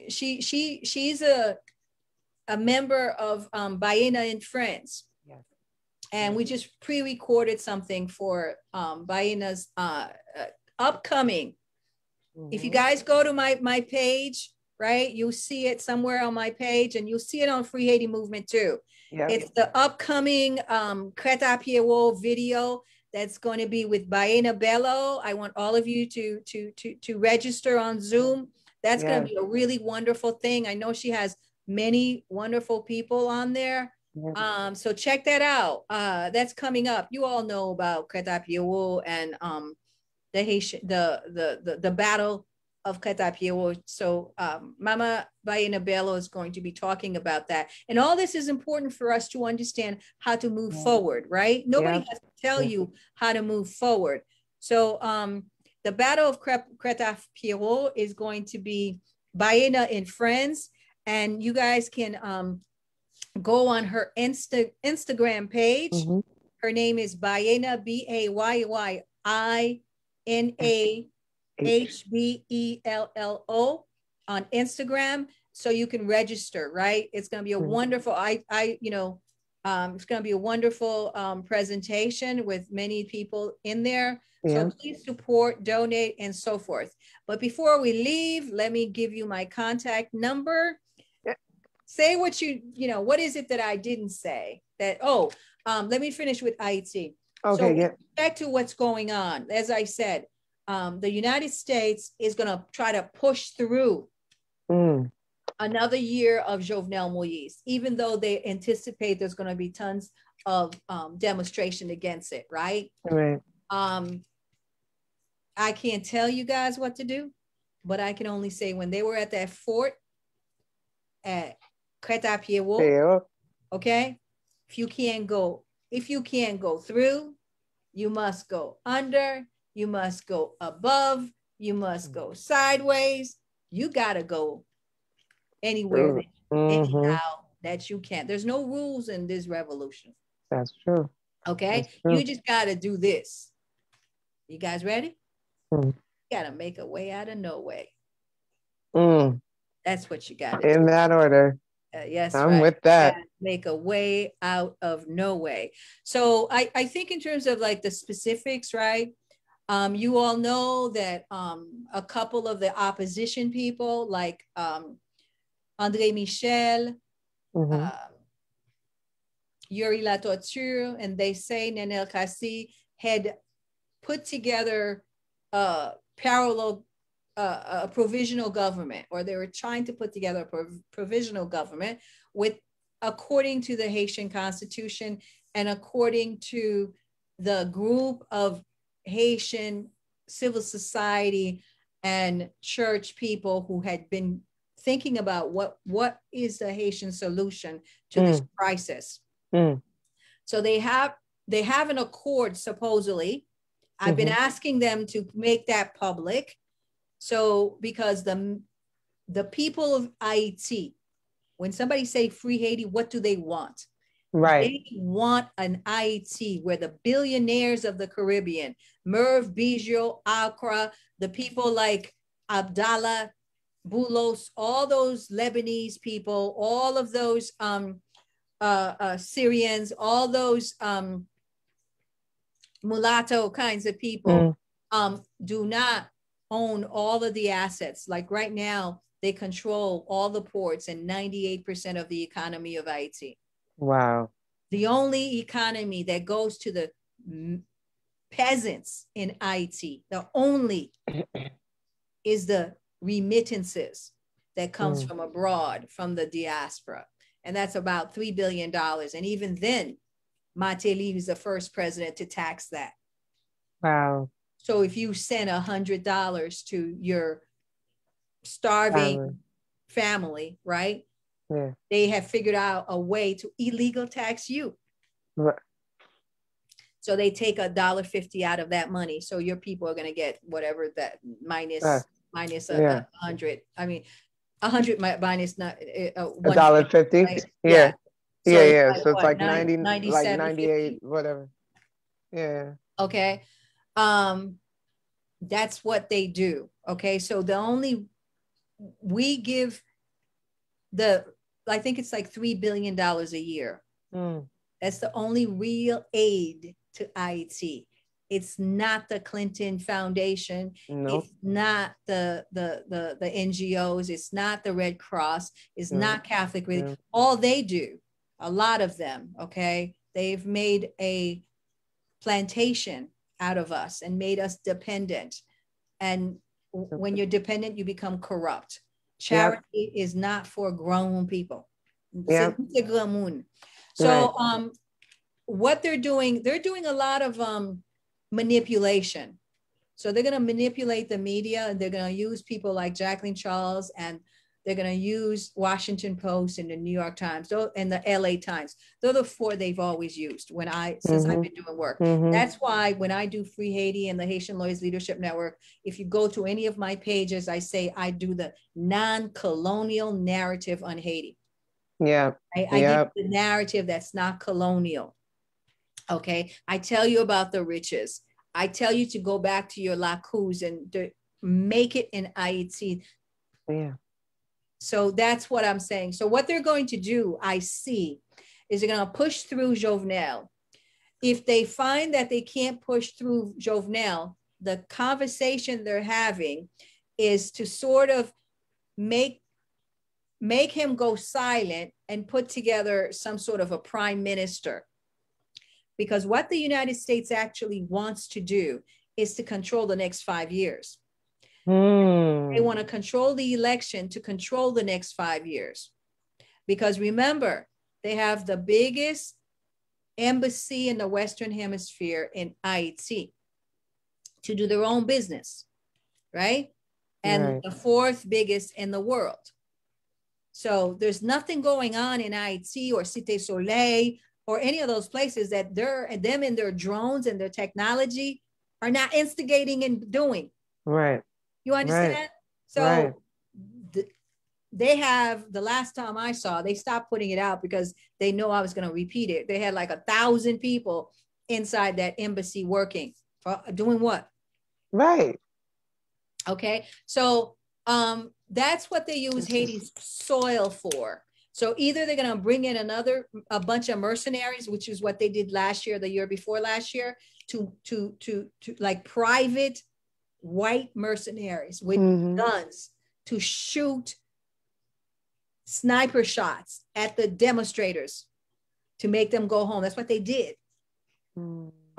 She's a member of Baena and Friends. Yes. And we just pre-recorded something for Baena's upcoming. If you guys go to my page, right, you'll see it somewhere on my page, and you'll see it on Free Haiti Movement too. Yep. It's the upcoming Cash.App video that's going to be with Baena Bello. I want all of you to register on Zoom. That's going to be a really wonderful thing. I know she has many wonderful people on there. So check that out. That's coming up. You all know about Cash.App and the Haitian, the battle of Cash.App. So Mama Baena Bello is going to be talking about that. And all this is important for us to understand how to move forward, right? Nobody has to tell you how to move forward. So the battle of Cash.App is going to be Baena and Friends. And you guys can go on her Instagram page. Her name is Baena, BAYYINA HBELLO on Instagram. So you can register, right? It's going to be a wonderful, it's going to be a wonderful presentation with many people in there. So please support, donate, and so forth. But before we leave, let me give you my contact number. Say what what is it that I didn't say? Let me finish with Haiti. Okay, so back to what's going on. As I said, the United States is going to try to push through another year of Jovenel Moïse, even though they anticipate there's going to be tons of demonstration against it, right? Right. I can't tell you guys what to do, but I can only say when they were at that fort at Cash.App, okay? If you can't go through, you must go under, you must go above, you must go sideways. You gotta go anywhere, anyhow that you can. There's no rules in this revolution. That's true. Okay, that's true. You just gotta do this. You guys ready? You gotta make a way out of no way. That's what you gotta do. In that order. Yes, I'm with that. Make a way out of no way. So I think in terms of like the specifics, right? You all know that a couple of the opposition people like André Michel, Yuri Latorture, and they say Nenel Kassi had put together a provisional government, or they were trying to put together a provisional government with, according to the Haitian Constitution and according to the group of Haitian civil society and church people who had been thinking about what is the Haitian solution to this crisis. So they have an accord, supposedly. I've been asking them to make that public. So because the people of Haiti, when somebody say free Haiti, what do they want? Right. They want an Haiti where the billionaires of the Caribbean, Merv, Bijou, Accra, the people like Abdallah, Boulos, all those Lebanese people, all of those Syrians, all those mulatto kinds of people do not own all of the assets. Like right now, they control all the ports and 98% of the economy of Haiti. Wow. The only economy that goes to the peasants in Haiti, the only is the remittances that comes from abroad, from the diaspora. And that's about $3 billion. And even then, Mateli was the first president to tax that. Wow. So if you send $100 to your starving family, right? Yeah. They have figured out a way to illegal tax you. Right. So they take $1.50 out of that money. So your people are going to get whatever that minus 100. I mean, 100 minus $1.50. Right? Yeah. So yeah. So it's like 90, like 98, whatever. Yeah. Okay. That's what they do. Okay. So we give I think it's like $3 billion a year. That's the only real aid to Haiti. It's not the Clinton Foundation. Nope. It's not the NGOs. It's not the Red Cross. It's not Catholic Relief. All they do, a lot of them, okay, they've made a plantation out of us and made us dependent. And when you're dependent, you become corrupt. Charity is not for grown people. Yep. So what they're doing a lot of manipulation. So they're going to manipulate the media, and they're going to use people like Jacqueline Charles, and they're going to use Washington Post and the New York Times and the LA Times. They're the four they've always used since I've been doing work. That's why when I do Free Haiti and the Haitian Lawyers Leadership Network, if you go to any of my pages, I say I do the non-colonial narrative on Haiti. Yeah. I give the narrative that's not colonial. Okay. I tell you about the riches. I tell you to go back to your lacus and to make it in Haiti. Yeah. So that's what I'm saying. So what they're going to do, I see, is they're going to push through Jovenel. If they find that they can't push through Jovenel, the conversation they're having is to sort of make him go silent and put together some sort of a prime minister. Because what the United States actually wants to do is to control the next 5 years. They want to control the election to control the next 5 years. Because remember, they have the biggest embassy in the Western Hemisphere in Haiti to do their own business, right? And the fourth biggest in the world. So there's nothing going on in Haiti or Cité Soleil or any of those places that them and their drones and their technology are not instigating and doing. Right. You understand? Right. So they have, the last time I saw, they stopped putting it out because they know I was going to repeat it. They had like 1,000 people inside that embassy working for doing what? Right. Okay. So that's what they use Haiti's soil for. So either they're going to bring in a bunch of mercenaries, which is what they did last year, the year before last year, to like private white mercenaries with guns to shoot sniper shots at the demonstrators to make them go home. That's what they did.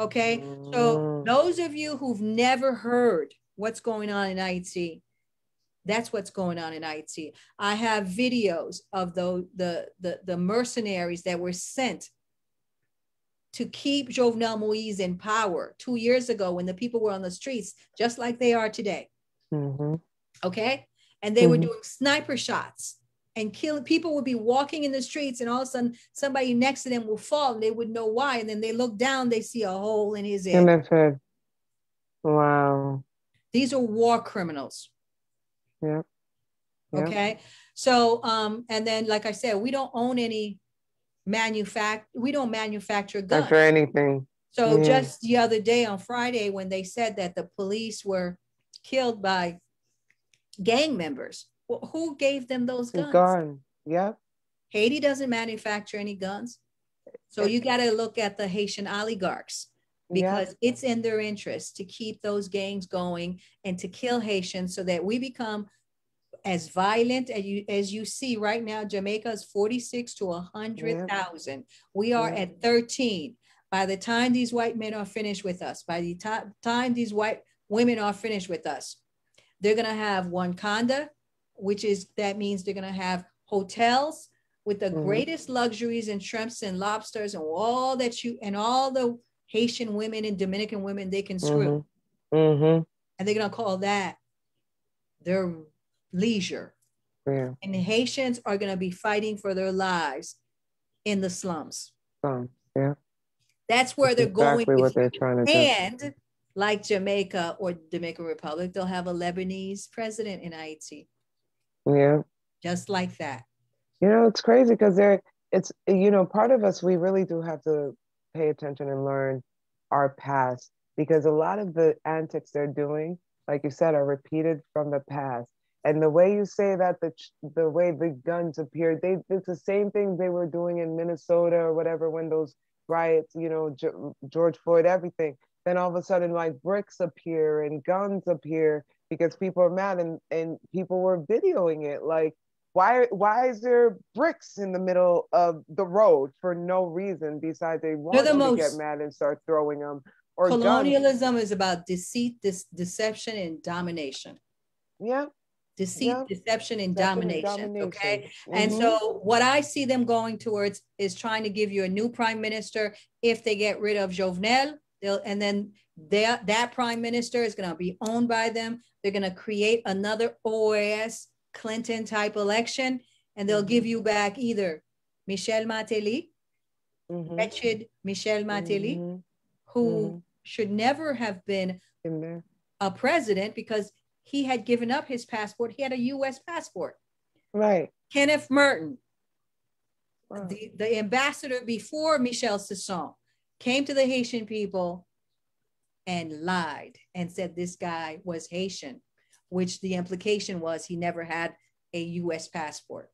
Okay. So those of you who've never heard what's going on in Haiti, that's what's going on in Haiti. I have videos of the mercenaries that were sent to keep Jovenel Moïse in power 2 years ago when the people were on the streets, just like they are today. Okay. And they were doing sniper shots and killing. People would be walking in the streets, and all of a sudden somebody next to them will fall and they would know why. And then they look down, they see a hole in his head. Wow. These are war criminals. Yeah. Okay. So, and then, like I said, we don't own any we don't manufacture guns. Not for anything. So just the other day on Friday, when they said that the police were killed by gang members, well, who gave them those guns? Gone. Yeah. Haiti doesn't manufacture any guns. So you got to look at the Haitian oligarchs, because it's in their interest to keep those gangs going and to kill Haitians so that we become as violent as you see right now. Jamaica is 46 to 100,000. We are at 13. By the time these white men are finished with us, by the time these white women are finished with us, they're going to have Wakanda, that means they're going to have hotels with the greatest luxuries and shrimps and lobsters and all the Haitian women and Dominican women they can screw. And they're going to call that their leisure. And the Haitians are going to be fighting for their lives in the slums. That's where they're going. Exactly what they're trying to do. And like Jamaica or Dominican Republic, they'll have a Lebanese president in Haiti. Yeah. Just like that. It's crazy because part of us, we really do have to pay attention and learn our past, because a lot of the antics they're doing, like you said, are repeated from the past. And the way you say that, the way the guns appeared, it's the same thing they were doing in Minnesota or whatever, when those riots, George Floyd, everything. Then all of a sudden, like, bricks appear and guns appear because people are mad, and people were videoing it. Like, why is there bricks in the middle of the road for no reason besides they want you to get mad and start throwing them? Or colonialism is about deceit, deception, and domination. Deceit, deception, and domination. Okay. And so what I see them going towards is trying to give you a new prime minister if they get rid of Jovenel, And then that prime minister is going to be owned by them. They're going to create another OAS Clinton type election, and they'll give you back either Michel Martelly, wretched Michel Martelly, who should never have been a president because he had given up his passport. He had a U.S. passport. Right. Kenneth Merton, the ambassador before Michel Sisson, came to the Haitian people and lied and said this guy was Haitian, which the implication was he never had a U.S. passport.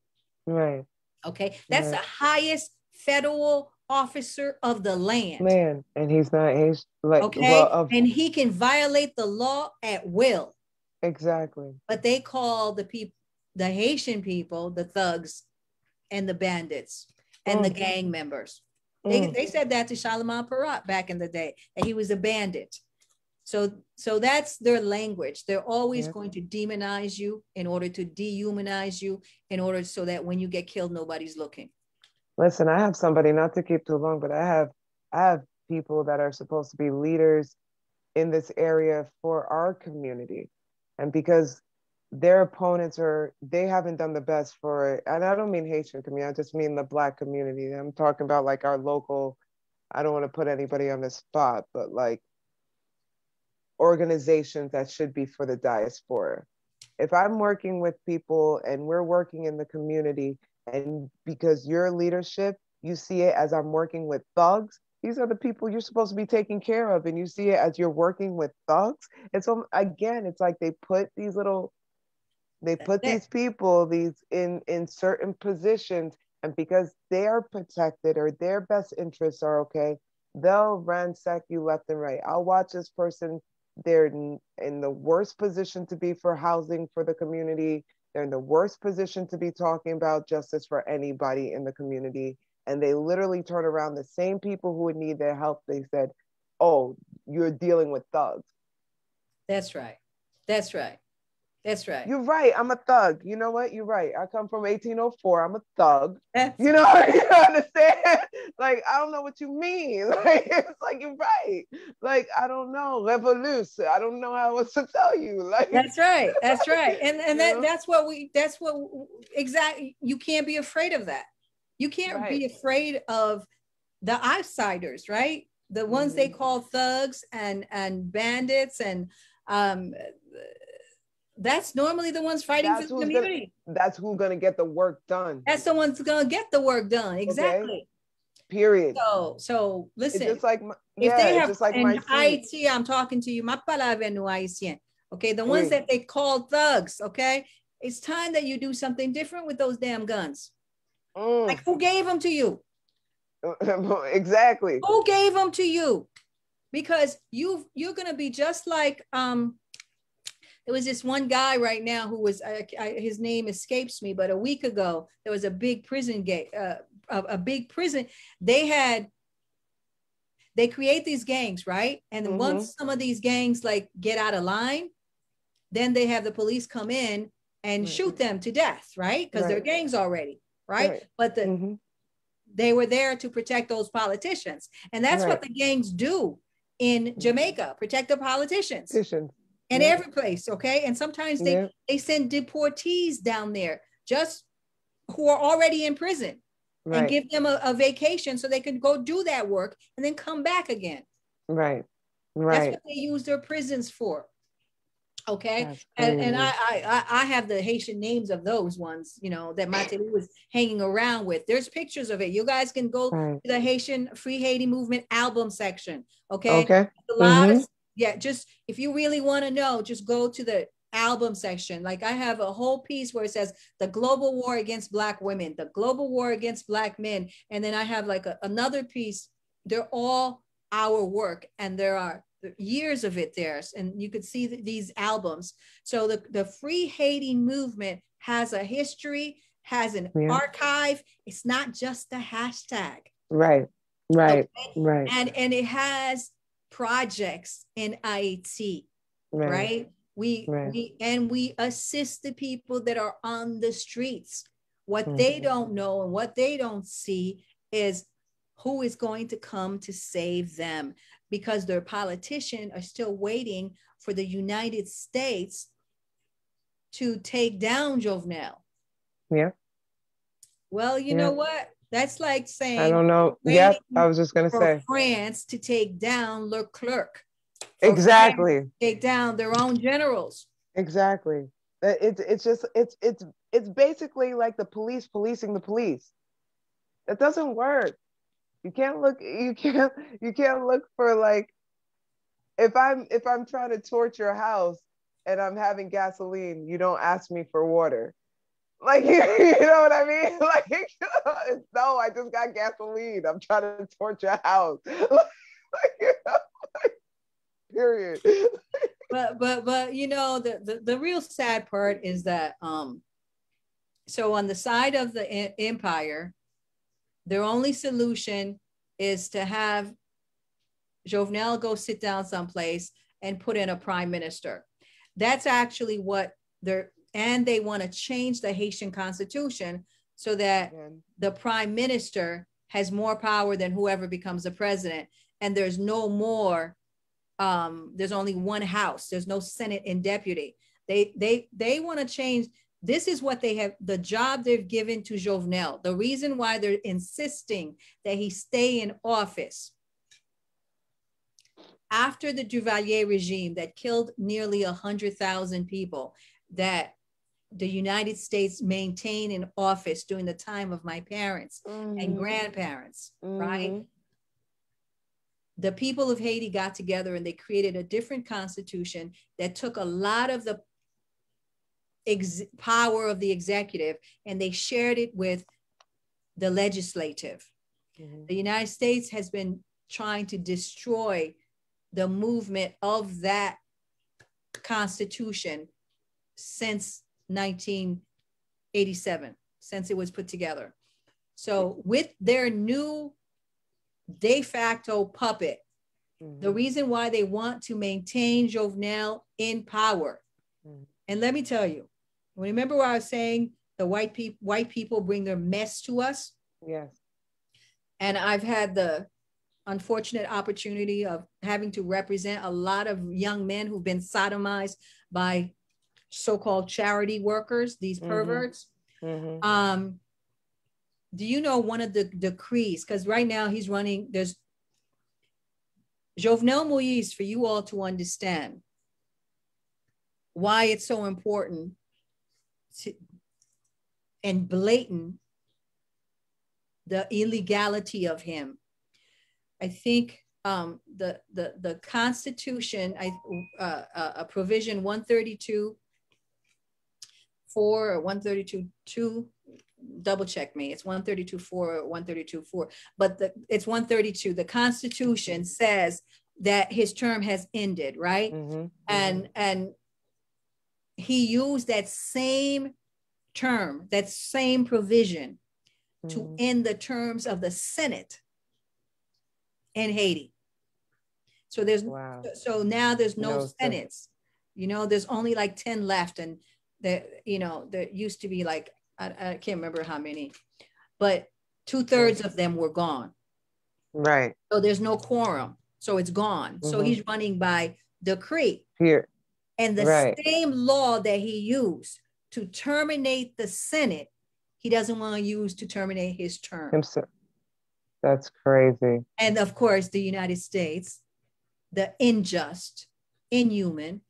Right. Okay. That's the highest federal officer of the land. And he's not Haitian. And he can violate the law at will. Exactly. But they call the Haitian people, the thugs and the bandits and the gang members. They said that to Charlemagne Perrault back in the day, that he was a bandit. So that's their language. They're always going to demonize you in order to dehumanize you, in order so that when you get killed, nobody's looking. Listen, I have somebody, not to keep too long, but I have people that are supposed to be leaders in this area for our community. And because their opponents they haven't done the best for it. And I don't mean Haitian community, I just mean the Black community. I'm talking about like our local, I don't want to put anybody on the spot, but like organizations that should be for the diaspora. If I'm working with people and we're working in the community, and because your leadership, you see it as I'm working with thugs, these are the people you're supposed to be taking care of, and you see it as you're working with thugs. And so again, it's like they put these people in certain positions, and because they are protected or their best interests are okay, they'll ransack you left and right. I'll watch this person, they're in the worst position to be for housing for the community. They're in the worst position to be talking about justice for anybody in the community. And they literally turn around, the same people who would need their help, they said, oh, you're dealing with thugs. That's right. That's right. That's right. You're right. I'm a thug. You know what? You're right. I come from 1804. I'm a thug. You know, you understand? Like, I don't know what you mean. Like, it's like, you're right. Like, I don't know. Revolution. I don't know how else to tell you. Like, that's right. That's right. And that's what exactly, you can't be afraid of that. You can't be afraid of the outsiders, right? The ones they call thugs and bandits, and that's normally the ones fighting for the community. That's who's going to get the work done. That's the ones going to get the work done. Exactly. Okay? Period. So listen. It's just like if they have just like in Haiti, I'm talking to you. Ma palabra no haïtien. Okay, the ones that they call thugs. Okay, it's time that you do something different with those damn guns. Like, who gave them to you? Exactly. Who gave them to you? Because you're gonna be just like there was this one guy right now who was his name escapes me, but a week ago there was a big prison a big prison. They create these gangs, right? And once some of these gangs like get out of line, then they have the police come in and shoot them to death, right? Because they're gangs already, right? But they were there to protect those politicians. And that's what the gangs do in Jamaica, protect the politicians. In every place, okay? And sometimes they send deportees down there, just who are already in prison, and give them a vacation so they can go do that work and then come back again. Right. That's what they use their prisons for. Okay. And I have the Haitian names of those ones, you know, that Martelly was hanging around with. There's pictures of it. You guys can go to the Haitian Free Haiti Movement album section. Okay. A lot of, just if you really want to know, just go to the album section. Like, I have a whole piece where it says the global war against Black women, the global war against Black men. And then I have like another piece. They're all our work, and there are years of it there, and you could see these albums. So the Free Haiti movement has a history, has an archive. It's not just a hashtag. And it has projects in Haiti, right? We assist the people that are on the streets. What they don't know and what they don't see is who is going to come to save them, because their politicians are still waiting for the United States to take down Jovenel. Yeah. Well, you know what? That's like saying, I don't know. Yep, I was just going to say. France to take down Leclerc. Exactly. Take down their own generals. Exactly. It's basically like the police policing the police. That doesn't work. You can't look for, like, if I'm trying to torch your house and I'm having gasoline, you don't ask me for water. Like, you know what I mean? Like, no, I just got gasoline. I'm trying to torch your house. Period. But you know, the real sad part is that so on the side of the empire, their only solution is to have Jovenel go sit down someplace and put in a prime minister. That's actually what they want to change the Haitian constitution so that the prime minister has more power than whoever becomes the president. And there's no more, there's only one house. There's no Senate and deputy. They want to change. This is what they have, the job they've given to Jovenel. The reason why they're insisting that he stay in office after the Duvalier regime that killed nearly 100,000 people, that the United States maintained in office during the time of my parents and grandparents, right? The people of Haiti got together and they created a different constitution that took a lot of the power of the executive and they shared it with the legislative. The United States has been trying to destroy the movement of that constitution since 1987, since it was put together. So with their new de facto puppet, the reason why they want to maintain Jovenel in power, and let me tell you, remember what I was saying, the white people bring their mess to us? Yes. And I've had the unfortunate opportunity of having to represent a lot of young men who've been sodomized by so-called charity workers, these perverts. Do you know one of the decrees, because right now he's running, there's Jovenel Moïse, for you all to understand why it's so important and blatant, the illegality of him. I think the Constitution, a provision 132.4 or 132.2, double check me. It's 132.4 or 132.4, but it's 132. The Constitution says that his term has ended, right? And he used that same term, that same provision to end the terms of the Senate in Haiti. So there's so now there's no Senates. You know, there's only like 10 left, and there used to be like I can't remember how many, but 2/3 of them were gone. Right. So there's no quorum. So it's gone. So he's running by decree. Here. And the same law that he used to terminate the Senate, he doesn't want to use to terminate his term. That's crazy. And of course, the United States, the unjust, inhuman,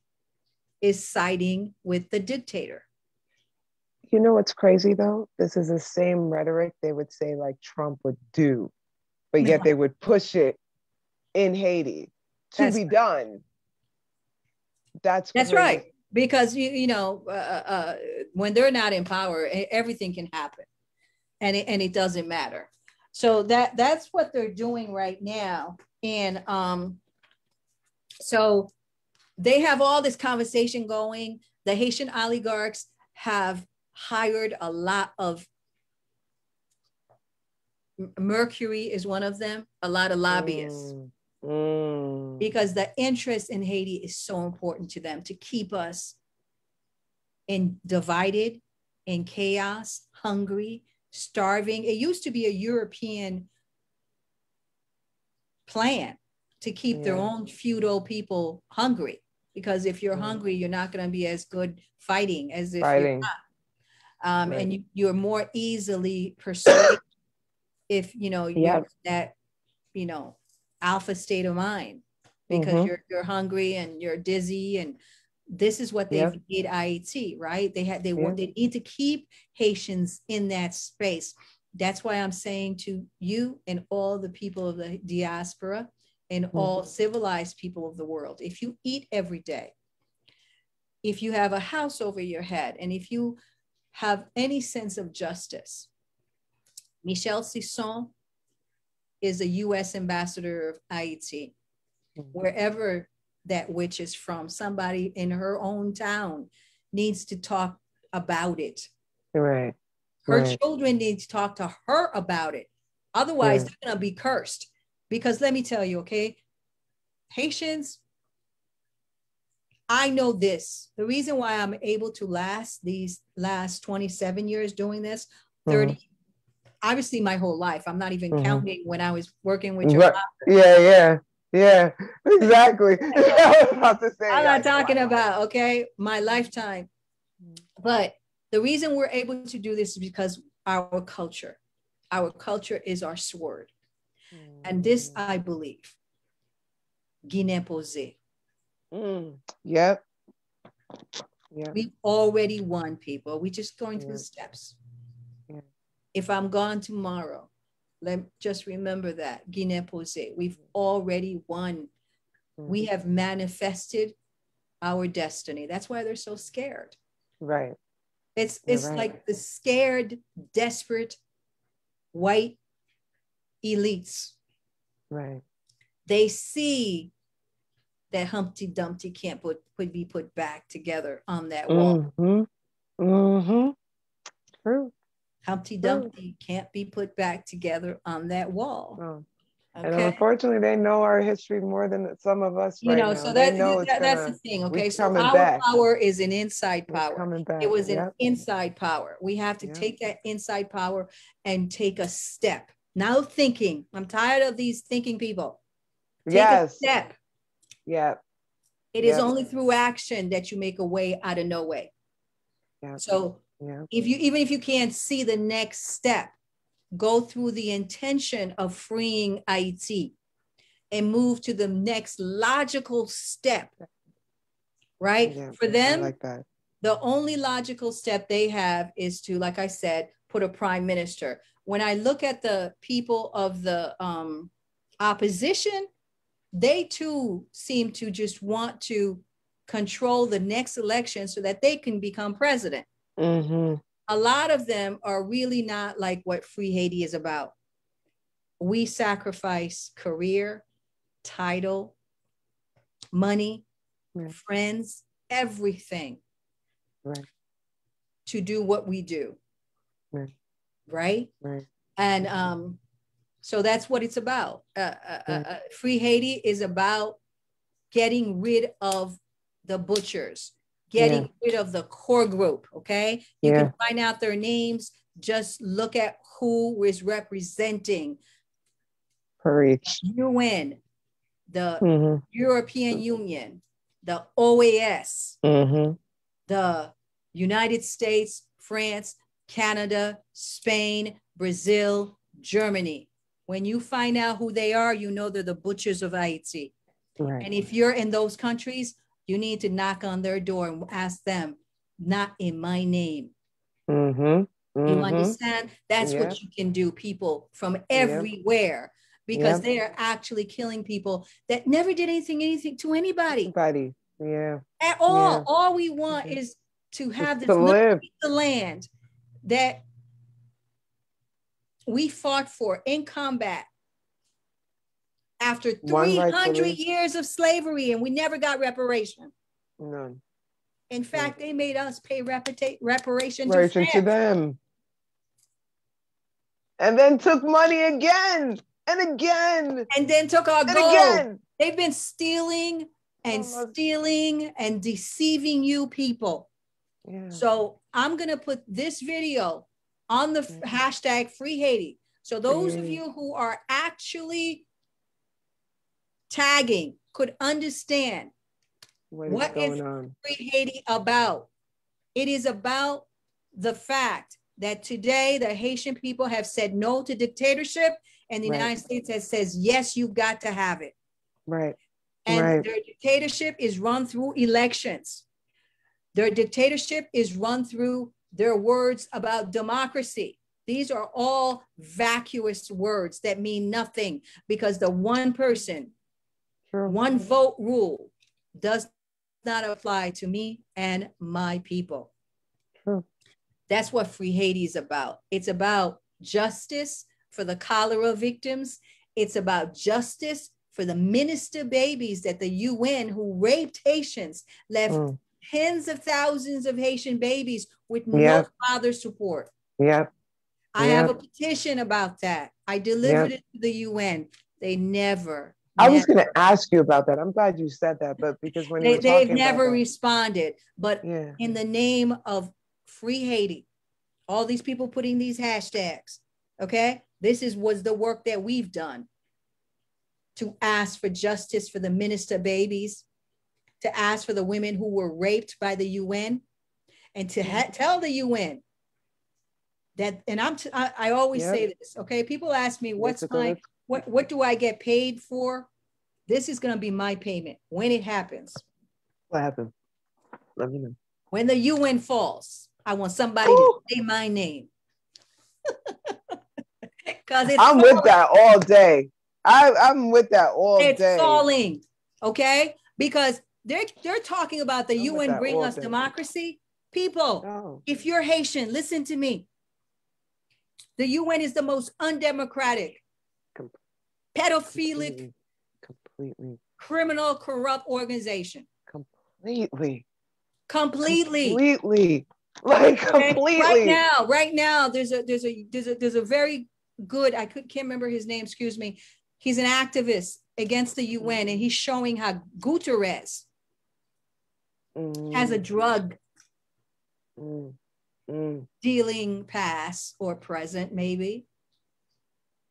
is siding with the dictator. You know what's crazy though? This is the same rhetoric they would say like Trump would do, but yet they would push it in Haiti to be done. That's right. Because when they're not in power, everything can happen, and it doesn't matter. So that's what they're doing right now. And so they have all this conversation going. The Haitian oligarchs have hired a lot of, Mercury is one of them, a lot of lobbyists. Because the interest in Haiti is so important to them, to keep us divided, in chaos, hungry, starving. It used to be a European plan to keep their own feudal people hungry. Because if you're hungry, you're not going to be as good fighting as if you're not. And you're more easily persuaded if, you know, you're that, you know, alpha state of mind, because you're hungry and you're dizzy. And this is what they've made Haiti, right? They need to keep Haitians in that space. That's why I'm saying to you and all the people of the diaspora and all civilized people of the world, if you eat every day, if you have a house over your head, and if you have any sense of justice, Michel Sisson is a U.S. ambassador of Haiti. Wherever that witch is from, somebody in her own town needs to talk about it. Right. Her children need to talk to her about it. Otherwise, they're going to be cursed. Because let me tell you, okay, Haitians, I know this. The reason why I'm able to last these last 27 years doing this, 30, obviously my whole life. I'm not even counting when I was working with your mom. Yeah, exactly. I was about to say, I'm not talking about, okay, my lifetime. But the reason we're able to do this is because our culture is our sword. And this, I believe, Guinée posée. Yep. We've already won, people. We're just going through the steps. If I'm gone tomorrow, just remember that, Guinée posée. We've already won. We have manifested our destiny. That's why they're so scared. Right. It's like the scared, desperate white elites. Right. They see that Humpty Dumpty can't be put back together on that wall. True. Humpty Dumpty can't be put back together on that wall. Okay. And unfortunately, they know our history more than some of us. You know, now. so that's the thing. Okay, so our power is an inside power. It was an inside power. We have to take that inside power and take a step. Now thinking. I'm tired of these thinking people. Take a step. Yeah. It is only through action that you make a way out of no way. So even if you can't see the next step, go through the intention of freeing Haiti and move to the next logical step, right? For them, like that. The only logical step they have is to, like I said, put a prime minister. When I look at the people of the opposition, they too seem to just want to control the next election so that they can become president. A lot of them are really not like what Free Haiti is about. We sacrifice career, title, money, friends, everything to do what we do. Right? And so that's what it's about. Free Haiti is about getting rid of the butchers, getting rid of the core group, okay? You can find out their names. Just look at who is representing UN, the European Union, the OAS, the United States, France, Canada, Spain, Brazil, Germany. When you find out who they are, you know they're the butchers of Haiti. And if you're in those countries, you need to knock on their door and ask them, not in my name. You understand? That's what you can do, people from everywhere, because they are actually killing people that never did anything to anybody. At all. All we want is to have this little piece of land that we fought for in combat after 300 years of slavery, and we never got reparation. None. In fact, they made us pay reparation to them. And then took money again and again. And then took our gold. Again. They've been stealing and deceiving you people. So I'm going to put this video on the hashtag Free Haiti. So those of you who are actually tagging could understand what is Free Haiti about. It is about the fact that today the Haitian people have said no to dictatorship, and the United States has says, yes, you've got to have it. Right. And their dictatorship is run through elections. Their dictatorship is run through their words about democracy. These are all vacuous words that mean nothing, because the one person, one vote rule does not apply to me and my people. That's what Free Haiti is about. It's about justice for the cholera victims. It's about justice for the minister babies that the UN, who raped Haitians, left tens of thousands of Haitian babies with no father support. I have a petition about that. I delivered it to the UN. They never. I was going to ask you about that. I'm glad you said that, but because when they've never responded. But in the name of Free Haiti, all these people putting these hashtags, okay? This was the work that we've done to ask for justice for the minister babies, to ask for the women who were raped by the UN, and to tell the UN that, and I always say this, okay? People ask me, what do I get paid for? This is going to be my payment when it happens. What happens? Let me know. When the UN falls, I want somebody to say my name. Because I'm with that all day. I'm with that all day. It's falling, okay? Because they're talking about the UN bring us democracy. People, if you're Haitian, listen to me. The UN is the most undemocratic, pedophilic, criminal, corrupt organization. Completely. Like completely. Right now, there's a very good, can't remember his name, excuse me. He's an activist against the UN, and he's showing how Guterres has a drug dealing past or present, maybe.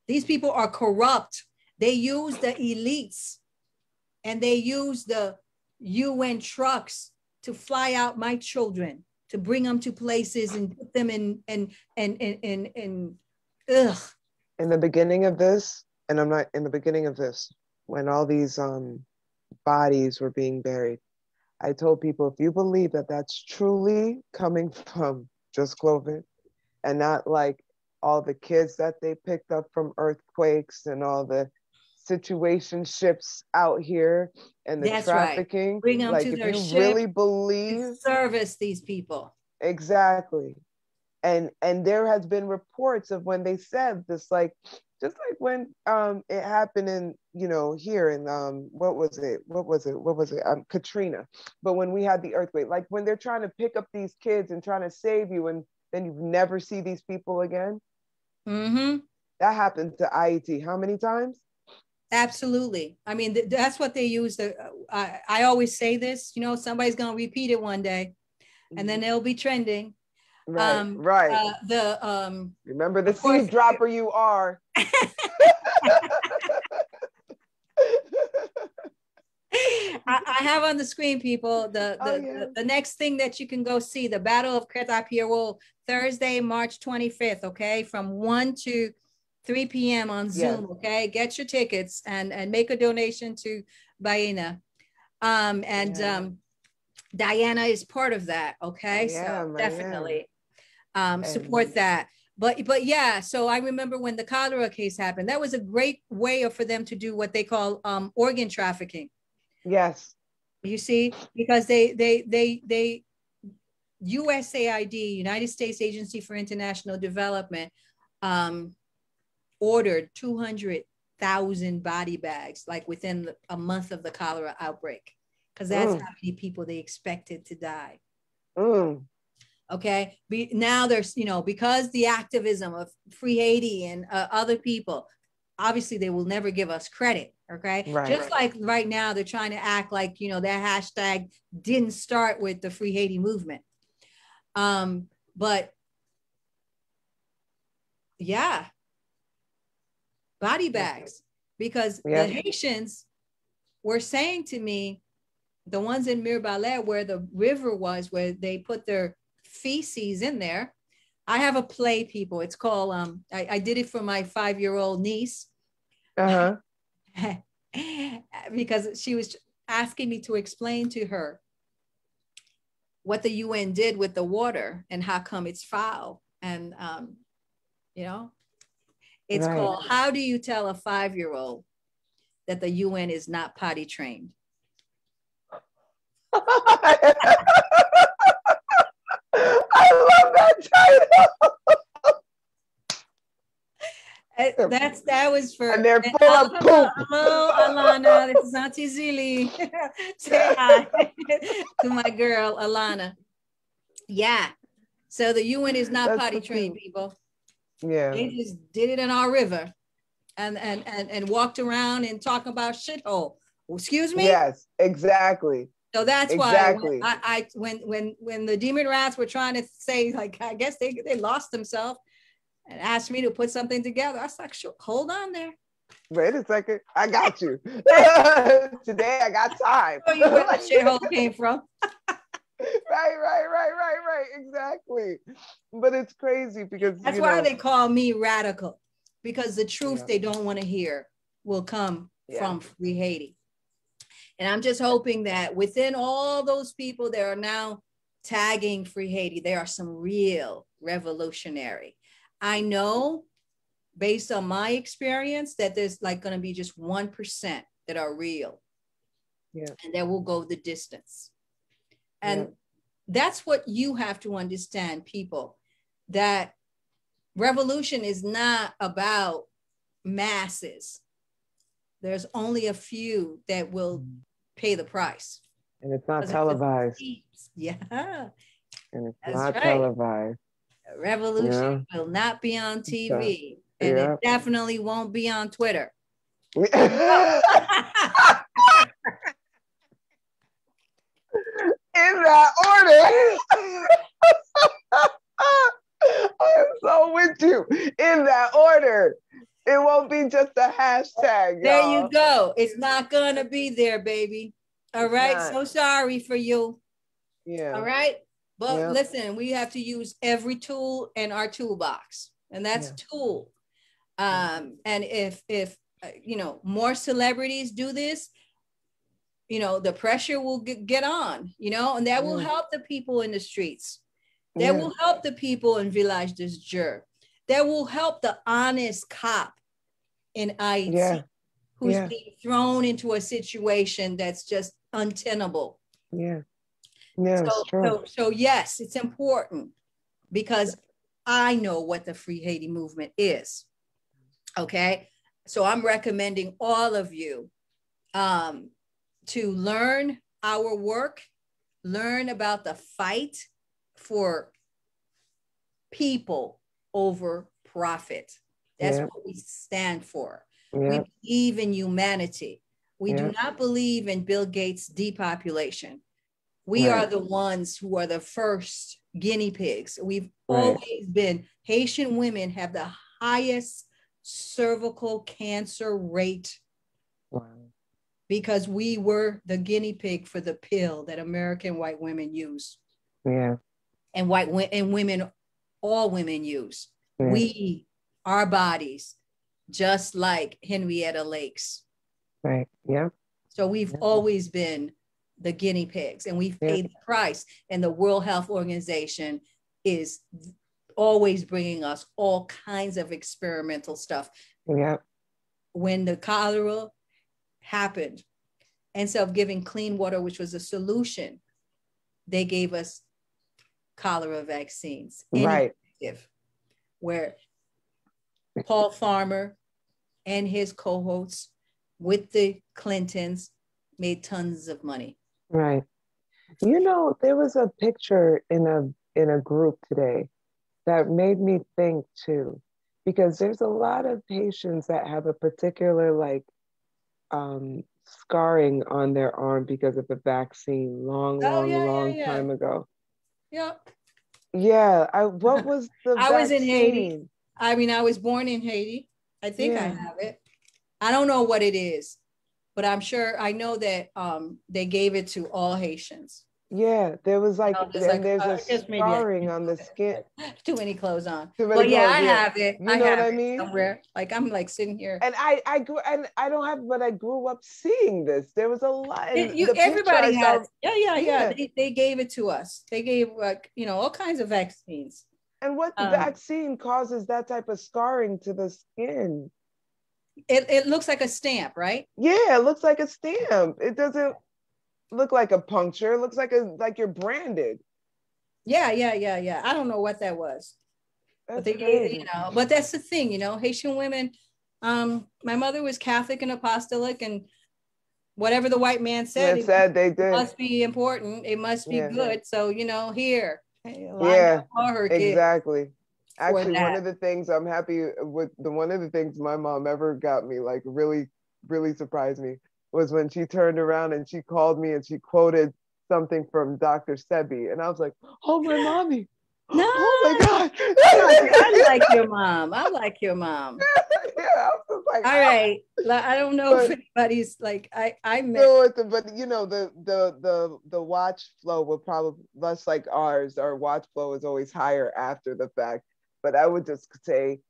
These people are corrupt. They use the elites and they use the UN trucks to fly out my children, to bring them to places and put them in the beginning of this, and I'm not in the beginning of this, when all these bodies were being buried, I told people, if you believe that that's truly coming from just Cloven and not like all the kids that they picked up from earthquakes and all the situationships out here and the trafficking, bring them like to if their you ship, really believe, service these people. Exactly. And there has been reports of when they said this, like just like when it happened in, here in what was it Katrina, but when we had the earthquake, like when they're trying to pick up these kids and trying to save you, and then you never see these people again. That happened to IET how many times? Absolutely. I mean, that's what they use. I always say this, somebody's going to repeat it one day, and then they'll be trending. Right. Remember the seed dropper you are. I have on the screen, people, the next thing that you can go see, the Battle of Cash.App Thursday, March 25th, okay, from 1 to 3 p.m. on Zoom, okay? Get your tickets and make a donation to Baina. Diana is part of that, okay? So definitely support that. But yeah, so I remember when the cholera case happened, that was a great way for them to do what they call organ trafficking. Yes. You see, because they USAID, United States Agency for International Development, ordered 200,000 body bags, like within a month of the cholera outbreak, because that's how many people they expected to die. Okay, now there's, because the activism of Free Haiti and other people, obviously they will never give us credit. Okay, just like right now they're trying to act like, that hashtag didn't start with the Free Haiti movement. But yeah, body bags, because the Haitians were saying to me, the ones in Mirbalet where the river was, where they put their feces in there. I have a play, people. It's called, I did it for my 5-year-old niece. Because she was asking me to explain to her what the UN did with the water and how come it's foul. And, you know, it's called, How Do You Tell a 5-Year-Old That the UN is Not Potty Trained? I love that title. That was for. And they're full of poop. Hello, Alana. This is Auntie Zili. Say hi to my girl, Alana. Yeah. So the UN is not potty trained, people. Yeah. They just did it in our river, and walked around and talk about shithole. Excuse me. Yes, exactly. So that's why when the demon rats were trying to say, like, I guess they lost themselves and asked me to put something together, I was like, sure, hold on there. Wait a second, I got you. Today I got time. Oh, you know where the shithole came from. Right. Exactly. But it's crazy because that's why they call me radical, because the truth they don't want to hear will come from Free Haiti. And I'm just hoping that within all those people that are now tagging Free Haiti, there are some real revolutionary. I know, based on my experience, that there's like going to be just 1% that are real. Yeah. And that will go the distance. And that's what you have to understand, people, that revolution is not about masses. There's only a few that will pay the price. And it's not televised. Yeah. And it's not televised. Revolution will not be on TV. And it definitely won't be on Twitter. In that order. I'm so with you. In that order. It won't be just a hashtag. There you go. It's not gonna be there, baby. All right. So sorry for you. Yeah. All right. But listen, we have to use every tool in our toolbox, and that's tool. And if you know, more celebrities do this, you know, the pressure will get on, you know, and that will help the people in the streets. That will help the people in Village des Jeux. That will help the honest cop in Haiti who's being thrown into a situation that's just untenable. Yeah. Yeah. So yes, it's important because I know what the Free Haiti movement is. Okay. So I'm recommending all of you to learn our work, learn about the fight for people over profit. That's what we stand for. We believe in humanity. We do not believe in Bill Gates' depopulation. We are the ones who are the first guinea pigs. We've always been. Haitian women have the highest cervical cancer rate because we were the guinea pig for the pill that American white women use. Yeah. And women, all women use. Our bodies, just like Henrietta Lake's. Right. Yeah. So we've always been the guinea pigs, and we've paid the price. And the World Health Organization is always bringing us all kinds of experimental stuff. Yeah. When the cholera happened, instead of giving clean water, which was a solution, they gave us cholera vaccines. Where Paul Farmer and his cohorts with the Clintons made tons of money. Right. You know, there was a picture in a group today that made me think too, because there's a lot of patients that have a particular scarring on their arm because of the vaccine long time ago. Yeah. Yeah. What was the vaccine? I was in Haiti. I mean, I was born in Haiti. I think I have it. I don't know what it is, but I'm sure, I know that they gave it to all Haitians. Yeah, there was like, there's a scarring on the skin. Too many clothes on. But yeah, I have it. You know what I mean? Somewhere. Like I'm like sitting here. And I grew, and I don't have, but I grew up seeing this. There was a lot. Everybody has. Yeah. They gave it to us. They gave all kinds of vaccines. And what vaccine causes that type of scarring to the skin? It looks like a stamp, right? Yeah, it looks like a stamp. It doesn't look like a puncture. It looks like you're branded. Yeah. I don't know what that was. But they gave, but that's the thing, Haitian women, my mother was Catholic and apostolic, and whatever the white man said, they did. It must be important. It must be good. So, here. Yeah, exactly. Actually, one of the things I'm happy with, one of the things my mom ever got me, like really, really surprised me, was when she turned around and she called me and she quoted something from Dr. Sebi. And I was like, oh, my mommy. No. Oh my God. I like your mom. Yeah, I was like, all right. I don't know if anybody's like, I met. No, but the watch flow will probably less like ours. Our watch flow is always higher after the fact. But I would just say,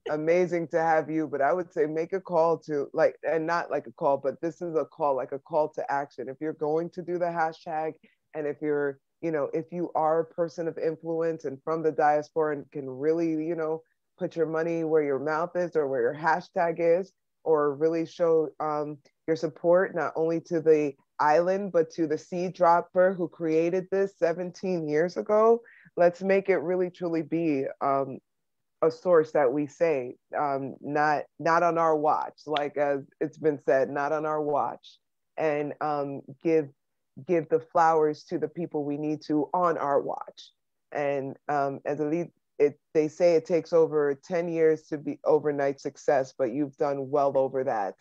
amazing to have you. But I would say make a call to and not like a call, but this is a call, like a call to action. If you're going to do the hashtag, and if you're, if you are a person of influence and from the diaspora and can really, put your money where your mouth is or where your hashtag is, or really show your support, not only to the island, but to the seed dropper who created this 17 years ago, let's make it really truly be a source that we say, not on our watch, like as it's been said, not on our watch, and give the flowers to the people we need to on our watch. And as a lead, they say it takes over 10 years to be overnight success, but you've done well over that.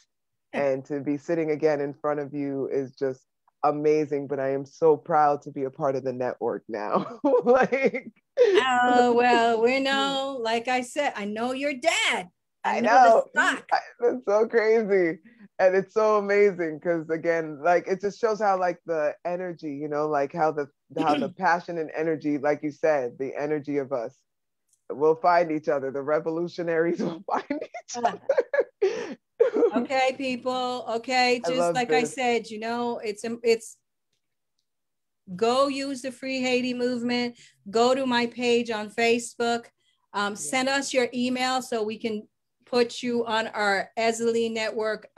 And to be sitting again in front of you is just amazing. But I am so proud to be a part of the network now. Oh, well, we know, like I said, I know your dad. I know. It's so crazy. And it's so amazing because, again, like it just shows how like the energy, like how the passion and energy, like you said, the energy of us will find each other. The revolutionaries will find each other. Okay, people. Okay, just like I said, it's go use the Free Haiti movement. Go to my page on Facebook. Send us your email so we can put you on our Èzili network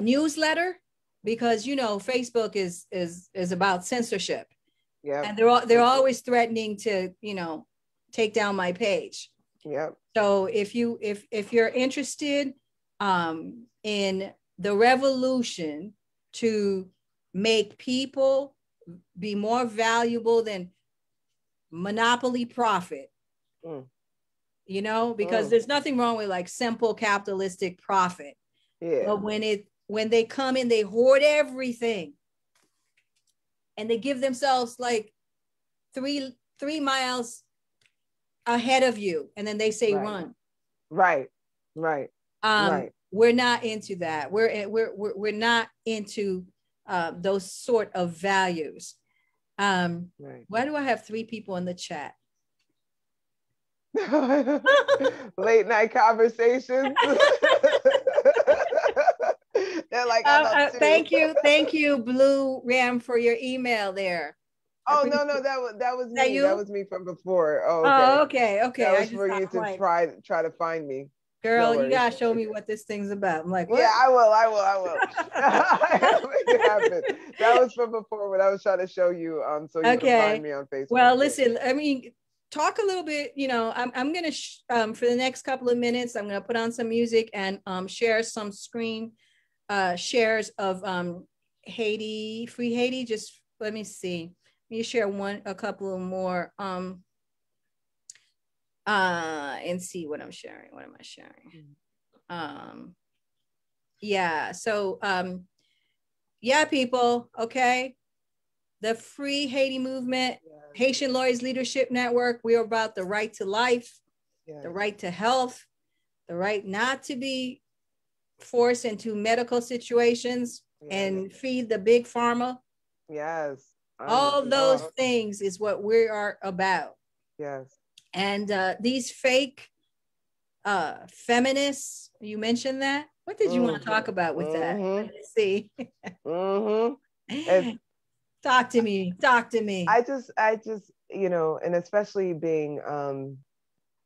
newsletter, because Facebook is about censorship. Yeah, and they're always threatening to take down my page. Yeah. So if you're interested in the revolution to make people be more valuable than monopoly profit, because there's nothing wrong with like simple capitalistic profit. Yeah. But when they come in, they hoard everything, and they give themselves like three miles ahead of you, and then they say run. Right. We're not into that. We're not into those sort of values. Why do I have 3 people in the chat? Late night conversations. They're like, thank you, Blue Ram, for your email there. Oh no, that was me. That was me from before. Oh, okay. That was for you to try to find me. Girl, you gotta show me what this thing's about. I'm like, what? Yeah, I will. I'll make it happen. That was from before when I was trying to show you, so you can find me on Facebook. Well, listen, I mean, talk a little bit. I'm gonna for the next couple of minutes, I'm gonna put on some music and share some screen shares of Haiti, Free Haiti. Just let me see. Let me share a couple of more. And see what I'm sharing. What am I sharing? Yeah. So, yeah, people. Okay. The Free Haiti movement, Haitian Lawyers Leadership Network. We are about the right to life, the right to health, the right not to be force into medical situations and feed the big pharma. Yes. All those things is what we are about. Yes. And these fake feminists, you mentioned that. What did you want to talk about with that? Let's see. Talk to me. I just, you know, and especially being,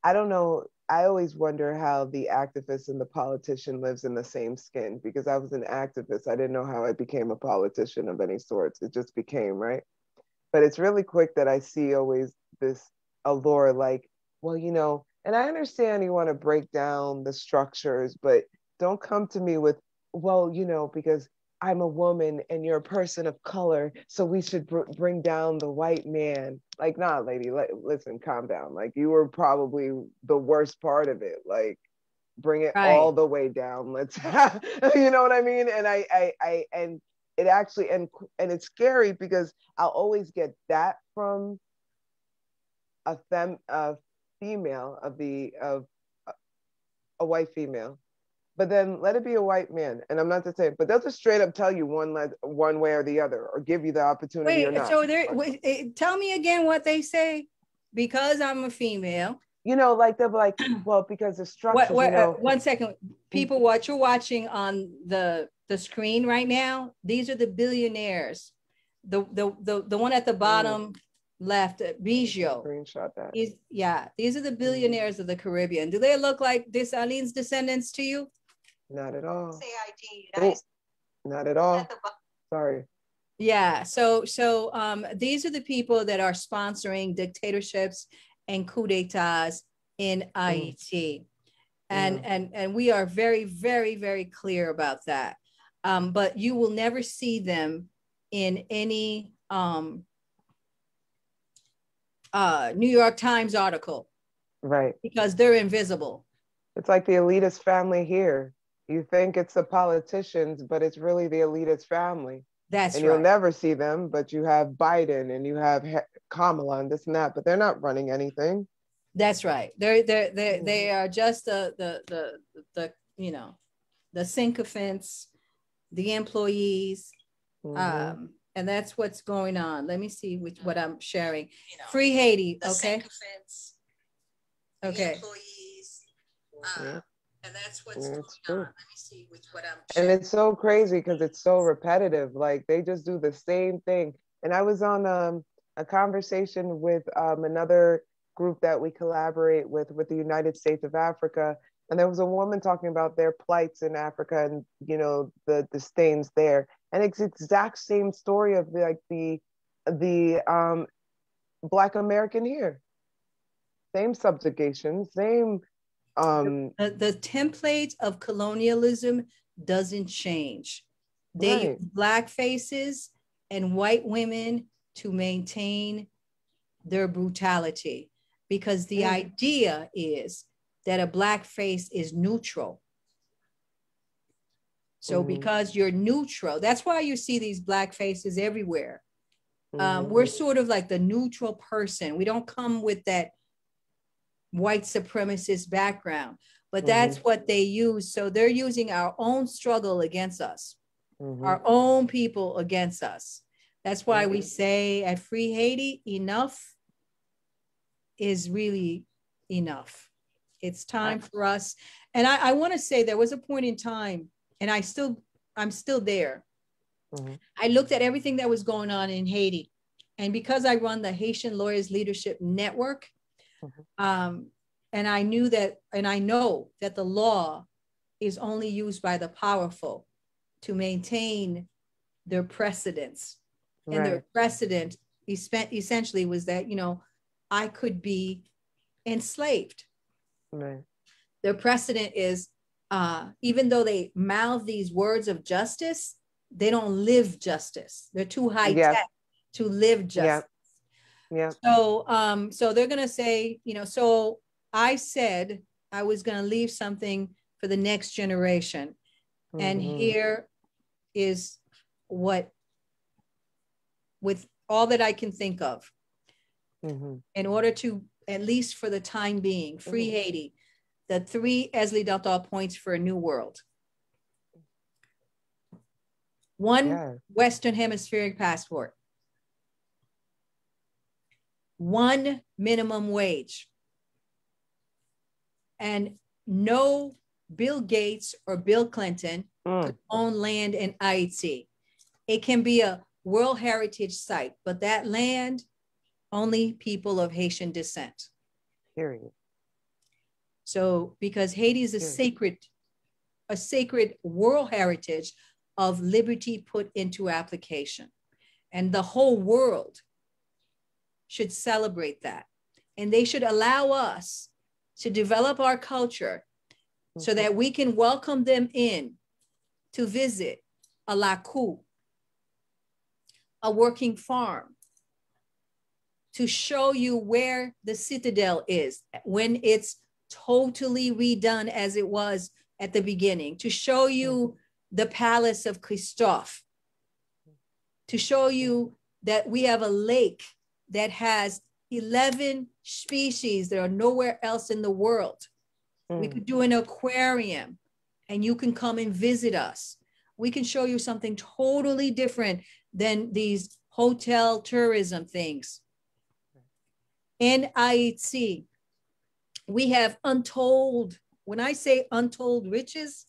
I don't know, I always wonder how the activist and the politician lives in the same skin, because I was an activist. I didn't know how I became a politician of any sorts. It just became, right? But it's really quick that I see always this allure, like, well, you know, and I understand you want to break down the structures, but don't come to me with, well, you know, because I'm a woman and you're a person of color, so we should bring down the white man. Like, nah, lady, listen, calm down. Like, you were probably the worst part of it. Like, bring it all the way down. Let's, you know what I mean? And and it actually, and it's scary because I'll always get that from a female of a white female. But then let it be a white man. And I'm not to say, but they'll just straight up tell you one way or the other, or give you the opportunity or not. So tell me again what they say. Because I'm a female. You know, like they'll be like, well, because the structures, you know. 1 second. People, what you're watching on the screen right now, these are the billionaires. The one at the bottom left, Biggio. Screenshot that. These are the billionaires of the Caribbean. Do they look like Dessalines descendants to you? Not at all. Say ID. Not at all. Sorry. Yeah. So these are the people that are sponsoring dictatorships and coups d'etats in Haiti. And we are very, very, very clear about that. But you will never see them in any New York Times article. Right. Because they're invisible. It's like the elitist family here. You think it's the politicians, but it's really the elitist family. That's and right. You'll never see them, but you have Biden and you have Kamala and this and that, but they're not running anything. That's right. They are just the you know, the sycophants, the employees, and that's what's going on. Let me see what I'm sharing. You know, Free Haiti, okay. Okay. Employees, and that's what's going on. Let me see what I'm sharing. And it's so crazy because it's so repetitive. Like they just do the same thing. And I was on a conversation with another group that we collaborate with the United States of Africa. And there was a woman talking about their plights in Africa and, you know, the disdains there. And it's the exact same story of like the Black American here. Same subjugation, same. The template of colonialism doesn't change. They use Black faces and white women to maintain their brutality, because the idea is that a Black face is neutral. So because you're neutral, that's why you see these Black faces everywhere. We're sort of like the neutral person. We don't come with that white supremacist background, but that's what they use. So they're using our own struggle against us, our own people against us. That's why we say at Free Haiti, enough is really enough. It's time for us. And I want to say there was a point in time, and I'm still there. I looked at everything that was going on in Haiti. And because I run the Haitian Lawyers Leadership Network, and I knew that, and I know that the law is only used by the powerful to maintain their precedence. And their precedent essentially was that, you know, I could be enslaved. Their precedent is, even though they mouth these words of justice, they don't live justice. They're too high tech to live justice. So they're going to say, you know, so I said I was going to leave something for the next generation. And here is what, with all that I can think of, in order to, at least for the time being, free Haiti, the 3 Èzili points for a new world. one Western Hemispheric passport, one minimum wage, and no Bill Gates or Bill Clinton could own land in Haiti. It can be a World Heritage Site, but that land, only people of Haitian descent. Period. So, because Haiti is a sacred world heritage of liberty put into application, and the whole world should celebrate that. And they should allow us to develop our culture so that we can welcome them in to visit a laku, a working farm, to show you where the citadel is when it's totally redone as it was at the beginning, to show you the palace of Christophe, to show you that we have a lake that has 11 species that are nowhere else in the world. We could do an aquarium and you can come and visit us. We can show you something totally different than these hotel tourism things. In Haiti, we have untold, when I say untold riches,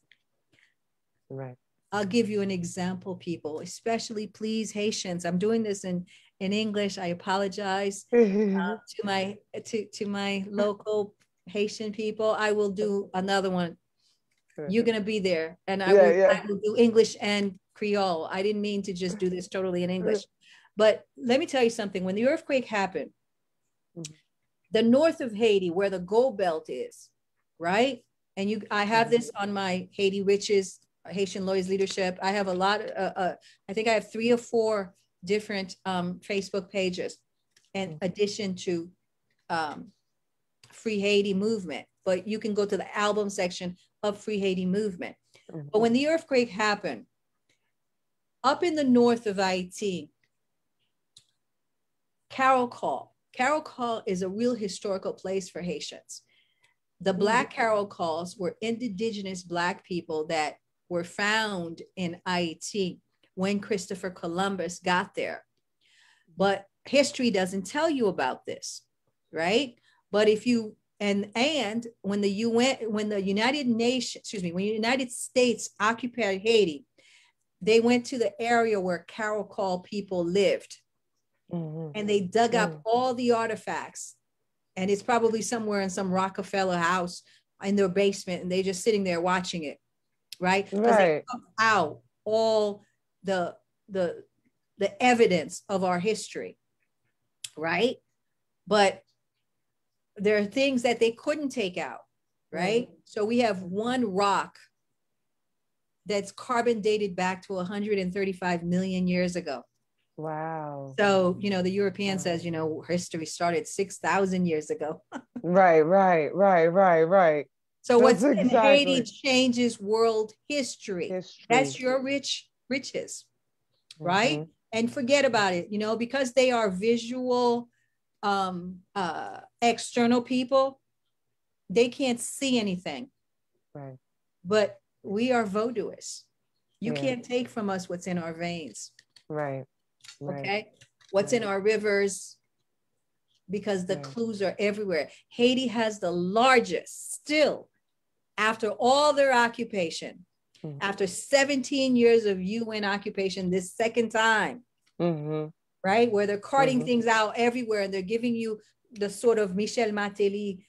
I'll give you an example, people, especially please Haitians. I'm doing this in English. I apologize to my local Haitian people. I will do another one. You're going to be there. And I will do English and Creole. I didn't mean to just do this totally in English. But let me tell you something. When the earthquake happened, the north of Haiti, where the gold belt is, right? And I have this on my Haiti Riches, Haitian Lawyers Leadership. I have a lot, I think I have 3 or 4 different Facebook pages in addition to Free Haiti Movement. But you can go to the album section of Free Haiti Movement. But when the earthquake happened, up in the north of Haiti, Caracol is a real historical place for Haitians. The Black Caracols were indigenous Black people that were found in Haiti when Christopher Columbus got there. But history doesn't tell you about this, right? But if you, and when the United States occupied Haiti, they went to the area where Caracol people lived. And they dug up all the artifacts, and it's probably somewhere in some Rockefeller house in their basement, and they're just sitting there watching it, right? Because they took out all the evidence of our history, right? But there are things that they couldn't take out, right? So we have one rock that's carbon dated back to 135 million years ago. Wow. So, the European says, history started 6,000 years ago. Right. So what's in Haiti changes world history. That's your riches, right? And forget about it, because they are visual, external people, they can't see anything. Right. But we are voodooists. You can't take from us what's in our veins. Right. Okay, what's in our rivers, because the clues are everywhere. Haiti has the largest, still, after all their occupation, after 17 years of UN occupation, this second time, right, where they're carting things out everywhere, and they're giving you the sort of Michel Martelly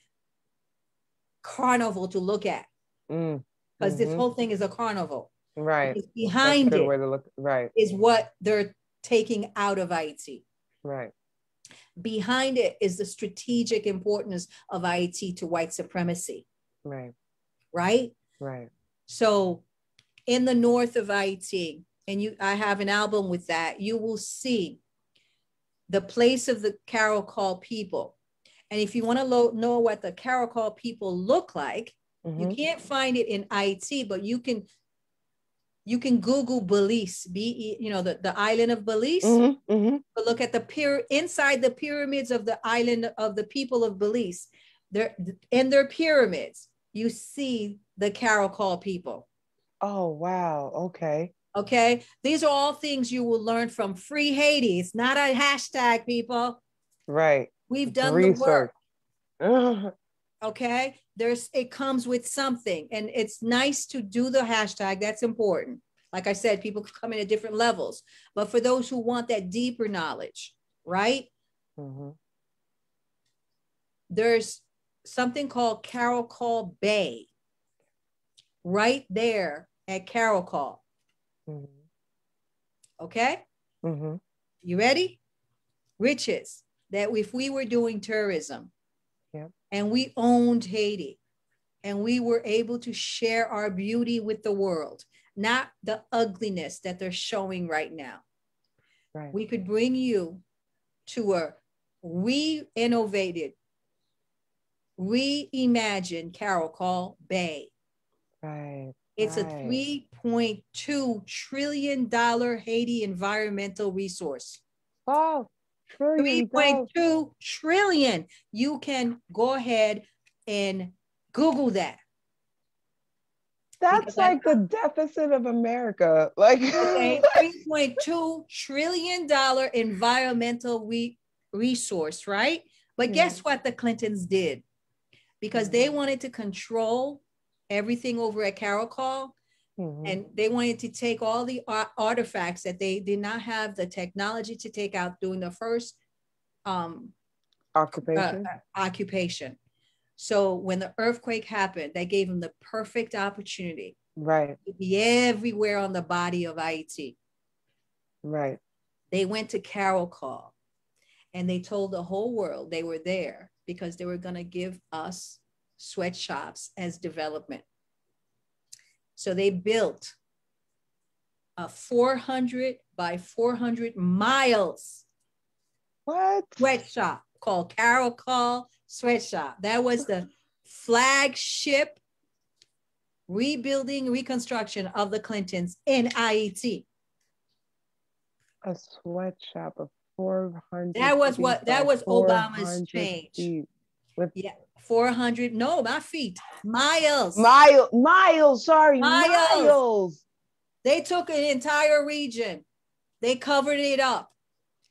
carnival to look at, because this whole thing is a carnival. Right. Because behind it is what they're taking out of Haiti. Right. Behind it is the strategic importance of Haiti to white supremacy. Right. Right? Right. So in the north of Haiti, and I have an album with that, you will see the place of the Caracol people. And if you want to know what the Caracol people look like, you can't find it in Haiti, but you can Google Belize, the island of Belize. But look at inside the pyramids of the island of the people of Belize. In their pyramids, you see the Caracol people. Oh, wow. Okay. Okay. These are all things you will learn from Free Haiti. It's not a hashtag, people. Right. We've done the work. Okay. It comes with something, and it's nice to do the hashtag. That's important. Like I said, people come in at different levels, but for those who want that deeper knowledge, right? There's something called Caracol Bay right there at Caracol. Okay. You ready? Riches that if we were doing tourism, and we owned Haiti, and we were able to share our beauty with the world, not the ugliness that they're showing right now. Right. We could bring you to a re-innovated, reimagined Caracol Bay. Right. It's a $3.2 trillion Haiti environmental resource. Wow. 3.2 trillion. You can go ahead and Google that. That's like the deficit of America. Like, okay, $3.2 trillion environmental resource, right? But guess what the Clintons did? Because they wanted to control everything over at Caracol, and they wanted to take all the artifacts that they did not have the technology to take out during the first occupation. So when the earthquake happened, they gave them the perfect opportunity, right, to be everywhere on the body of Haiti. Right. They went to Caracol, and they told the whole world they were there because they were going to give us sweatshops as development. So they built a 400 by 400 miles sweatshop called Caracol Sweatshop. That was the flagship reconstruction of the Clintons in Haiti. A sweatshop of 400. That was Obama's change. With 400, no, not feet, miles. Sorry, miles. They took an entire region, they covered it up,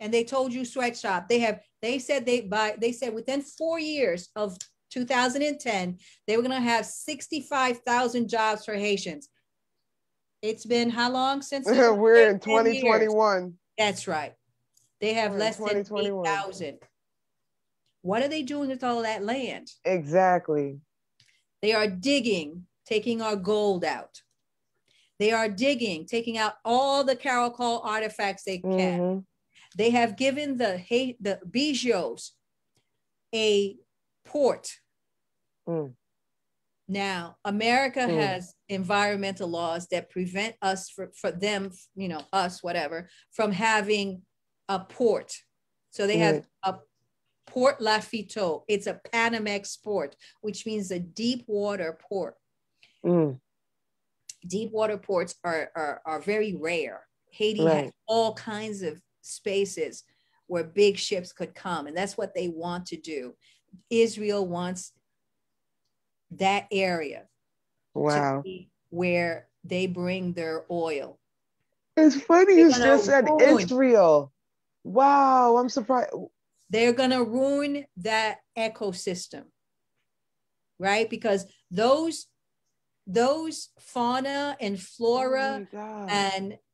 and they told you sweatshop. They said within 4 years of 2010, they were gonna have 65,000 jobs for Haitians. It's been how long since? We're in 2021. Years. That's right. They have less than 8,000. What are they doing with all that land? Exactly. They are digging, taking our gold out. They are digging, taking out all the Caracol artifacts they can. They have given the Bijoux a port. Now, America has environmental laws that prevent us for them, us, whatever, from having a port. So they have a Port Lafiteau. It's a Panamex port, which means a deep water port. Deep water ports are very rare. Haiti has all kinds of spaces where big ships could come, and that's what they want to do. Israel wants that area to be where they bring their oil. It's funny you just said Israel. Wow, I'm surprised. They're going to ruin that ecosystem, right? Because those fauna and flora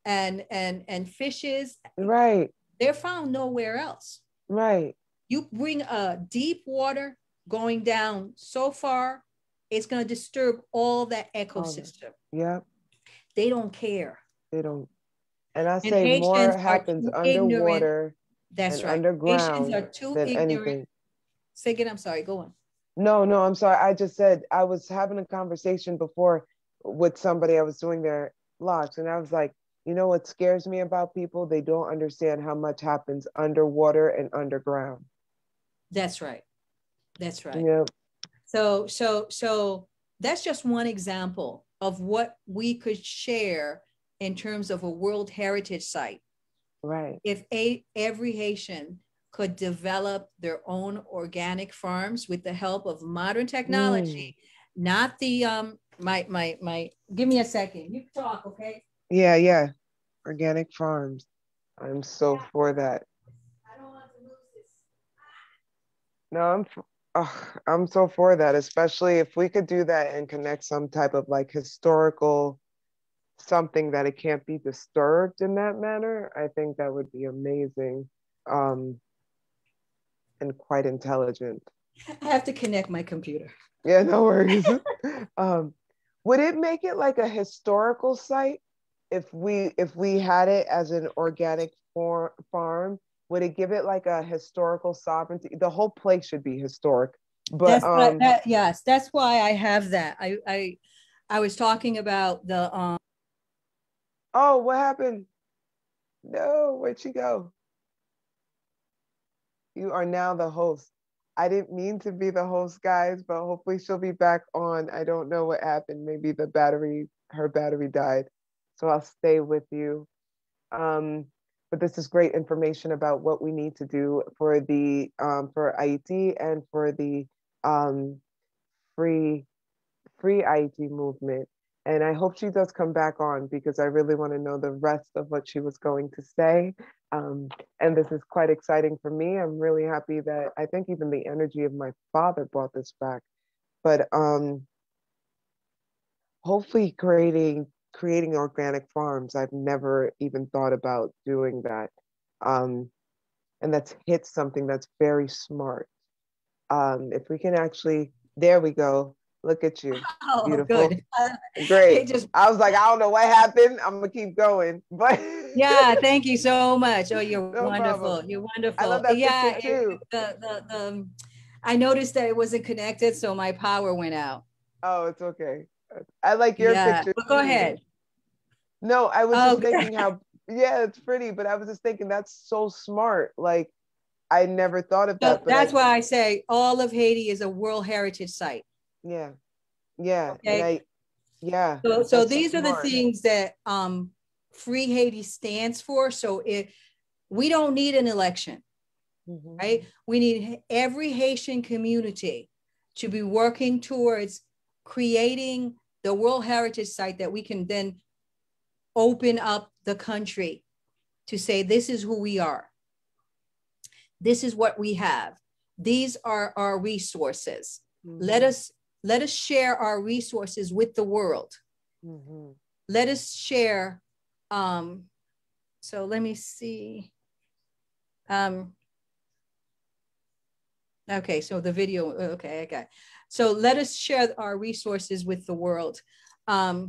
and fishes, right, they're found nowhere else. Right. You bring a deep water going down so far, it's going to disturb all that ecosystem. Yeah. They don't care. They don't. And I say more happens underwater. That's right. Underground Haitians are too than ignorant. anything. Say again, I'm sorry, go on. No, I'm sorry. I just said I was having a conversation before with somebody. I was doing their logs, and I was like, you know what scares me about people? They don't understand how much happens underwater and underground. That's right. That's right. Yeah. So that's just one example of what we could share in terms of a World Heritage Site. Right. If every Haitian could develop their own organic farms with the help of modern technology, not the my give me a second. You talk, okay? Yeah, yeah. Organic farms. I'm so for that. I don't want to lose this. No, I'm so for that, especially if we could do that and connect some type of like historical something that it can't be disturbed in that manner. I think that would be amazing, um, and quite intelligent. I have to connect my computer. Yeah, no worries. um, would it make it like a historical site if we had it as an organic farm? Would it give it like a historical sovereignty? The whole place should be historic. But That's yes, that's why I have that. I was talking about the oh, what happened? No, where'd she go? You are now the host. I didn't mean to be the host, guys, but hopefully she'll be back on. I don't know what happened. Maybe her battery died. So I'll stay with you. Um, but this is great information about what we need to do for Haiti and for the um, free free Haiti movement. And I hope she does come back on because I really want to know the rest of what she was going to say. And this is quite exciting for me. I'm really happy that I think even the energy of my father brought this back. But hopefully creating organic farms. I've never even thought about doing that. And that's hit something that's very smart. If we can actually, there we go. Look at you. oh Beautiful. good. Great. It just I was like, I don't know what happened. I'm gonna keep going, but yeah, thank you so much. Oh, you're no problem. wonderful. You're I love wonderful. that picture Yeah, too. I noticed that it wasn't connected, so my power went out. Oh, it's okay. I like your Yeah, picture but go too. ahead. No, I was Oh, just thinking how, yeah, it's pretty, but I was just thinking that's so smart. Like, I never thought of so that, but that's why I say all of Haiti is a World Heritage Site. yeah, yeah, and Okay, yeah, so that's these are the smart. things that Free Haiti stands for. So we don't need an election, Mm-hmm. right? We need every Haitian community to be working towards creating the World Heritage Site that we can then open up the country to say, this is who we are. This is what we have. These are our resources. Mm-hmm. Let us share our resources with the world. Mm-hmm. Let us share. So let me see. Okay, so the video. Okay, okay. So let us share our resources with the world. I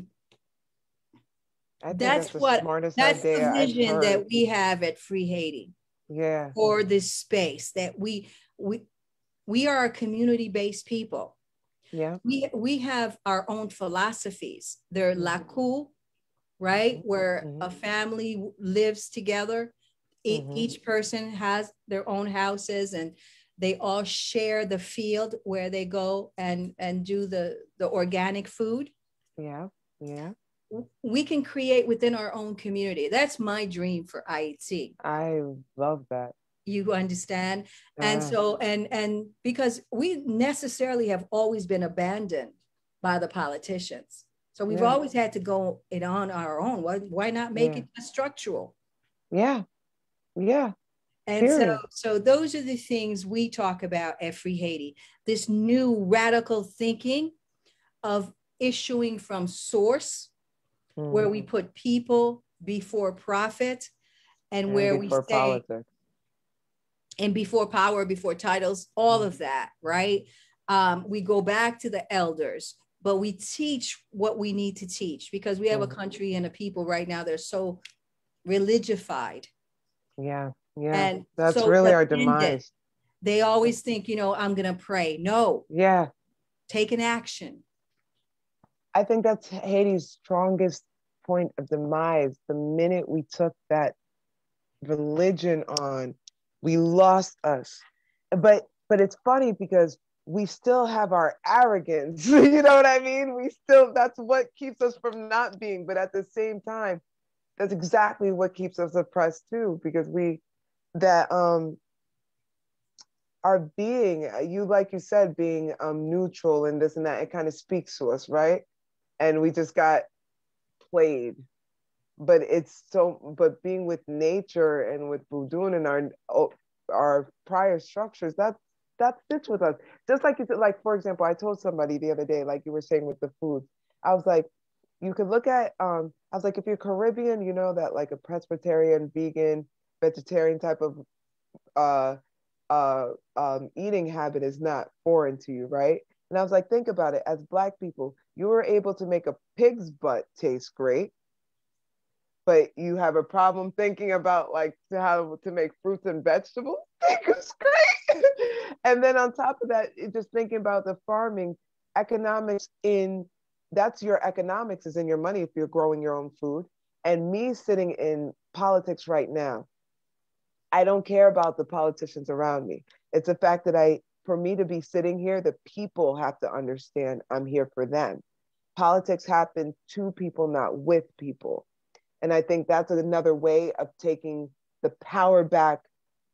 think that's the smartest That's idea the I've vision heard. that we have at Free Haiti. Yeah. For this space that we are a community-based people. Yeah. We have our own philosophies. They're laku, right? Where a family lives together. Each person has their own houses and they all share the field where they go and do the organic food. Yeah. Yeah. We can create within our own community. That's my dream for IET. I love that. You understand? And so, and because we necessarily have always been abandoned by the politicians. So we've always had to go it on our own. Why not make it structural? Yeah. Yeah. And so those are the things we talk about at Free Haiti. This new radical thinking of issuing from source, where we put people before profit, and where we say politics. And before power, before titles, all of that, right? We go back to the elders, but we teach what we need to teach because we have a country and a people right now that are so religified. Yeah, yeah. And that's so really our demise. They always think, I'm going to pray. No. Yeah. Take an action. I think that's Haiti's strongest point of demise. The minute we took that religion on, we lost us. But it's funny because we still have our arrogance. You know what I mean? That's what keeps us from not being. But at the same time, that's exactly what keeps us oppressed too, because our being, like you said, being neutral and this and that, it kind of speaks to us, right? And we just got played. but but being with nature and with Budun and our prior structures, that sits with us. Just like you said, like, for example, I told somebody the other day, like you were saying with the food, I was like, you could look at, I was like, if you're Caribbean, you know that like a Presbyterian, vegan, vegetarian type of eating habit is not foreign to you, right? And I was like, think about it. As Black people, you were able to make a pig's butt taste great, but you have a problem thinking about like how to make fruits and vegetables. It's great. And then on top of that, just thinking about the farming economics that's your economics is in your money if you're growing your own food. And me sitting in politics right now, I don't care about the politicians around me. It's the fact that for me to be sitting here, the people have to understand I'm here for them. Politics happen to people, not with people. And I think that's another way of taking the power back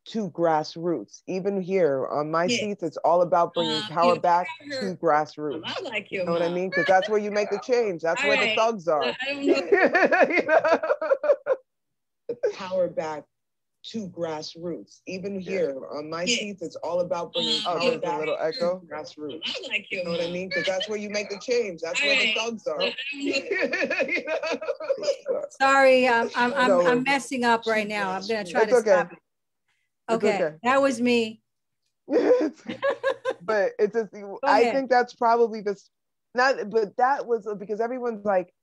to grassroots. Even here on my seats, it's all about bringing power back to grassroots. I like you know what I mean? Because that's where you make the change. That's where the thugs are. I don't know. You know? The power back to grassroots. Even here on my seats, it's all about bringing power back a little echo. To grassroots. I like you. You know what I mean? Because that's where you make the change. That's where the thugs are. You know? Sorry, I'm messing up right now. I'm gonna try to stop it. Okay, that was me. But it's just, I think that's probably but that was because everyone's like,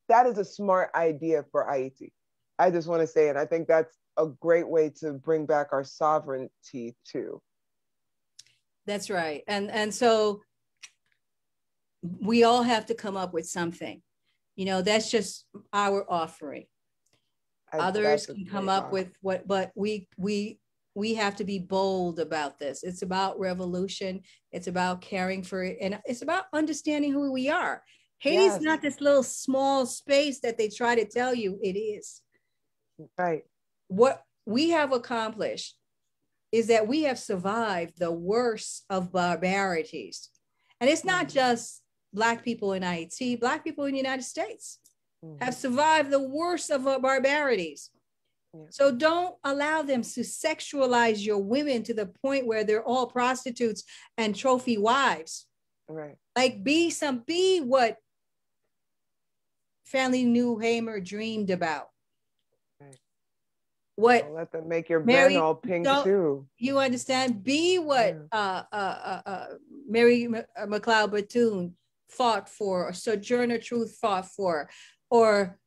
that is a smart idea for Haiti. I just want to say, and I think that's a great way to bring back our sovereignty too. That's right. And so we all have to come up with something. You know, that's just our offering. Others can come up with but we have to be bold about this. It's about revolution. It's about caring for it. And it's about understanding who we are. Haiti's not this little small space that they try to tell you it is. Right. What we have accomplished is that we have survived the worst of barbarities. And it's not just Black people in Haiti, Black people in the United States have survived the worst of barbarities. So don't allow them to sexualize your women to the point where they're all prostitutes and trophy wives. Right. Like be what Fannie Lou Hamer dreamed about. Right. What? Don't let them make your bed all pink too. You understand? Be what Mary McLeod Bethune fought for, or Sojourner Truth fought for, or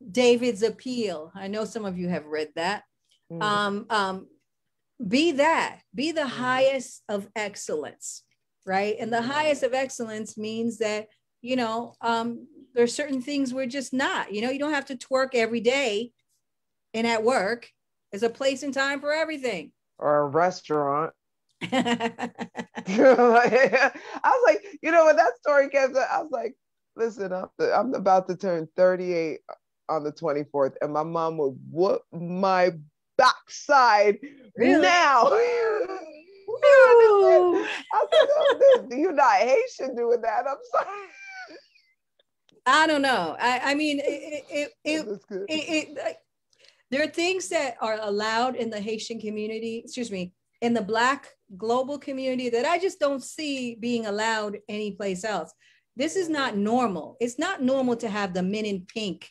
David's Appeal. I know some of you have read that. Be that. Be the highest of excellence, right? And the highest of excellence means that, you know, there's certain things we're just not. You know, you don't have to twerk every day and at work. There's a place and time for everything. Or a restaurant. I was like, you know, when that story came, I was like, listen, I'm about to turn 38 on the 24th, and my mom would whoop my backside now. I said, no, you're not Haitian doing that. I'm sorry. I don't know. I mean, there are things that are allowed in the Haitian community, in the Black global community that I just don't see being allowed anyplace else. This is not normal. It's not normal to have the men in pink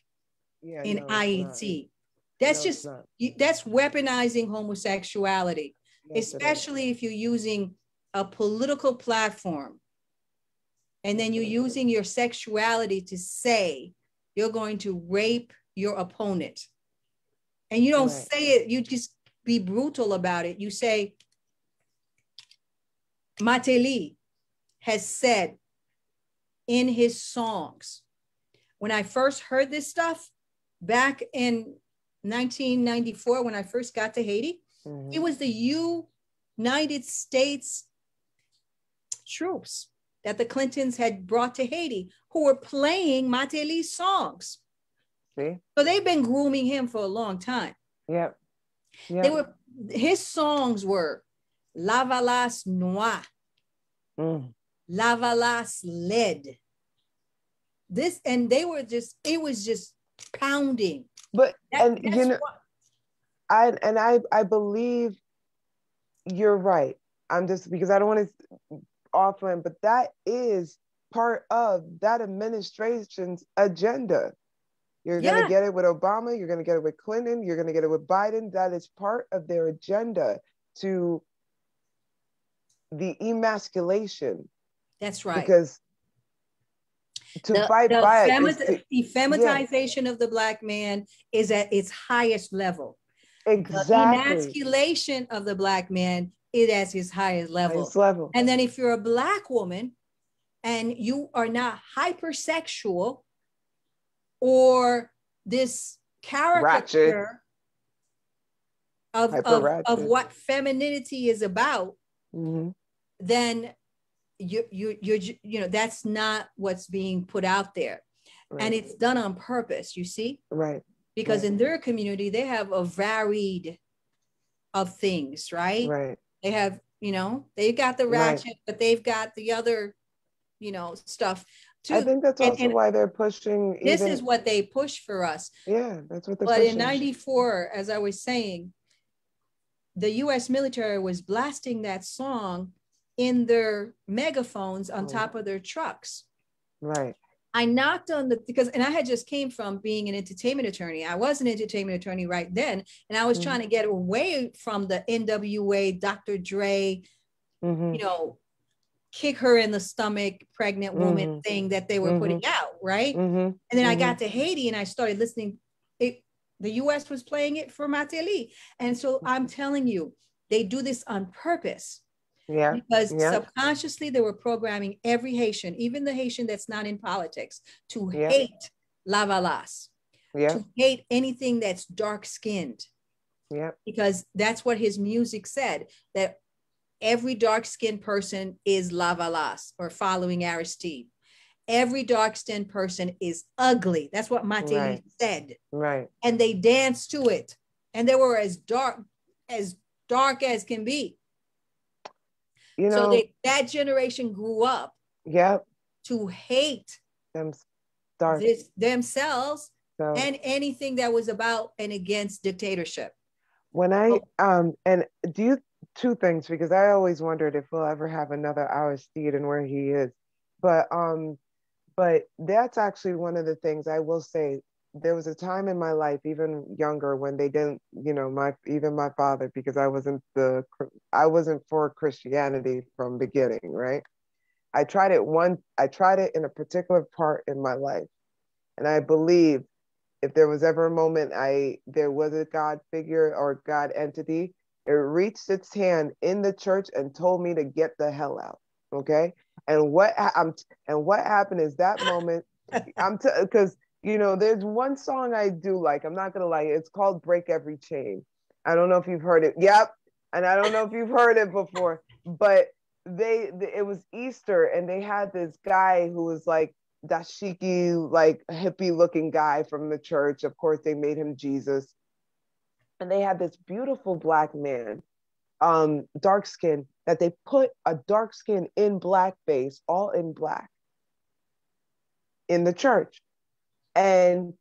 in Haiti. That's that's weaponizing homosexuality, especially if you're using a political platform and then you're using your sexuality to say you're going to rape your opponent. And you don't say it, you just be brutal about it. You say, Mateli has said in his songs, when I first heard this stuff back in 1994, when I first got to Haiti, it was the United States troops that the Clintons had brought to Haiti who were playing Mateli's songs. See? So they've been grooming him for a long time. Yep. His songs were Lavalas Noir, Lavalas Lead, this, and they were just, it was just pounding. But you know, I believe you're right. I'm just, because I don't want to offer him, but that is part of that administration's agenda. You're going to get it with Obama. You're going to get it with Clinton. You're going to get it with Biden. That is part of their agenda, to the emasculation. That's right. Because to fight back, the femitization of the Black man is at its highest level. Exactly. The emasculation of the Black man is at its highest level. And then if you're a Black woman and you are not hypersexual, or this caricature of what femininity is about, then you know, that's not what's being put out there. And it's done on purpose, you see? Because in their community, they have a varied of things, right? They have, you know, they've got the ratchet, but they've got the other, you know, stuff too. I think that's also why they're pushing. This is what they push for us. Yeah, that's what they're pushing. But in '94, as I was saying, the U.S. military was blasting that song in their megaphones on top of their trucks. I knocked on and I had just came from being an entertainment attorney. I was an entertainment attorney right then. And I was trying to get away from the NWA, Dr. Dre, you know, kick her in the stomach, pregnant woman thing that they were putting out, right? And then I got to Haiti and I started listening. The US was playing it for Mateli. And so I'm telling you, they do this on purpose. Because subconsciously they were programming every Haitian, even the Haitian that's not in politics, to hate Lavalas, to hate anything that's dark-skinned. Because that's what his music said, that every dark-skinned person is Lavalas or following Aristide. Every dark-skinned person is ugly. That's what Mateli said. And they danced to it. And they were as dark as can be. You know, so that generation grew up to hate themselves and anything that was about and against dictatorship. When I and do you two things, because I always wondered if we'll ever have another Aristide and where he is, but that's actually one of the things I will say. There was a time in my life, even younger, when they didn't, you know, even my father, because I wasn't for Christianity from beginning, right? I tried it in a particular part in my life. And I believe if there was ever a moment there was a God figure or God entity, it reached its hand in the church and told me to get the hell out. Okay. And what happened is that moment, because you know, there's one song I do like, I'm not gonna lie, it's called Break Every Chain. I don't know if you've heard it. And I don't know if you've heard it before, but it was Easter and they had this guy who was like dashiki, like hippie looking guy from the church. Of course, they made him Jesus. And they had this beautiful Black man, dark skin, that they put a dark skin in blackface, all in black, in the church. And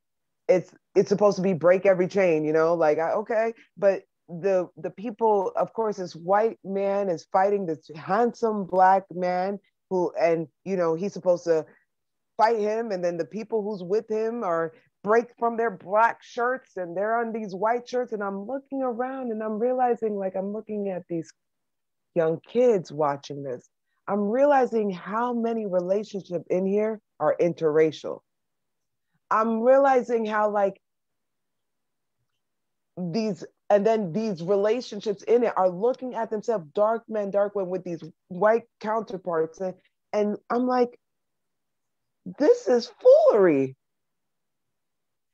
it's supposed to be break every chain, you know, like, okay, but the people, of course, this white man is fighting this handsome Black man who, and you know, he's supposed to fight him, and then the people who's with him are break from their black shirts and they're on these white shirts, and I'm looking around and I'm realizing, like, I'm looking at these young kids watching this, I'm realizing how many relationships in here are interracial. I'm realizing how, like, these relationships in it are looking at themselves, dark men, dark women, with these white counterparts. And I'm like, this is foolery.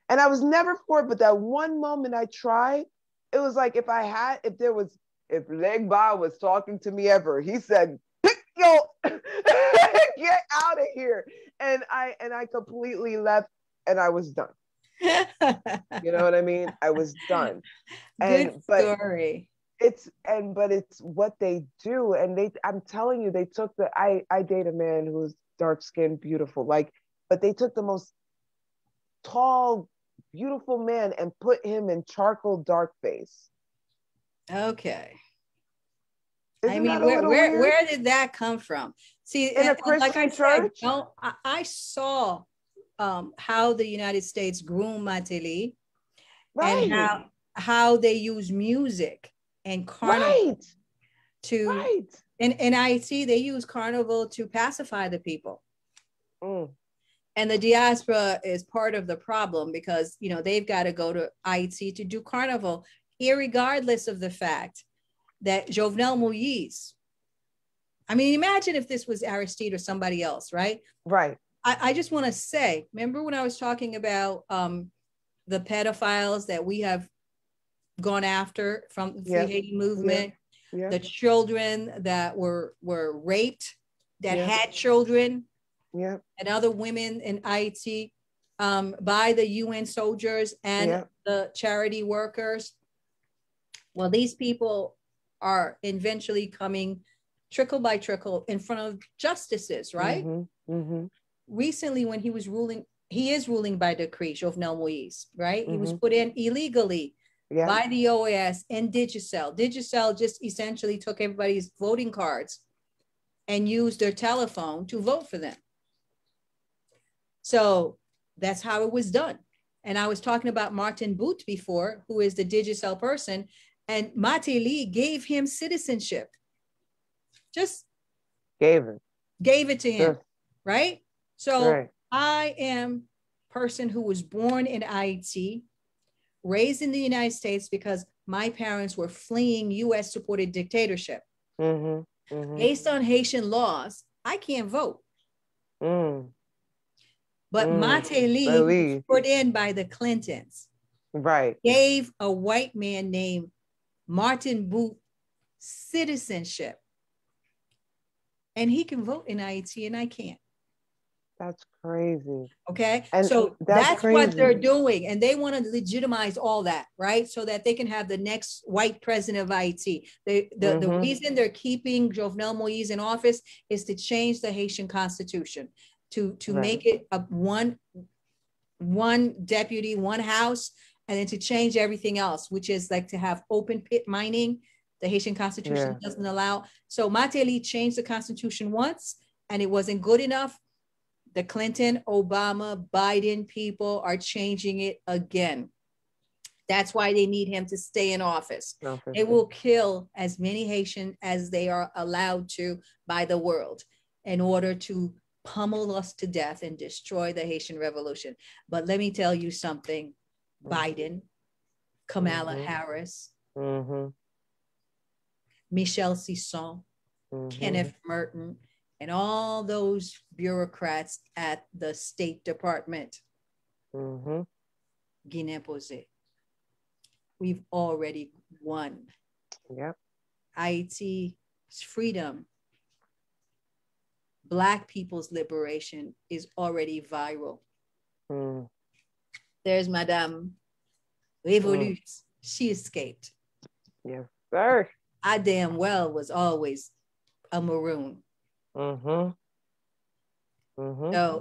And I was never for it, but that one moment I tried, it was like if Legba was talking to me ever, he said, yo, get out of here. And I completely left and I was done. You know what I mean? I was done. Good story. But it's what they do. And I'm telling you, they took I date a man who's dark skinned, beautiful. Like, but they took the most tall, beautiful man and put him in charcoal dark face. Okay. Isn't that a little weird? Where did that come from? See, in a Christian church? I saw how the United States groomed Mateli, right. And how they use music and carnival to and I see they use carnival to pacify the people. And the diaspora is part of the problem because, you know, they've got to go to Haiti to do carnival, irregardless of the fact that Jovenel Moïse, I mean, imagine if this was Aristide or somebody else, right? Right. I just want to say, remember when I was talking about the pedophiles that we have gone after from the Free Haiti movement, the children that were raped, that had children, and other women in Haiti by the UN soldiers and the charity workers. Well, these people are eventually coming trickle by trickle in front of justices, right? Recently, when he was ruling, he is ruling by decree, Jovenel Moïse, right? He was put in illegally by the OAS and Digicel. Digicel just essentially took everybody's voting cards and used their telephone to vote for them. So that's how it was done. And I was talking about Martin Boot before, who is the Digicel person, and Mateli gave him citizenship. Just gave it to him, right? So I am a person who was born in Haiti, raised in the United States because my parents were fleeing US supported dictatorship. Based on Haitian laws, I can't vote. But Mateli was put in by the Clintons. Gave a white man named Martin Boot citizenship. And he can vote in Haiti and I can't. That's crazy. Okay. And so that's what they're doing. And they want to legitimize all that, right? So that they can have the next white president of Haiti. The reason they're keeping Jovenel Moïse in office is to change the Haitian constitution, to make it a one deputy, one house, and then to change everything else, which is like to have open pit mining. The Haitian constitution doesn't allow. So Mateli changed the constitution once and it wasn't good enough. The Clinton, Obama, Biden people are changing it again. That's why they need him to stay in office. They will kill as many Haitians as they are allowed to by the world in order to pummel us to death and destroy the Haitian revolution. But let me tell you something, Biden, Kamala Harris, Michel Sisson, Kenneth Merton, and all those bureaucrats at the State Department. Guinée-Posé. We've already won. Haiti's freedom, Black people's liberation is already viral. There's Madame Révolute. She escaped. Yes, sir. I damn well was always a maroon. So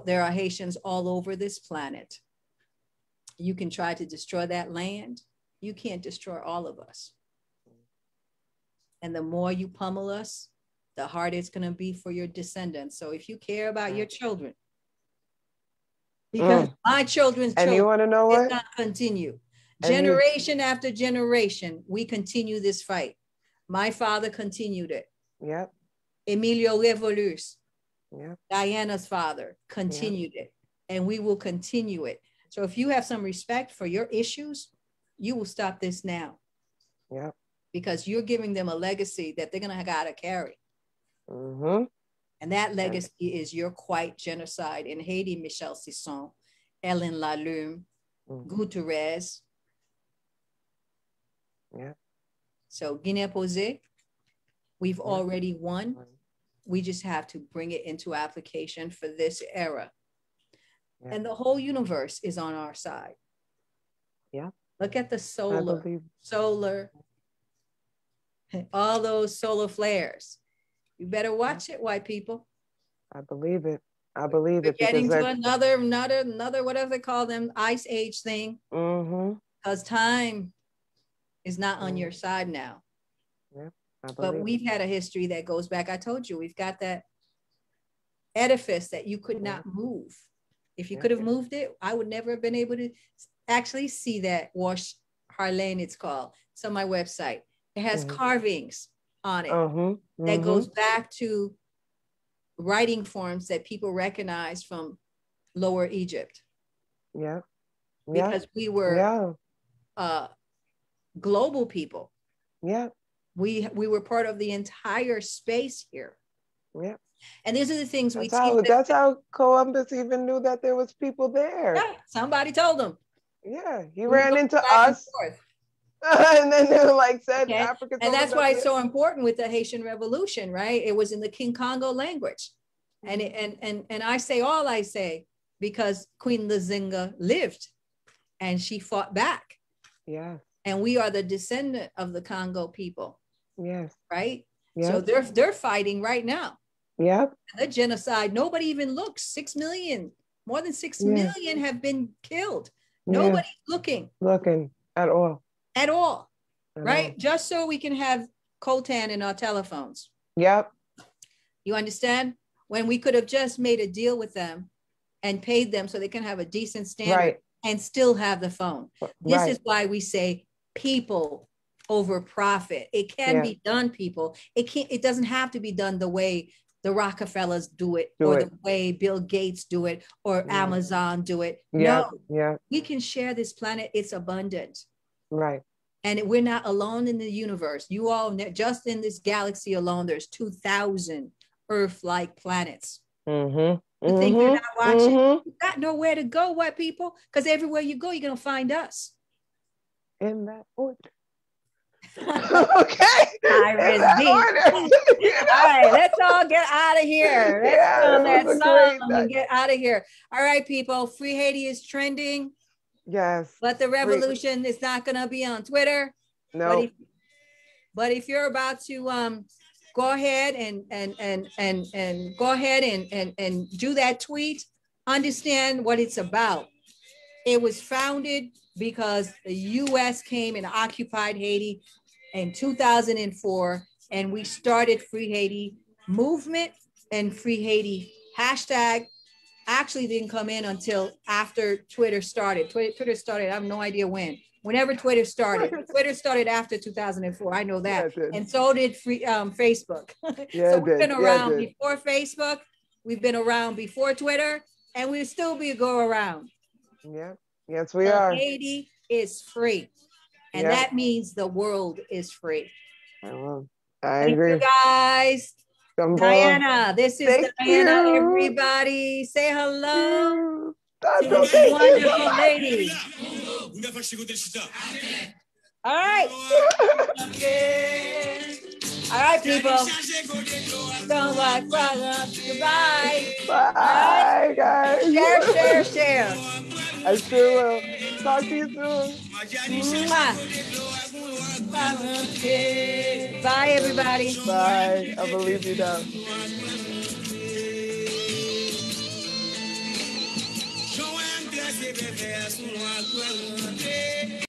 there are Haitians all over this planet. You can try to destroy that land. You can't destroy all of us. And the more you pummel us, the harder it's going to be for your descendants. So if you care about your children, because my children's children, you want to know what? Did not continue. Generation after generation, we continue this fight. My father continued it. Emilio Revolus, Diana's father, continued it. And we will continue it. So if you have some respect for your issues, you will stop this now. Because you're giving them a legacy that they're going to gotta carry. And that legacy is your white genocide in Haiti, Michel Sisson, Ellen Lalume, Guterres. So Guinée-Posé, we've already won. We just have to bring it into application for this era. And the whole universe is on our side. Look at the solar, all those solar flares. You better watch it, white people. I believe it. I believe We're it. Getting to another, whatever they call them, ice age thing. Because time is not on your side now. Yeah, but we've had a history that goes back. I told you, we've got that edifice that you could not move. If you could have moved it, I would never have been able to actually see that Wash Harlane, it's called. It's on my website. It has carvings on it that goes back to writing forms that people recognize from Lower Egypt. Yeah. Because we were global people. Yeah. We were part of the entire space here. Yeah. And these are the things we teach. That's how Columbus even knew that there was people there. Yeah, somebody told him. Yeah, he ran into us. And then they were like, said Africa. And that's why it's so important with the Haitian Revolution, right? It was in the King Congo language. And I say all I say because Queen Nzinga lived and she fought back. Yeah. And we are the descendant of the Congo people. Yes. Right? Yep. So they're fighting right now. Yep. The genocide, nobody even looks. 6 million, more than 6 million have been killed. Nobody's looking at all. At all. Right? Just so we can have coltan in our telephones. Yep. You understand? When we could have just made a deal with them and paid them so they can have a decent standard and still have the phone. This is why we say people over profit. It can be done, people. It doesn't have to be done the way the Rockefellers do it, the way Bill Gates do it, or Amazon do it. No, we can share this planet. It's abundant. Right. And we're not alone in the universe. You all, just in this galaxy alone, there's 2,000 Earth-like planets. You think you're not watching? You got nowhere to go, white people, because everywhere you go, you're going to find us. In that order. Okay. All right, let's all get out of here. Let's go that song and get out of here. All right, people. Free Haiti is trending. Yes. But the revolution is not going to be on Twitter. No. But if you're about to go ahead and go ahead and do that tweet, understand what it's about. It was founded because the U.S. came and occupied Haiti in 2004, and we started Free Haiti movement, and Free Haiti hashtag actually didn't come in until after Twitter started. Twitter started, I have no idea when. Whenever Twitter started. Twitter started after 2004, I know that. And so did Facebook. So we've been around before Facebook, we've been around before Twitter, and we'll still go around. Yeah, yes we are. Haiti is free. And that means the world is free. I agree. Thank you guys. Diana, this is Diana, everybody. Say hello to this wonderful lady. All right. All right, people. Don't like goodbye. Bye, guys. Share. I sure will. Talk to you soon. Bye, everybody. Bye. I believe you now.